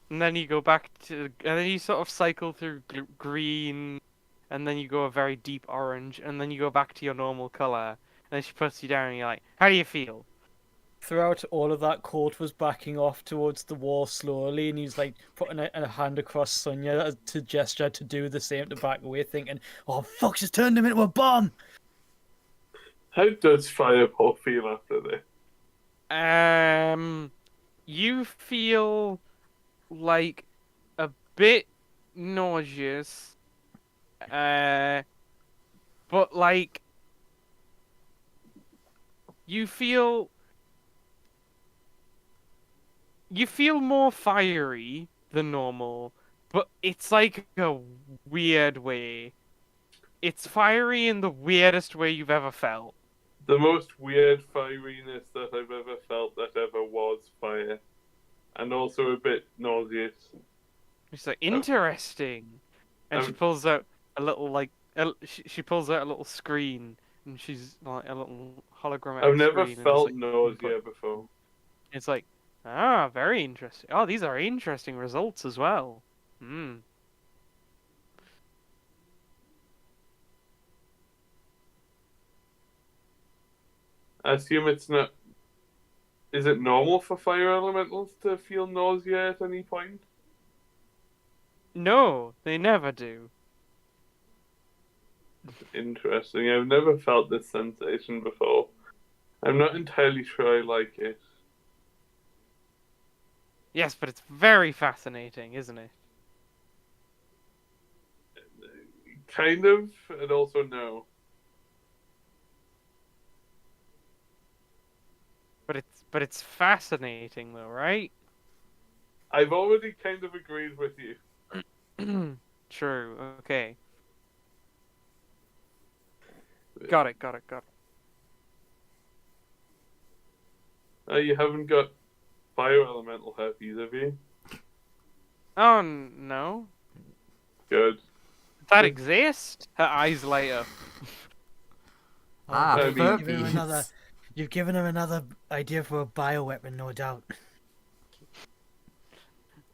and then you go back to, and then you sort of cycle through green, and then you go a very deep orange, and then you go back to your normal color. And then she puts you down, and you're like, "How do you feel?" throughout all of that, Court was backing off towards the wall slowly, and he's like putting a hand across Sonya to gesture to do the same to back away, thinking, Oh, fuck, she's turned him into a bomb! How does Fireball feel after this? You feel like a bit nauseous, but like you feel more fiery than normal, but it's like a weird way. It's fiery in the weirdest way you've ever felt. The most weird fieriness that I've ever felt that ever was fire. And also a bit nauseous. It's like interesting, and she pulls out a little like she pulls out a little screen, and she's like a little holographic. I've never screen, and felt it's like, nausea before. It's like, very interesting. Oh, these are interesting results as well. Hmm. I assume it's not... Is it normal for fire elementals to feel nausea at any point? No, they never do. Interesting. I've never felt this sensation before. I'm not entirely sure I like it. Yes, but it's very fascinating, isn't it? Kind of, and also no. But it's fascinating though, right? I've already kind of agreed with you. True. Okay. Got it. You haven't got fire elemental herpes, have you? Oh no. Good. Does that exist? Her eyes light up. Ah, I mean- burpees. You've given him another idea for a bioweapon, no doubt.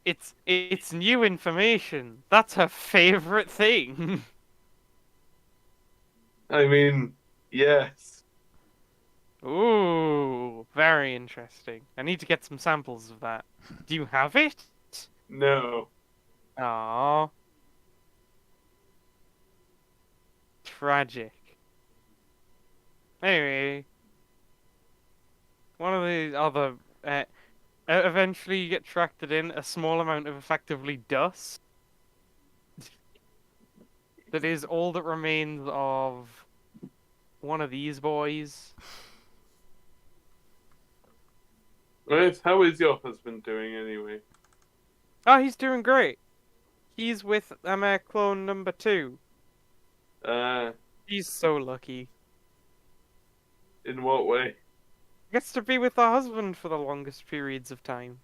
It's new information. That's her favorite thing. I mean, yes. Ooh, very interesting. I need to get some samples of that. Do you have it? No. Aww. Tragic. Anyway, one of the other... eventually you get attracted in a small amount of effectively dust. That is all that remains of one of these boys. Right, how is your husband doing anyway? Oh, he's doing great. He's with clone number 2. He's so lucky. In what way? Gets to be with her husband for the longest periods of time.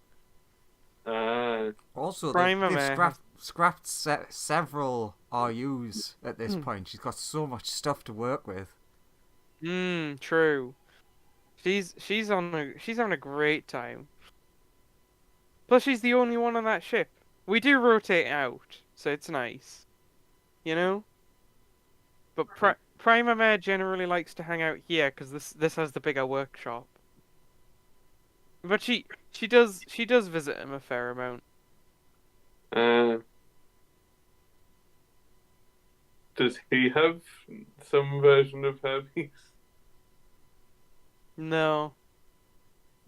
Also, Prime they've America. scrapped several RUs at this point. She's got so much stuff to work with. True. She's having a great time. Plus, she's the only one on that ship. We do rotate out, so it's nice. You know? But Prima Mare generally likes to hang out here, because this has the bigger workshop. But she does visit him a fair amount. Does he have some version of Hermes? No.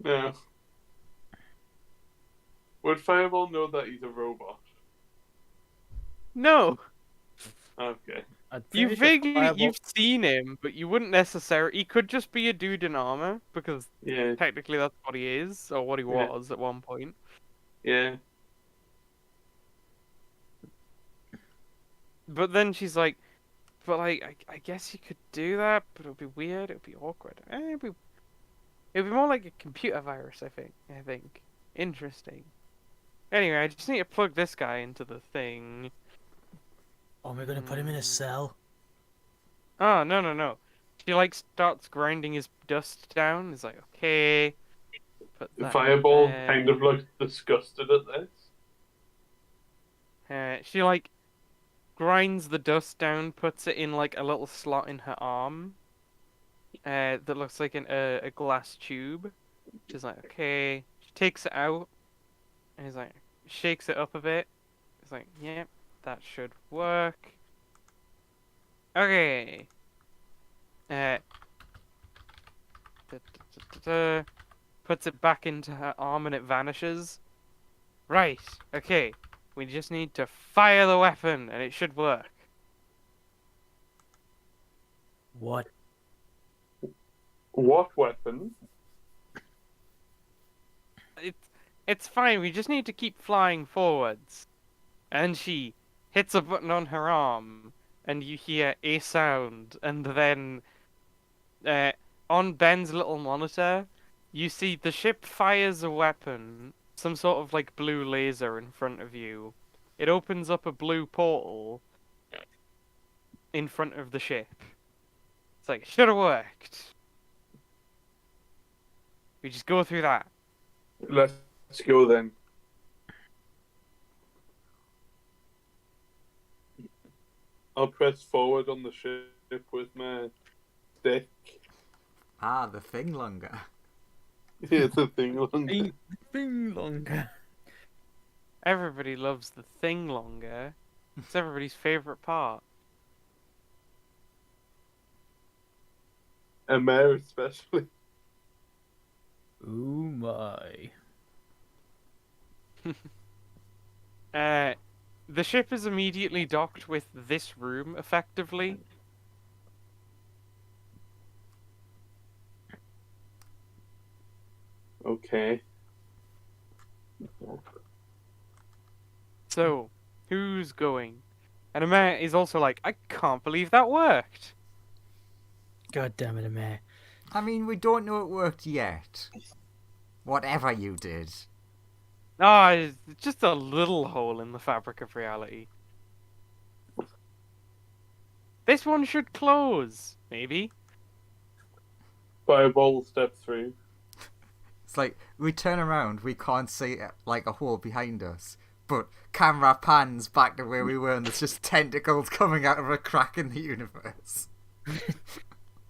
No. Would Fireball know that he's a robot? No! Okay. You've seen him, but you wouldn't necessarily. He could just be a dude in armor, because Yeah. technically that's what he is, or what he Yeah. was at one point. Yeah. But then she's like, but like, I guess you could do that, but it would be weird, it would be awkward. It'd be more like a computer virus, I think. Interesting. Anyway, I just need to plug this guy into the thing. Oh, we're gonna put him in a cell. Oh, no. She like starts grinding his dust down. It's like, okay. Put that in Fireball there. kind of looks disgusted at this. She like grinds the dust down, puts it in like a little slot in her arm. That looks like a glass tube. She's like, okay. She takes it out. And he's like, shakes it up a bit. He's like, yep, that should work. Okay. Puts it back into her arm and it vanishes. Right, okay. We just need to fire the weapon and it should work. What? What weapon? It's fine, we just need to keep flying forwards. And she hits a button on her arm, and you hear a sound, and then on Ben's little monitor, you see the ship fires a weapon, some sort of like blue laser in front of you. It opens up a blue portal in front of the ship. It's like, should have worked. We just go through that. Let's go then. I'll press forward on the ship with my stick. Ah, the thing longer. Yeah, the thing longer. Thing longer. Everybody loves the thing longer. It's everybody's favorite part. And Mare especially. Oh my. The ship is immediately docked with this room, effectively. Okay. So, who's going? And Amaya is also like, I can't believe that worked. God damn it, Amir. I mean, we don't know it worked yet. Whatever you did. Ah, it's just a little hole in the fabric of reality. This one should close, maybe. Fireball step through. It's like, we turn around, we can't see like a hole behind us. But camera pans back to where we were and there's just tentacles coming out of a crack in the universe.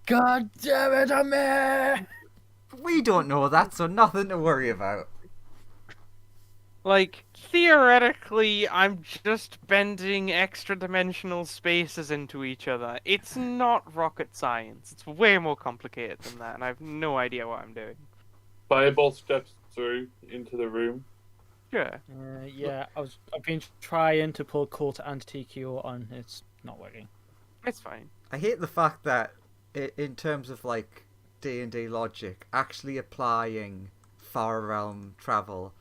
God damn it, Amir! We don't know that, so nothing to worry about. Like, theoretically, I'm just bending extra-dimensional spaces into each other. It's not rocket science. It's way more complicated than that, and I have no idea what I'm doing. Fireball steps through into the room. Sure. Yeah, I've been trying to pull Colt and TQO on. It's not working. It's fine. I hate the fact that, in terms of like D&D logic, actually applying far realm travel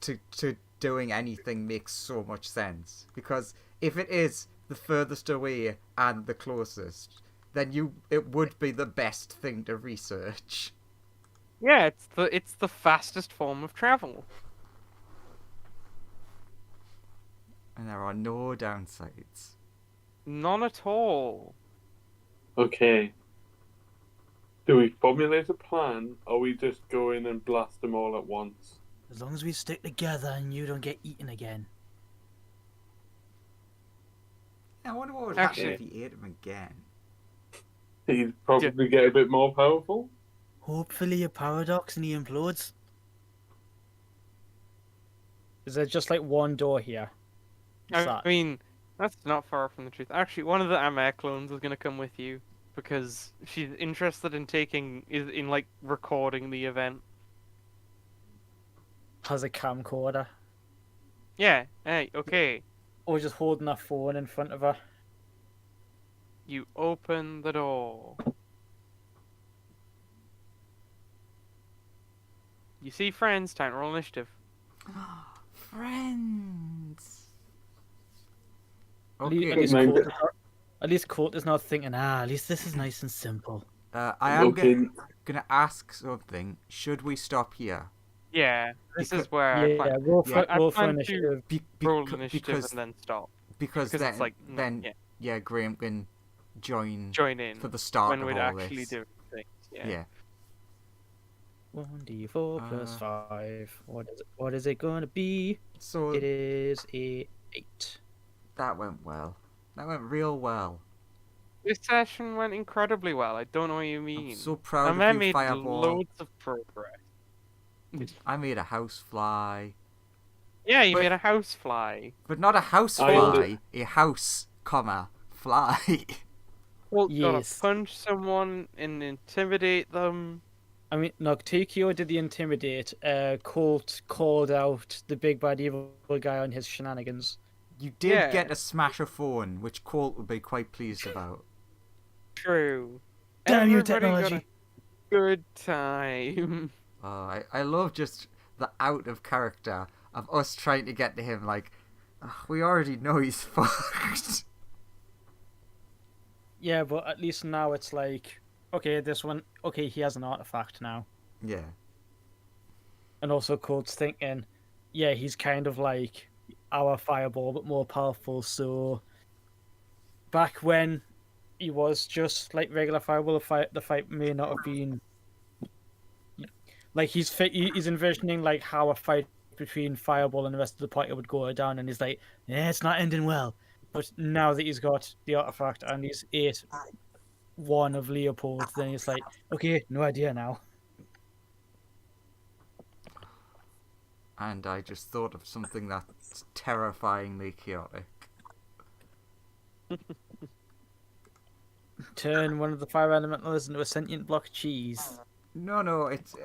to doing anything makes so much sense. Because if it is the furthest away and the closest, then it would be the best thing to research. Yeah, it's the fastest form of travel. And there are no downsides. None at all. Okay. Do we formulate a plan, or we just go in and blast them all at once? As long as we stick together and you don't get eaten again. I wonder what would Actually- happen if he ate him again. He'd probably get a bit more powerful. Hopefully a paradox and he implodes. Is there just like one door here? What's I that? mean, that's not far from the truth. Actually, one of the Amare clones is gonna come with you because she's interested in like recording the event. Has a camcorder. Yeah. Hey. Okay. Or just holding a phone in front of her. You open the door. You see friends. Time to roll initiative. Friends. At Okay. least Colt is not thinking, At least this is nice and simple. I am Okay. gonna ask something. Should we stop here? Yeah. This Because- is where I yeah, plan. roll yeah, for, I roll for plan to initiative. roll initiative because and then stop. because Because then it's like yeah, Graham can join join in for the start when of we'd all actually this. do things. Yeah. Yeah. 1d4 plus 5. What is it going to be? So It is a 8. that went well. That went real well. This session went incredibly well. I don't know what you I'm mean. so proud Amare of you, made Fireball. loads of progress. I made a house fly, Yeah, you But- made a house fly. but not a house I- fly. A house, comma fly. Well, Yes. gotta punch someone and intimidate them. I mean, Noctikio did the intimidate. Colt called out the big bad evil guy on his shenanigans. You did Yeah. get to smash a phone, which Colt would be quite pleased about. True. Damn you, Everybody got technology. a good time. I love just the out of character of us trying to get to him. Like, "Ugh, we already know he's fucked. Yeah, but at least now it's like, okay, he has an artifact now. Yeah. And also Colt's thinking, yeah, he's kind of like our Fireball, but more powerful, so back when he was just like regular Fireball, the fight may not have been... Like, he's envisioning like how a fight between Fireball and the rest of the party would go down, and he's like, Yeah, it's not ending well. but now that he's got the artifact and he's ate one of Leopold's, then he's like, okay, no idea now. And I just thought of something that's terrifyingly chaotic. Turn one of the fire elementals into a sentient block of cheese. No, it's